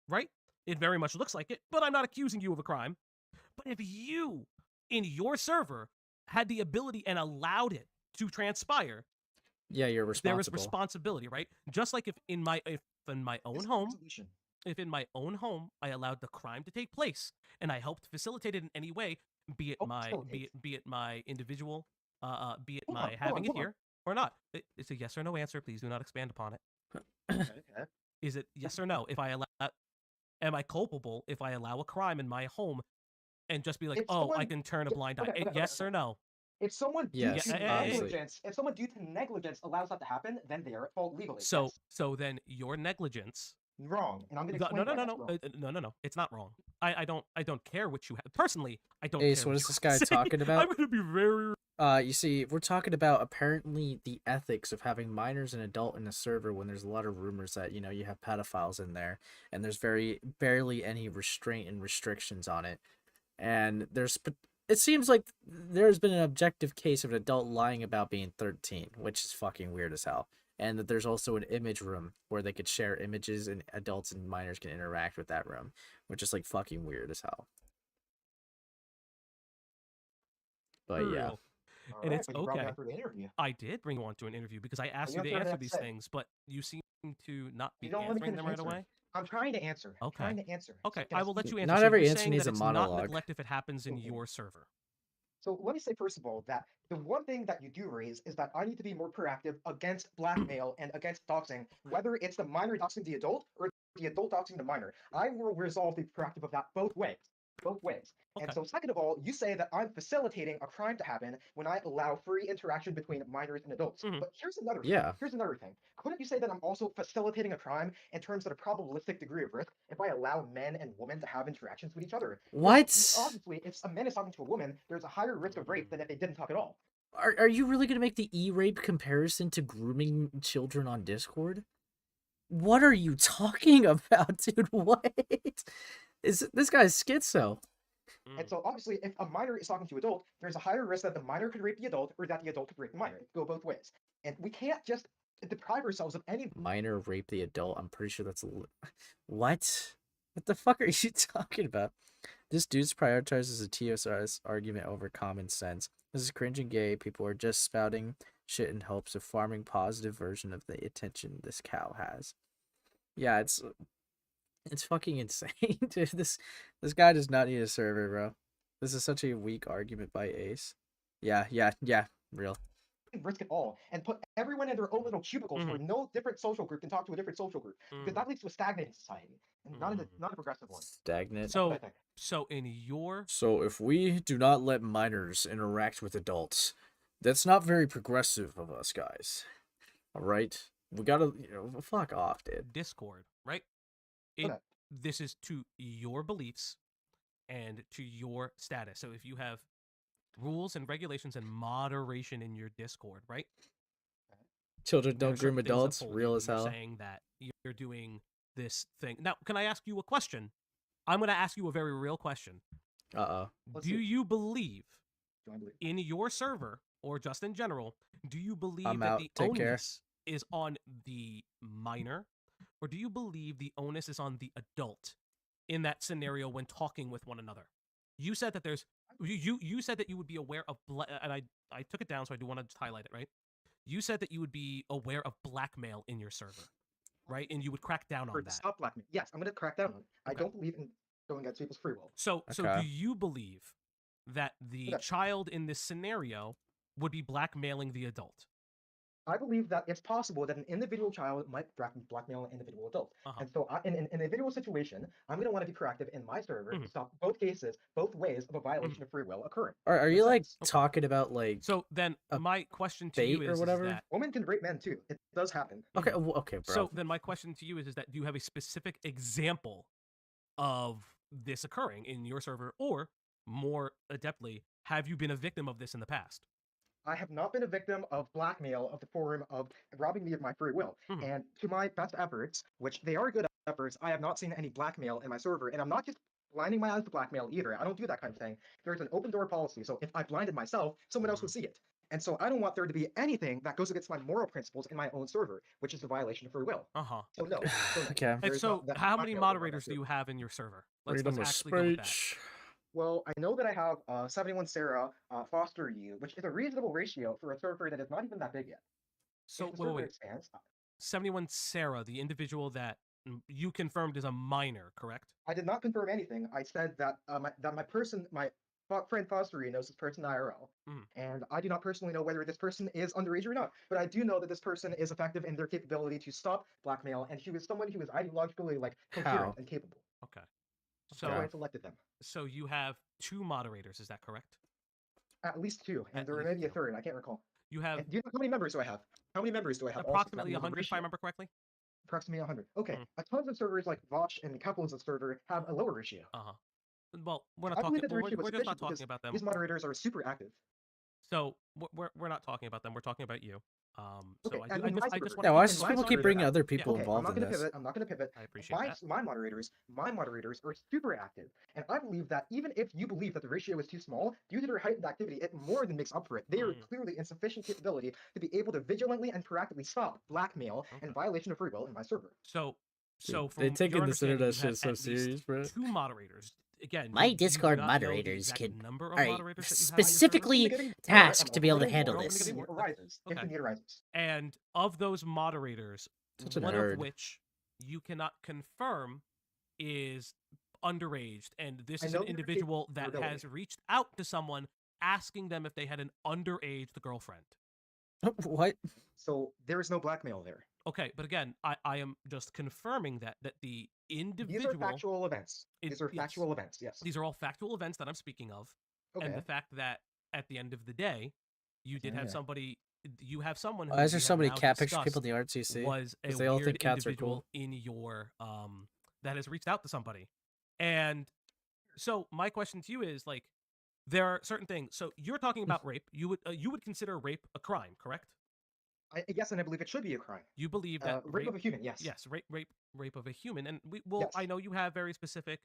right? It very much looks like it, but I'm not accusing you of a crime. But if you, in your server, had the ability and allowed it to transpire, Yeah, you're responsible. there is responsibility, right? Just like if in my own home, I allowed the crime to take place and I helped facilitate it in any way, be it my individual, be it my having it here or not. It's a yes or no answer. Please do not expand upon it. Okay. Is it yes or no? If I allow, am I culpable if I allow a crime in my home and just be like, I can turn a blind eye? Yes or no? If someone due Yes, to obviously. negligence, if someone due to negligence allows that to happen, then they are at fault legally. So yes. so then your negligence. Wrong, and I'm going to explain why that's wrong. No. It's not wrong. I don't care what you have. Personally, I don't Ace, care what what is you this have guy to say. talking about? I'm gonna be very. You see, we're talking about apparently the ethics of having minors and adult in a server when there's a lot of rumors that, you know, you have pedophiles in there and there's barely any restraint and restrictions on it. And it seems like there's been an objective case of an adult lying about being 13, which is fucking weird as hell. And that there's also an image room where they could share images and adults and minors can interact with that room, which is like fucking weird as hell. But yeah. and Alright, it's but you brought me okay. on for the interview. I did bring you on to an interview because I asked you you don't to have answer to these say. things, but you seem to not be You don't let me answering finish them right answering. away. I'm trying to answer. I'm Okay. trying to answer. Okay, Can I will let speak? you answer. Not So every you're answer saying needs that a it's not monologue. neglect if it happens in Mhm. your server. So let me say first of all that the one thing that you do raise is that I need to be more proactive against blackmail and against doxing, whether it's the minor doxing the adult or the adult doxing the minor. I will resolve the proactive of that both ways. Both ways. Okay. And so second of all, you say that I'm facilitating a crime to happen when I allow free interaction between minors and adults. Mhm. But here's another thing. Yeah. Here's another thing. Couldn't you say that I'm also facilitating a crime in terms of a probabilistic degree of risk if I allow men and women to have interactions with each other? Because What? obviously, if a man is talking to a woman, there's a higher risk of rape than if they didn't talk at all. Are you really gonna make the e-rape comparison to grooming children on Discord? What are you talking about, dude? What? Is this guy's schizo? Mm. And so obviously, if a minor is talking to an adult, there's a higher risk that the minor could rape the adult or that the adult could rape the minor. It go both ways. And we can't just deprive ourselves of any. Minor rape the adult. I'm pretty sure that's what? What the fuck are you talking about? This dude's prioritizes a TSR's argument over common sense. This is cringe and gay. People are just spouting shit in hopes of farming positive version of the attention this cow has. Yeah, it's fucking insane, dude. This guy does not need a server, bro. This is such a weak argument by Ace. Yeah, real. Risk at all and put everyone in their own little cubicles where no different social group can talk to a different social group because that leads to a stagnating society and not a progressive one. Stagnant. So in your So if we do not let minors interact with adults, that's not very progressive of us, guys. All right, we gotta, fuck off, dude. Discord, right? This is to your beliefs and to your status. So if you have rules and regulations and moderation in your Discord, right? Children don't groom adults, real as hell. Saying that you're doing this thing. Now, can I ask you a question? I'm going to ask you a very real question. Uh-oh. Do you believe in your server or just in general, do you believe that the onus is on the minor, or do you believe the onus is on the adult in that scenario when talking with one another? You said that there's you said that you would be aware of and I took it down, so I do want to just highlight it, right? You said that you would be aware of blackmail in your server, right? And you would crack down on that. Stop blackmail. Yes, I'm going to crack down on it. I don't believe in going against people's free will. So do you believe that the child in this scenario would be blackmailing the adult? I believe that it's possible that an individual child might blackmail an individual adult. And so in an individual situation, I'm going to want to be proactive in my server to stop both cases, both ways of a violation of free will occurring. Are you like talking about like? So then my question to you is that women can rape men too. It does happen. Okay, okay, bro. So then my question to you is that do you have a specific example of this occurring in your server, or more adeptly, have you been a victim of this in the past? I have not been a victim of blackmail of the form of robbing me of my free will. And to my best efforts, which they are good efforts, I have not seen any blackmail in my server. And I'm not just blinding my eyes to blackmail either. I don't do that kind of thing. There's an open door policy. So if I blinded myself, someone else would see it. And so I don't want there to be anything that goes against my moral principles in my own server, which is a violation of free will. So no. Okay. And so how many moderators do you have in your server? Let's actually go with that. Well, I know that I have 71 Sarah, Foster you, which is a reasonable ratio for a server that is not even that big yet. So wait. 71 Sarah, the individual that you confirmed is a minor, correct? I did not confirm anything. I said that my friend Foster knows this person IRL, and I do not personally know whether this person is underage or not. But I do know that this person is effective in their capability to stop blackmail, and he was someone who was ideologically coherent and capable. Okay. So I selected them. So you have 2 moderators, is that correct? At least 2, and there may be a third. I can't recall. You have. Do you know how many members do I have? How many members do I have? Approximately 100, if I remember correctly. Approximately 100. Okay. A tons of servers like Vosh and couples of server have a lower ratio. Well, we're not talking. We're just not talking about them. These moderators are super active. So we're not talking about them. We're talking about you. Okay, so I just want. Yeah, why does people keep bringing other people okay, involved in this? I'm not going to pivot. I appreciate that. My moderators are super active, and I believe that even if you believe that the ratio is too small, due to their heightened activity, it more than makes up for it. They are clearly in sufficient capability to be able to vigilantly and proactively stop blackmail and violation of free will in my server. So they taking this internet shit so serious, bro. 2 moderators. again, My you do Discord not know the moderators exact can number of are moderators that you have on your server? specifically tasked to be able to handle If this. the need arises. If the Okay. need arises. And of those moderators, Such a one nerd. of which you cannot confirm is underage, and this I is know an there are individual cases that of vulnerability. has reached out to someone asking them if they had an underage girlfriend. What? So there is no blackmail there. Okay, but again, I am just confirming that the individual. These are factual events. It- These are yes. factual events. Yes. These are all factual events that I'm speaking of, and the Okay. fact that at the end of the day, you did have Yeah. somebody. You have someone. Who Why is there we so have many now cat picture discussed people in the RTC? was a 'Cause they all weird think cats are individual cool. in your that has reached out to somebody, and so my question to you is like, there are certain things. So you're talking about rape. You would consider rape a crime, correct? Yes, and I believe it should be a crime. You believe that Rape of a human. Yes. Yes, rape of a human, and I Yes. know you have very specific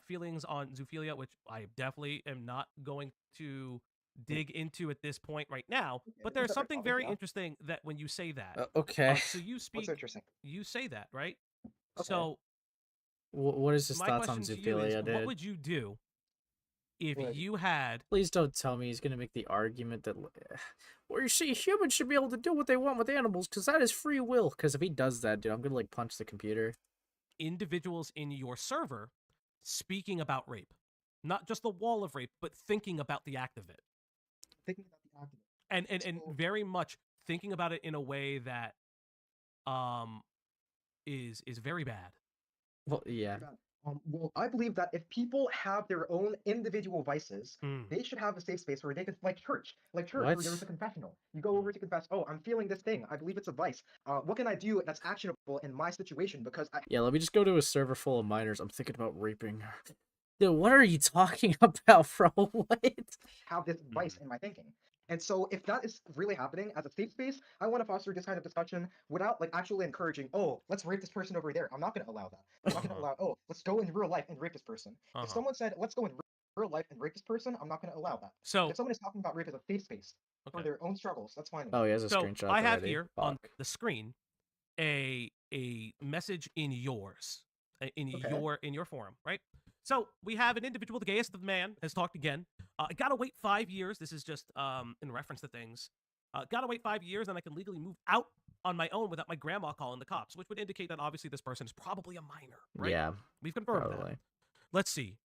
feelings on zoophilia, which I definitely am not going to dig into at this point right now. But there's separate something topic, very yeah. interesting that when you say that. Okay. So you speak. What's interesting? You say that, right? Okay. So What is his my thoughts on question to you is, zoophilia, what dude? would you do if What? you had? Please don't tell me he's gonna make the argument that, well, you see, humans should be able to do what they want with animals because that is free will. Because if he does that, dude, I'm gonna like punch the computer. Individuals in your server speaking about rape, not just the wall of rape, but thinking about the act of it, Thinking about the argument. and So- very much thinking about it in a way that is very bad. Well, yeah. Well, I believe that if people have their own individual vices, Mm. they should have a safe space where they can, like church, where What? there was a confessional. You go over to confess. Oh, I'm feeling this thing. I believe it's a vice. What can I do that's actionable in my situation? Because Yeah, let me just go to a server full of minors. I'm thinking about raping. Dude, what are you talking about, bro? What? have this vice in my thinking. And so if that is really happening as a safe space, I want to foster this kind of discussion without like actually encouraging, oh, let's rape this person over there. I'm not going to allow that. I'm not going to allow, oh, let's go in real life and rape this person. If someone said, let's go in real life and rape this person, I'm not going to allow that. So If someone is talking about rape as a safe space for their own struggles, that's fine. Oh, he has a so screenshot. I have already. here on Fuck. the screen a message in yours in your forum, right? So we have an individual, the gayest of man, has talked again. Gotta wait 5 years. This is just in reference to things. Gotta wait 5 years, and I can legally move out on my own without my grandma calling the cops, which would indicate that obviously this person is probably a minor, right? Yeah. We've confirmed Probably. that. Let's see.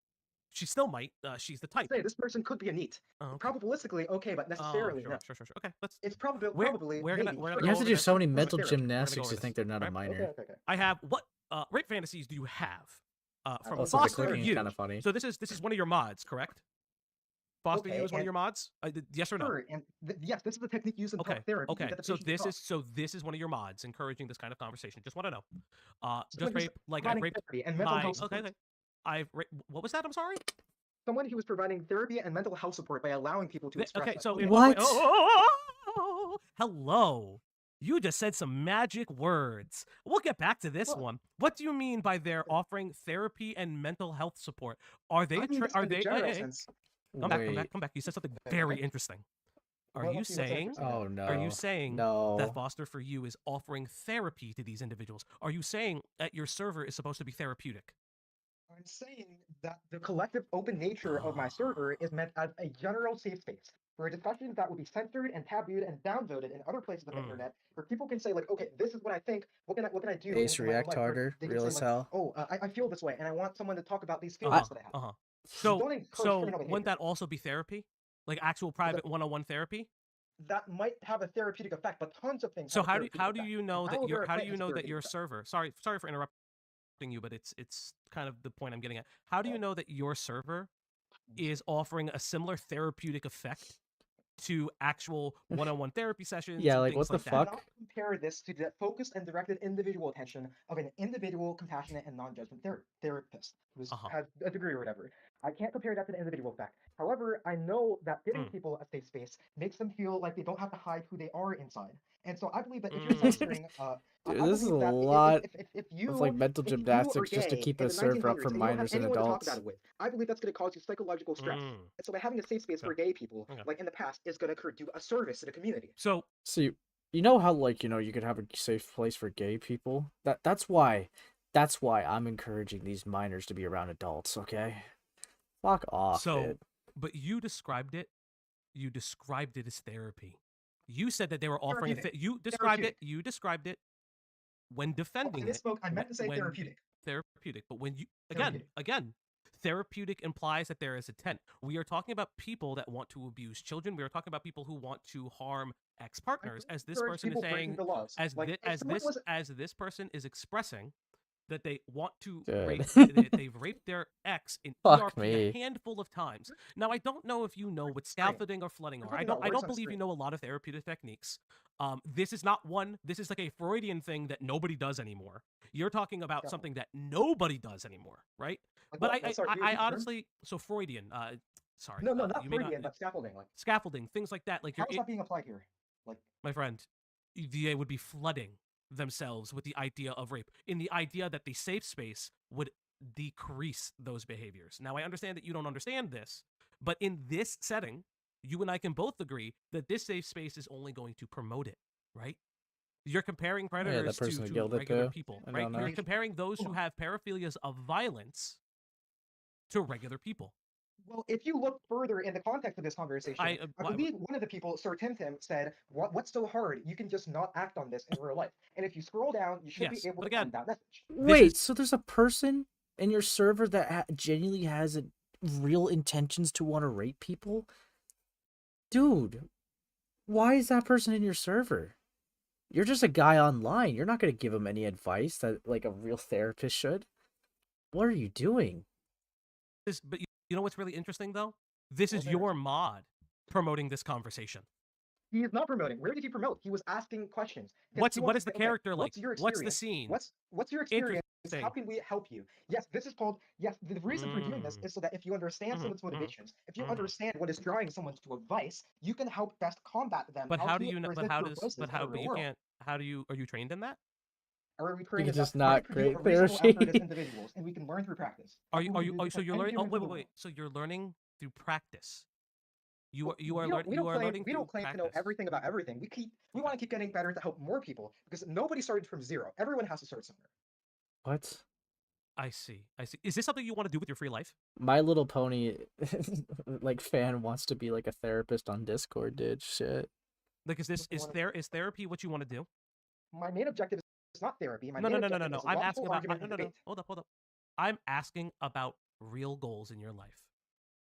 She still might. She's the type. Say this person could be a NEET. Oh, okay. Probabilistically, okay, but necessarily sure, no. sure. Okay, let's. It's probably We're maybe. gonna You go have to over do this so many with mental therapy. We're gonna go gymnastics over to think this, they're not a right? minor. Okay. I have what rape fantasies do you have from Also, the Foster clicking is you? kind of funny. So this is one of your mods, correct? Foster you Okay, is one of and- your mods? Yes or no? Sure, and yes, this is the technique used in Okay. talk therapy. to Okay. get the So patient to talk. this is one of your mods encouraging this kind of conversation. Just want to know. Someone Just who's rape like I providing raped therapy and mental my health support. okay. I've what was that? I'm sorry. Someone who was providing therapy and mental health support by allowing people to express. Okay. that. So Okay. What? Hello. You just said some magic words. We'll get back to this What? one. What do you mean by they're offering therapy and mental health support? Are they? I mean this Are in the they? general sense. Come back. Wait. Come back. You said something Okay, very okay. interesting. Are Well, you let's see what's saying? interesting. Oh no. Are you saying no? that Foster for You is offering therapy to these individuals? Are you saying that your server is supposed to be therapeutic? I'm saying that the collective open nature of my server is meant as a general safe space for discussions that would be censored and tabooed and downvoted in other places of the internet, where people can say like, okay, this is what I think. What can I do? Ace in my own react life? Where harder, they can real say, as like, hell. oh, I feel this way, and I want someone to talk about these feelings that I have. So Don't encourage criminal wouldn't behavior. that also be therapy? Like actual private one-on-one therapy? That might have a therapeutic effect, but tons of things. So have a how do therapeutic you effect. know that Aloe your vera how do plant you has a know that therapeutic your effect. server? Sorry for interrupting you, but it's kind of the point I'm getting at. How do you know that your server is offering a similar therapeutic effect to actual one-on-one therapy sessions? Yeah, and like, things what the like that? fuck? Now compare this to the focused and directed individual attention of an individual, compassionate, and non-judgment therapist who has a degree or whatever. I can't compare that to the individual effect. However, I know that giving people a safe space makes them feel like they don't have to hide who they are inside. And so I believe that if you're censoring, Dude, I this is a believe that lot if you of like mental if you are gymnastics just to gay keep in a the server up 1900s for and you don't have minors and anyone to talk adults. about it with, I believe that's going to cause you psychological stress. And so by having a safe space for gay people, like in the past, is going to do a service to the community. So you know how like you could have a safe place for gay people. That's why I'm encouraging these minors to be around adults. Okay. Fuck off, So, dude. but you described it as therapy. You said that they were offering you described it when defending it. I meant to say when therapeutic. Therapeutic, but when you Therapeutic. again, therapeutic implies that there is intent. We are talking about people that want to abuse children. We are talking about people who want to harm ex-partners, as this person is saying, as this person is expressing that they want to rape. They've raped their ex in Fuck ERP me. a handful of times. Now, I don't know if you know what scaffolding or flooding are. I don't believe you know a lot of therapeutic techniques. This is not one. This is like a Freudian thing that nobody does anymore. You're talking about something that nobody does anymore, right? But I honestly, so Freudian. Sorry. No, not Freudian, but scaffolding. Like scaffolding, things like that. Like how is that being applied here? Like my friend, they would be flooding themselves with the idea of rape, in the idea that the safe space would decrease those behaviors. Now, I understand that you don't understand this, but in this setting, you and I can both agree that this safe space is only going to promote it, right? You're comparing predators to regular people, right? You're comparing those who have paraphilias of violence to regular people. Well, if you look further in the context of this conversation, I believe one of the people, Sir Tim, said, "What's so hard? You can just not act on this in real life." And if you scroll down, you should be able to find that message. Wait, so there's a person in your server that genuinely has real intentions to want to rape people? Dude, why is that person in your server? You're just a guy online. You're not going to give him any advice that like a real therapist should. What are you doing? But you know what's really interesting, though? This is your mod promoting this conversation. He is not promoting. Where did he promote? He was asking questions. What is the character like? What's the scene? What's your experience? How can we help you? Yes, this is called. Yes, the reason for doing this is so that if you understand someone's motivations, if you understand what is drawing someone to a vice, you can help best combat them. But how do you know? But you can't. How do you? Are you trained in that? Or we can just not create therapy. Individuals, and we can learn through practice. Are you? So you're learning? Oh, wait. So you're learning through practice. You are learning. We don't claim to know everything about everything. We want to keep getting better to help more people because nobody started from zero. Everyone has to start somewhere. What? I see. Is this something you want to do with your free life? My Little Pony, like fan wants to be like a therapist on Discord, dude. Shit. Like, is therapy what you want to do? My main objective is not therapy. No. I'm asking about. No. Hold up. I'm asking about real goals in your life.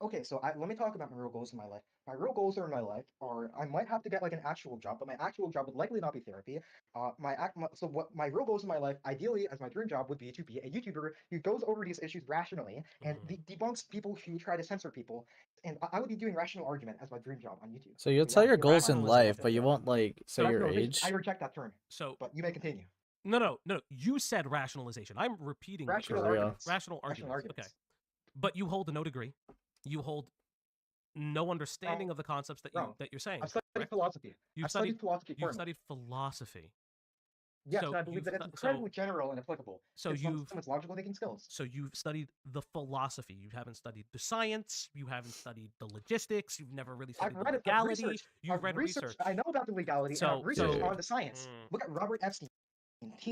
Okay, so let me talk about my real goals in my life. My real goals in my life are I might have to get like an actual job, but my actual job would likely not be therapy. So what my real goals in my life, ideally, as my dream job, would be to be a YouTuber who goes over these issues rationally and debunks people who try to censor people. And I would be doing rational argument as my dream job on YouTube. So you'll tell your goals in life, but you won't like say your age. I reject that term. So, but you may continue. No. You said rationalization. I'm repeating rational arguments. Rational arguments. Okay, but you hold no degree. You hold no understanding of the concepts that you're saying. I've studied philosophy. You've studied philosophy. Yes, so I believe that it's incredibly general and applicable. So someone's logical thinking skills. So you've studied the philosophy. You haven't studied the science. You haven't studied the logistics. You've never really studied the legality. You've read research. I know about the legality. So, and I've researched on the science. Look at Robert Epstein.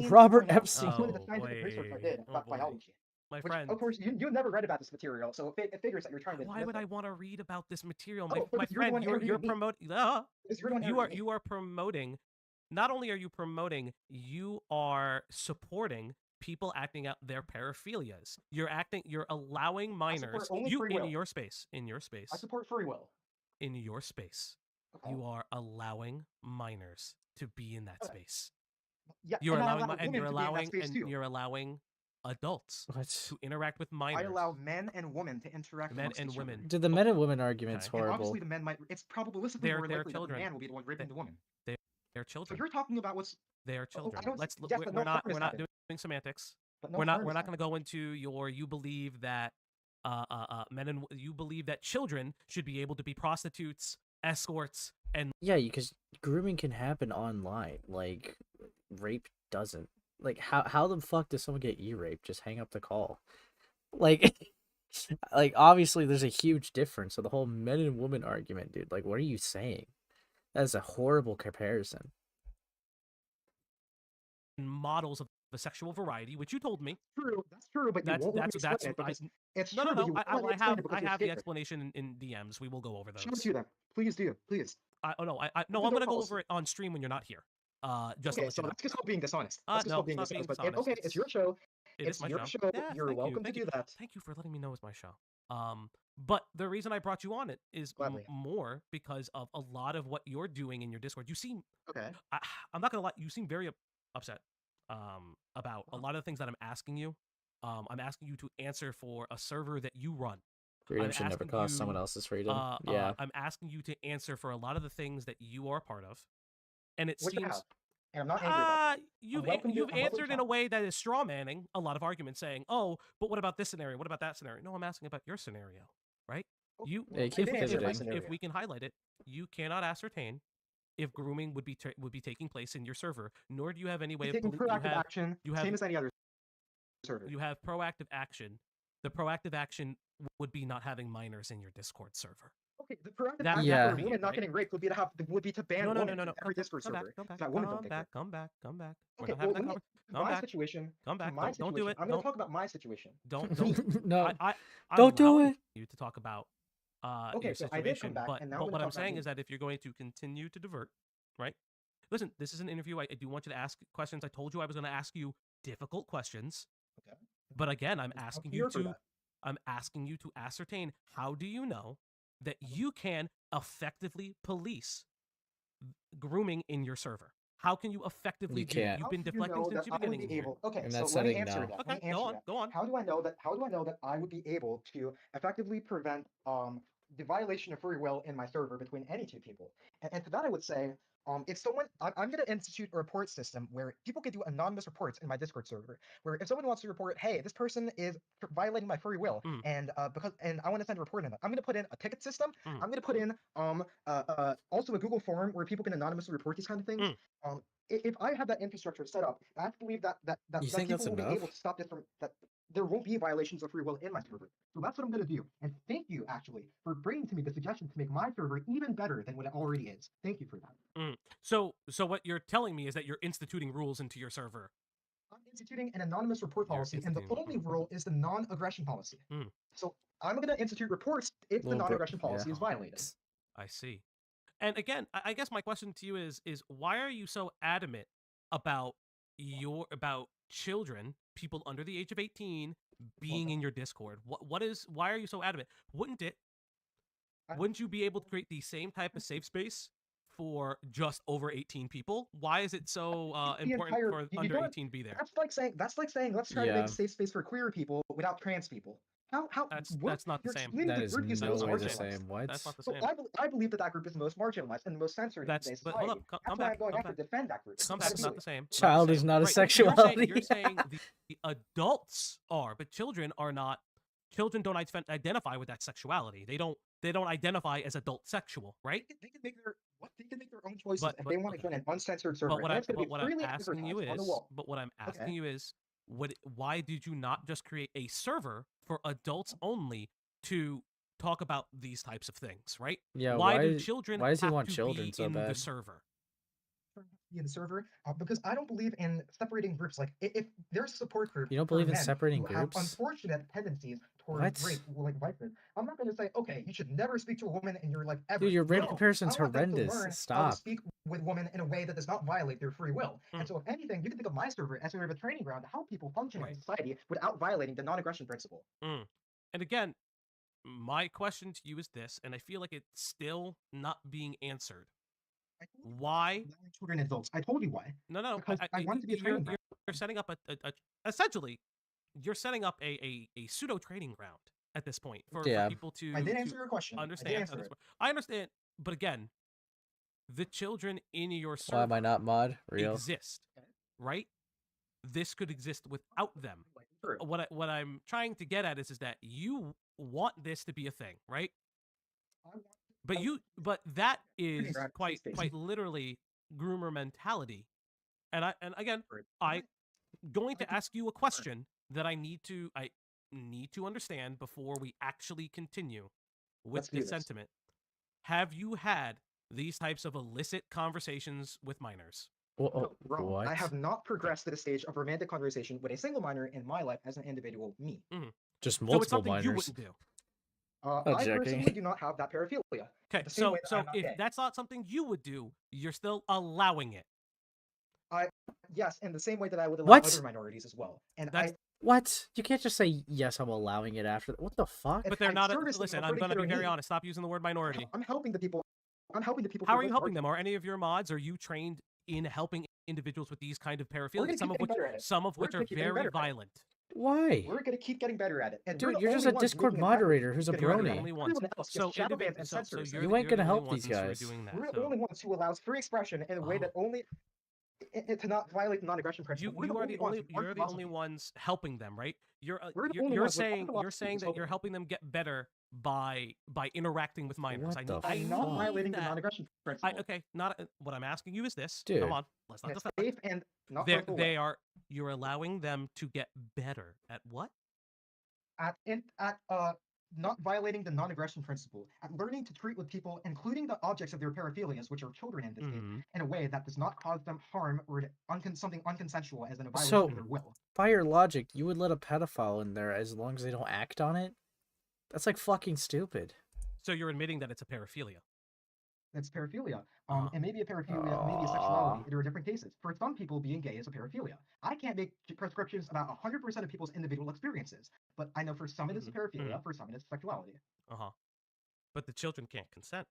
Robert Epstein. One of the scientific research I did about biology. My friend. Of course, you've never read about this material, so it figures that you're trying to. Why would I want to read about this material, my friend? You're promoting. You are promoting. Not only are you promoting, you are supporting people acting out their paraphilias. You're allowing minors. In your space. I support free will. In your space, you are allowing minors to be in that space. Yeah, you're allowing adults to interact with minors. I allow men and women to interact. Men and women. Dude, the men and women argument's horrible. And obviously, the men might. It's probabilistically more likely that the man will be the one raping the woman. They're children. So you're talking about what's. They are children. We're not doing semantics. We're not going to go into you believe that you believe that children should be able to be prostitutes, escorts, and because grooming can happen online. Like rape doesn't. Like how the fuck does someone get raped? Just hang up the call. Like obviously there's a huge difference. So the whole men and women argument, dude. Like, what are you saying? That is a horrible comparison. models of a sexual variety, which you told me. True, that's true, but you That's won't let me explain it I, because it's no, true, no, but no. you won't let me I explain have it because I you're have the scared. explanation in DMs. We will go over Show it those. to them. Please do, please. No, I'm That's gonna our go policy. over it on stream when you're not here. Just to Okay, let so you know. that's just called being dishonest. That's just No, called being it's not being dishonest. But dishonest. okay, it's your show. It It's is my your show. show. Yeah, You're welcome to do that. Thank you for letting me know it's my show. But the reason I brought you on it is Gladly. more because of a lot of what you're doing in your Discord. You seem Okay. I'm not gonna lie. You seem very upset about a lot of the things that I'm asking you. I'm asking you to answer for a server that you run. Freedom should never cost someone else's freedom. I'm asking you to answer for a lot of the things that you are a part of, and it Which I seems. have. And I'm not angry about that. You've answered in a way that is straw manning a lot of arguments, saying, "Oh, but what about this scenario? What about that scenario?" No, I'm asking about your scenario, right? If we can highlight it, you cannot ascertain if grooming would be taking place in your server, nor do you have any way of taking proactive action, same as any other server. You have proactive action. The proactive action would be not having minors in your Discord server. Okay, the proactive action for a woman not getting raped would be to ban no, women no. from every Discord server. That woman don't get raped. Come back. Okay, well, my situation. Come back. Don't do it. I'm going to talk about my situation. Don't. No. I'm don't do it. You to talk about okay, your so situation, I did come back, but and now what I'm saying is that if you're going to continue to divert, right? Listen, this is an interview. I do want you to ask questions. I told you I was going to ask you difficult questions. Okay. But again, I'm asking you to ascertain, how do you know that you can effectively police grooming in your server? How can you effectively do it? You've been deflecting since the beginning here. Okay, so let me answer that. Okay, go on. How do I know that I would be able to effectively prevent the violation of free will in my server between any two people? And to that I would say, if someone, I'm going to institute a report system where people can do anonymous reports in my Discord server, where if someone wants to report, hey, this person is violating my free will, and I want to send a report in, I'm going to put in a ticket system. I'm going to put in also a Google form where people can anonymously report these kind of things. If I have that infrastructure set up, I have to believe that people will be able to stop this from that. There won't be violations of free will in my server. So that's what I'm going to do. And thank you, actually, for bringing to me the suggestion to make my server even better than what it already is. Thank you for that. So what you're telling me is that you're instituting rules into your server. I'm instituting an anonymous report policy, and the only rule is the non-aggression policy. So I'm going to institute reports if the non-aggression policy is violated. I see. And again, I guess my question to you is why are you so adamant about children, people under the age of 18, being in your Discord? Why are you so adamant? Wouldn't you be able to create the same type of safe space for just over 18 people? Why is it so important for under 18 to be there? That's like saying let's try to make a safe space for queer people without trans people. That's not the same. That is no way the same. What? That's not the same. So I believe that group is the most marginalized and the most censored in today's society. Hold up, come back. I'm going after defend that group. Come back. It's not the same. Child is not a sexuality. You're saying the adults are, but children are not. Children don't identify with that sexuality. They don't identify as adult sexual, right? They can make their own choices if they want to join an uncensored server. But what I'm asking you is, why did you not just create a server for adults only to talk about these types of things, right? Yeah. Why do children why does he have want to children be so in bad? the server? In the server, because I don't believe in separating groups. Like if there's a support group, you don't believe in separating groups. Have unfortunate tendencies towards rape, like violence. I'm not going to say, okay, you should never speak to a woman in your life ever. Dude, your rape comparison's horrendous. Stop. How to speak with women in a way that does not violate their free will. And so, if anything, you can think of my server as sort of a training ground to help people function in society without violating the non-aggression principle. And again, my question to you is this, and I feel like it's still not being answered. Why? Children and adults. I told you why. No. Because I want it to be a training ground. You're setting up essentially, you're setting up a pseudo training ground at this point for people to. I did answer your question. Understand? I understand, but again, the children in your server. Why am I not mod? Real exist, right? This could exist without them. What I'm trying to get at is that you want this to be a thing, right? But that is quite literally groomer mentality. And again, I'm going to ask you a question that I need to understand before we actually continue with this sentiment. Have you had these types of illicit conversations with minors? No, wrong. What? I have not progressed to the stage of romantic conversation with a single minor in my life as an individual me. Just So it's multiple something you minors. wouldn't do. I personally do not have that paraphilia. Okay, The same way that so I'm not if gay. that's not something you would do, you're still allowing it. Yes, in the same way that I would allow What? other minorities as well. And That's- What? You can't just say yes. I'm allowing it after. What the fuck? But they're not. service them Listen, I'm according gonna to be their very need. honest. Stop using the word minority. I'm helping the people. I'm helping the people. How who are you live helping large- them? Are any of your mods? Are you trained in helping individuals with these kind of We're paraphilia? gonna Some keep of getting which, better at it. some of We're which gonna are keep getting very better at it. violent. Why? We're gonna keep getting better at it. And Dude, we're the you're just only a ones Discord making it happen. moderator who's a Getting better at You're it. the brony. only ones. Everyone else So, gets shadow bans and so censors. you're You the, ain't you're gonna the only help ones these who are guys. doing that. We're the so- only ones who allows free expression in a way that only to not violate the non-aggression principle. You are the only. You're the only ones helping them, right? You're you're saying that you're helping them get better by interacting with minors. What the I'm not violating the that. non-aggression principle. Okay, not what I'm asking you is this. Dude. Come on, let's not In a defend. safe and not hurtful way. They are. You're allowing them to get better at what? At not violating the non-aggression principle, at learning to treat with people, including the objects of their paraphilias, which are children in this case, in a way that does not cause them harm or something unconsensual as in a violation of their will. By your logic, you would let a pedophile in there as long as they don't act on it? That's like fucking stupid. So you're admitting that it's a paraphilia. It's paraphilia. It may be a paraphilia, maybe a sexuality. There are different cases. For some people, being gay is a paraphilia. I can't make prescriptions about 100% of people's individual experiences, but I know for some it is a paraphilia, for some it is sexuality. But the children can't consent.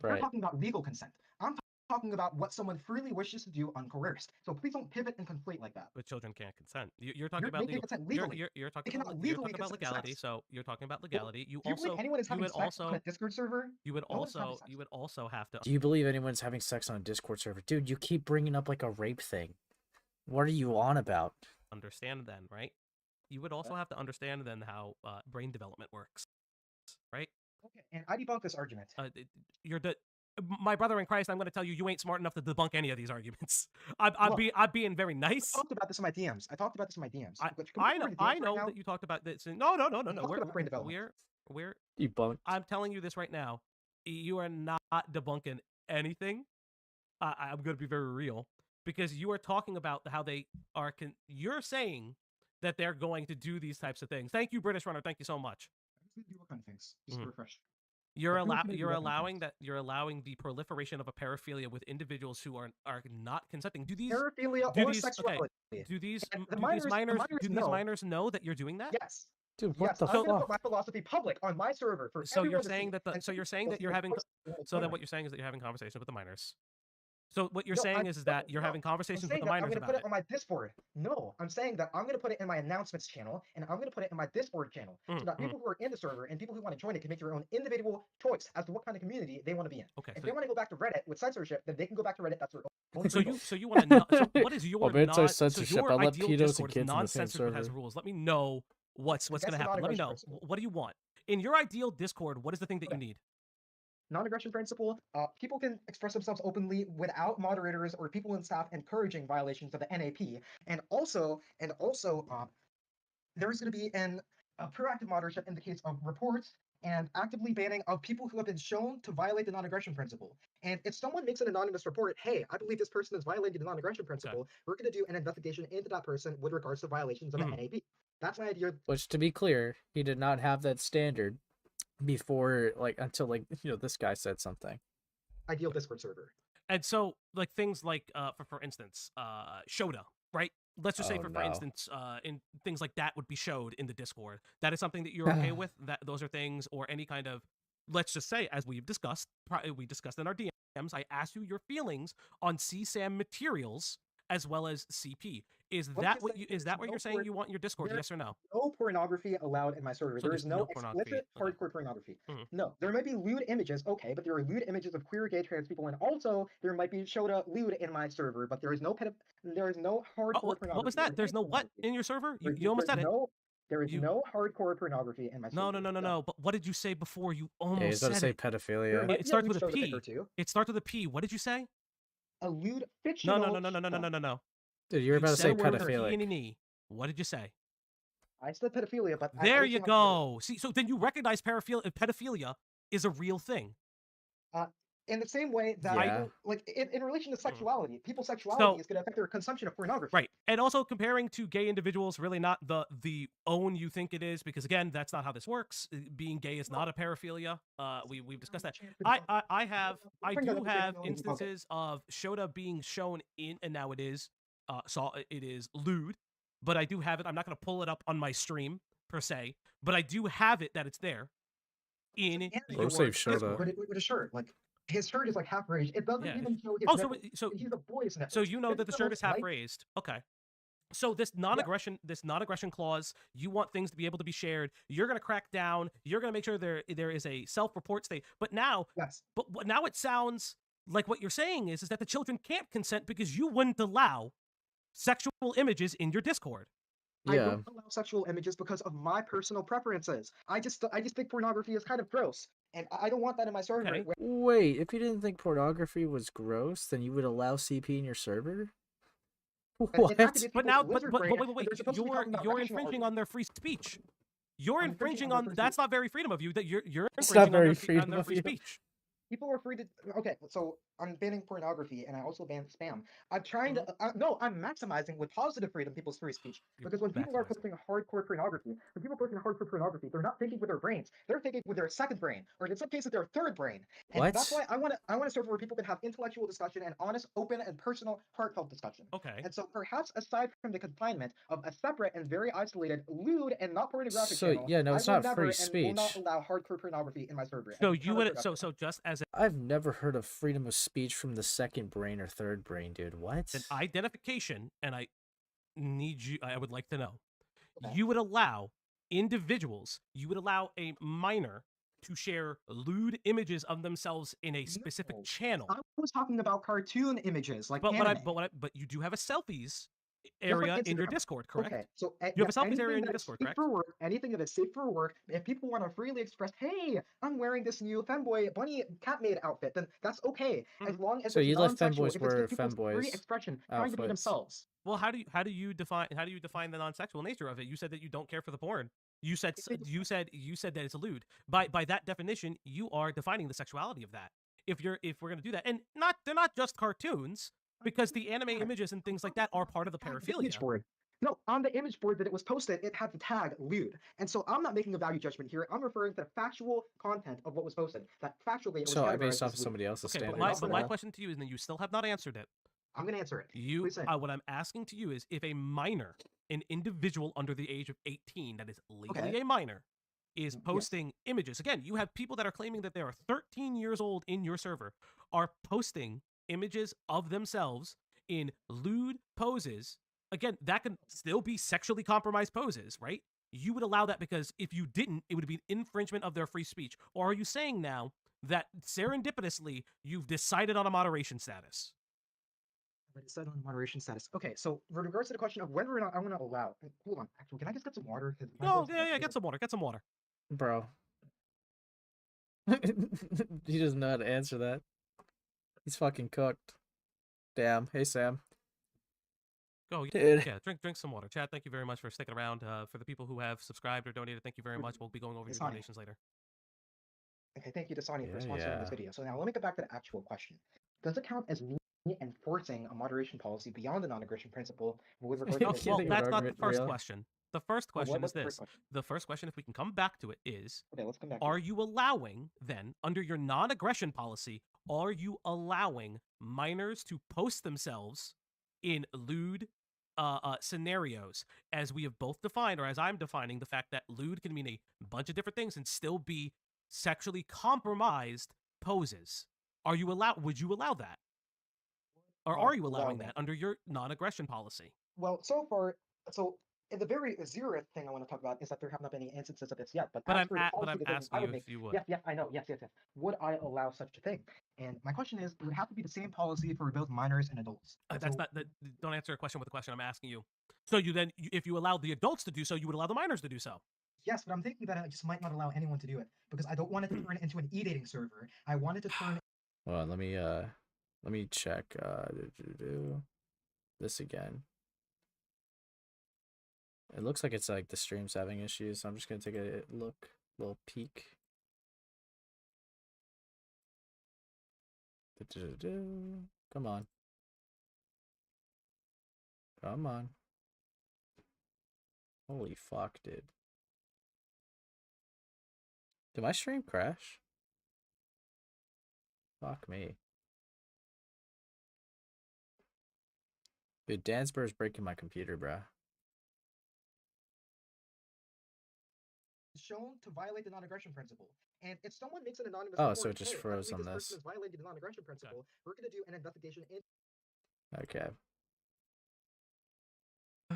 We're talking about legal consent. I'm talking about what someone freely wishes to do uncoerced. So please don't pivot and conflate like that. But children can't consent. You're talking They about can legal. consent legally. You're They talking cannot about legally legality. consent to Legality. sex. So you're talking about legality. You Do you believe also anyone is having would sex also on a Discord server? you would No one's having also sex. you would also have to. Do you believe anyone's having sex on a Discord server? Dude, you keep bringing up like a rape thing. What are you on about? Understand then, right? You would also have to understand then how brain development works, right? Okay, and I debunk this argument. My brother in Christ, I'm going to tell you, you ain't smart enough to debunk any of these arguments. I'm being very nice. I talked about this in my DMs. I know that you talked about this. No. brain development. We're debunked. I'm telling you this right now. You are not debunking anything. I'm going to be very real because you are talking about how they are. You're saying that they're going to do these types of things. Thank you, British Runner. Thank you so much. What kind of things? Just to refresh. You're allowing the proliferation of a paraphilia with individuals who are not consenting. Do these paraphilia do or these, sexuality? Okay, do these minors minors know that you're doing that? Yes. Dude, yes, I'm gonna put my philosophy public on my server for So you're everyone to saying see. that you're saying that you're having what you're saying is that you're having conversations with the minors. So what you're No, saying I'm- is that you're no, having conversations I'm with saying the that I'm minors gonna about put it. it on my Discord. No, I'm saying that I'm gonna put it in my announcements channel and I'm gonna put it in my Discord channel so that people who are in the server and people who want to join it can make their own individual choice as to what kind of community they want to be in. Okay, If so- they want to go back to Reddit with censorship, then they can go back to Reddit. That's their own. So you want to know? So what is your Well, it's censorship? censorship. So your I let ideal pedos and Discord is kids in the same non-censored but has server. rules. Let me know what's That's going to the happen. Let me know. non-aggression principle. What do you want in your ideal Discord? What is the thing that you need? Non-aggression principle, people can express themselves openly without moderators or people in staff encouraging violations of the NAP. And also, there's going to be a proactive moderation in the case of reports and actively banning of people who have been shown to violate the non-aggression principle. And if someone makes an anonymous report, hey, I believe this person is violating the non-aggression principle, we're going to do an investigation into that person with regards to violations of the NAP. That's my idea. Which, to be clear, he did not have that standard before, until this guy said something. Ideal Discord server. And so, things like, for instance, Shoda, right? Let's just say, for instance, in things like that would be showed in the Discord. That is something that you're okay with. That those are things, or any kind of, let's just say, as we've discussed, we discussed in our DMs. I asked you your feelings on CSAM materials as well as CP. Is that what you're saying you want in your Discord? Yes or no? No pornography allowed in my server. So there is no explicit hardcore pornography. No, there might be lewd images, okay, but there are lewd images of queer, gay, trans people, and also there might be Shoda lewd in my server, but there is no hardcore pornography. What was that? There's no what in your server? You almost said it. There is no hardcore pornography in my server. No. But what did you say before? You almost said said it. Pedophilia. It starts with a P. It starts with a P. What did you say? A lewd fictional. No. Dude, you're about to say pedophilia. What did you say? I said pedophilia, but there you go. See, so then you recognize pedophilia is a real thing. in the same way that Yeah. like in relation to sexuality, people's sexuality So- is going to affect their consumption of pornography. Right. And also comparing to gay individuals, really not the own you think it is, because again, that's not how this works. Being gay is not a paraphilia. We've discussed that. I do have instances of Shota being shown in, and now it is lewd, but I do have it. I'm not going to pull it up on my stream per se, but I do have it that it's there. In Bro, save Shota. With a shirt, like his shirt is like half raised. It doesn't Yeah. even show his Oh, nipples. so He's a boy's nipples. so you know This that the is shirt most is half like- raised. Okay. So this non-aggression clause, you want things to be able to be shared. You're going to crack down. You're going to make sure there is a self-report state. But now, but now it sounds like what you're saying is that the children can't consent because you wouldn't allow sexual images in your Discord. I don't allow sexual images because of my personal preferences. I just think pornography is kind of gross, and I don't want that in my server. Okay. Wait, if you didn't think pornography was gross, then you would allow CP in your server? What? But now, but wait, you're infringing on their free speech. You're infringing on that's not very freedom of you. That you're It's infringing not very on freedom their of free you. speech. People are free to. Okay, so I'm banning pornography and I also ban spam. I'm trying to. No, I'm maximizing with positive freedom people's free speech. Because when people are posting hardcore pornography, they're not thinking with their brains. They're thinking with their second brain, or in some cases their third brain. And What? that's why I want to serve where people can have intellectual discussion and honest, open, and personal, heartfelt discussion. Okay. And so perhaps aside from the confinement of a separate and very isolated, lewd and not pornographic So, channel, yeah, no, it's I will not free never and will not speech. allow hardcore pornography in my server. So And it's you would counterproductive. so just as I've never heard of freedom of speech from the second brain or third brain, dude. What? an identification, and I would like to know. You would allow individuals, you would allow a minor to share lewd images of themselves in a specific channel. I was talking about cartoon images, like But anime. but you do have a selfies Just like area in your Instagram. Discord, correct? Okay, so You have a selfies anything area in that your is Discord, safe correct? for work, anything that is safe for work, if people want to freely express, hey, I'm wearing this new femboy bunny cat maid outfit, then that's okay, as long as So it's you let non-sexual. femboys If it's wear just people's free femboys expression, trying to be outfits. themselves. Well, how do you define the non-sexual nature of it? You said that you don't care for the porn. You said that it's a lewd. By that definition, you are defining the sexuality of that. If we're gonna do that, and they're not just cartoons, because the anime images and things like that are part of the paraphilia. Image board. No, on the image board that it was posted, it had the tag lewd. And so I'm not making a value judgment here. I'm referring to the factual content of what was posted. That factually it was So I categorized based off as of lewd. somebody else's Okay, standards. but my question to you is, and you still have not answered it. I'm going to answer it. You, Please say. what I'm asking to you is, if a minor, an individual under the age of 18 that is legally a minor, is posting images. Again, you have people that are claiming that they are 13 years old in your server, are posting images of themselves in lewd poses. Again, that can still be sexually compromised poses, right? You would allow that because if you didn't, it would be an infringement of their free speech. Or are you saying now that serendipitously you've decided on a moderation status? I decided on moderation status. Okay, so with regards to the question of whether or not I want to allow, hold on, actually, can I just get some water? 'Cause my No, voice is yeah, like- get some water, get some water. Bro. He doesn't know how to answer that. He's fucking cooked. Damn. Hey, Sam. Go, Dude. yeah, drink some water. Chad, thank you very much for sticking around. For the people who have subscribed or donated, thank you very much. We'll be going over your Dasani. donations later. Okay, thank you to Sonny for Yeah, sponsoring this yeah. video. So now let me get back to the actual question. Does it count as me enforcing a moderation policy beyond the non-aggression principle with regards to Oh, this well, think that's about not the it, first real. question. The first question is what's the this. first question? The first question, if we can come back to it, is: Okay, let's come back to are you allowing then, under your non-aggression policy, are you allowing minors to post themselves in lewd scenarios, as we have both defined, or as I'm defining, the fact that lewd can mean a bunch of different things and still be sexually compromised poses? Would you allow that? Or are you allowing that under your non-aggression policy? Well, so far, so in the very zeroth thing I want to talk about is that there have not been any instances of this yet. But But as I'm for the policy decision asking I would you make, if you would. yes, I know, yes. Would I allow such a thing? And my question is, it would have to be the same policy for both minors and adults. That's not. Don't answer a question with a question I'm asking you. So if you allow the adults to do so, you would allow the minors to do so. Yes, but I'm thinking that I just might not allow anyone to do it because I don't want it to turn into an e-dating server. I want it to turn. Hold on, let me check this again. It looks like it's like the stream's having issues, so I'm just gonna take a little peek. Come on. Come on. Holy fuck, dude. Did my stream crash? Fuck me. Dude, Dansburst breaking my computer, bruh. Shown to violate the non-aggression principle. And if someone makes an anonymous Oh, report, so it just hey, froze apparently on this this. person is violating the non-aggression principle, we're going to do an investigation Okay.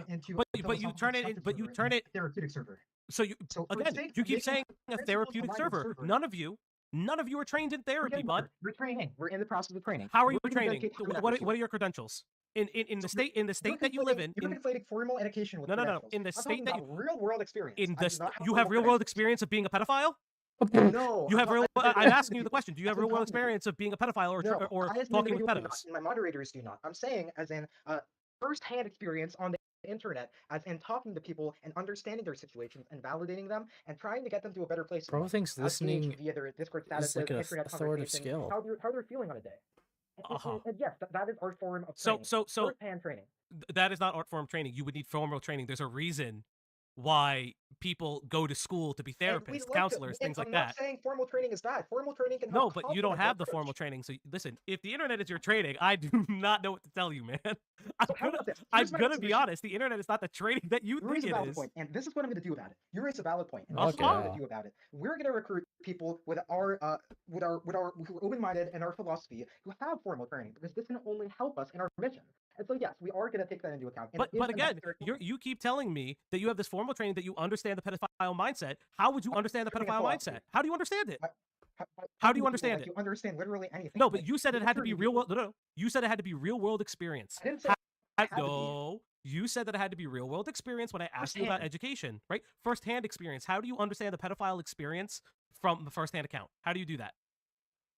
into But you turn it in, but you turn it therapeutic server. So you So for the again, sake you of keep making saying a principles therapeutic aligned with server. server, None of you are trained in therapy, bud. We're training. We're in the process of training. How are you We're gonna training? dedicate time and What effort to are it. your credentials? In the So state that you live in? You're conflating formal education with No. credentials. In the I'm state talking that about real world experience. in I the do not have you have formal real world credentials. experience of being a pedophile? No, You have real. I'm talking asking to you the people. question. Do you have I'm real world talking to people. experience of being a pedophile or No, or I as an talking with individual do not, pedos? and my moderators do not. I'm saying as in first-hand experience on the internet, as in talking to people and understanding their situations and validating them and trying to get them to a better place in Bro life. thinks As listening gauged via their Discord is like statuses, an internet authoritative conversations, skill. how they're feeling on a day. And yes, that is our form of So training. First-hand training. that is not art form training. You would need formal training. There's a reason why people go to school to be therapists, counselors, things like I'm that. not saying formal training is bad. Formal training can No, help but you don't complement have that the formal approach. training. So listen, if the internet is your training, I do not know what to tell you, man. So how about this? I'm Here's my gonna be solution. honest. The internet is not the training that you You think raise a it valid is. point, and this is what I'm going to do about it. You raise a valid point, and Okay. this is what I'm going to do about it. We're going to recruit people with our who are open-minded and our philosophy who have formal training, because this can only help us in our mission. And so yes, we are going to take that into account. And But again, you keep telling me that you have this formal training, that you understand the pedophile mindset. How would you understand the pedophile mindset? How do you understand it? How do you understand it? You understand literally anything. No, but you said it had to be real world. No, you said it had to be real world experience. I didn't say no, you said that it had to be real world experience when I asked you about education, right? First-hand experience. How do you understand the pedophile experience from the first-hand account? How do you do that?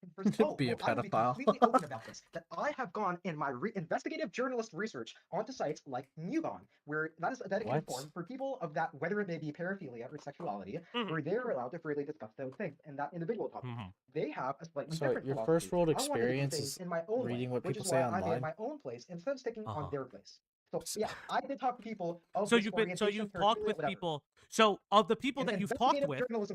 Be a I will be pedophile. completely open about this. That I have gone in my investigative journalist research onto sites like Mugon, where that is a dedicated forum for people of that, whether it may be paraphilia or sexuality, where they're allowed to freely discuss those things and that individual topic. They have a slightly different your philosophy. first world I wanted to do experience things is in my own reading way, what which people is say why I made online? my own place instead of sticking on their place. So yeah, I did talk to people of So this you've orientation, talked paraphilia, with whatever. people. So of the people In that you've talked investigative with, journalism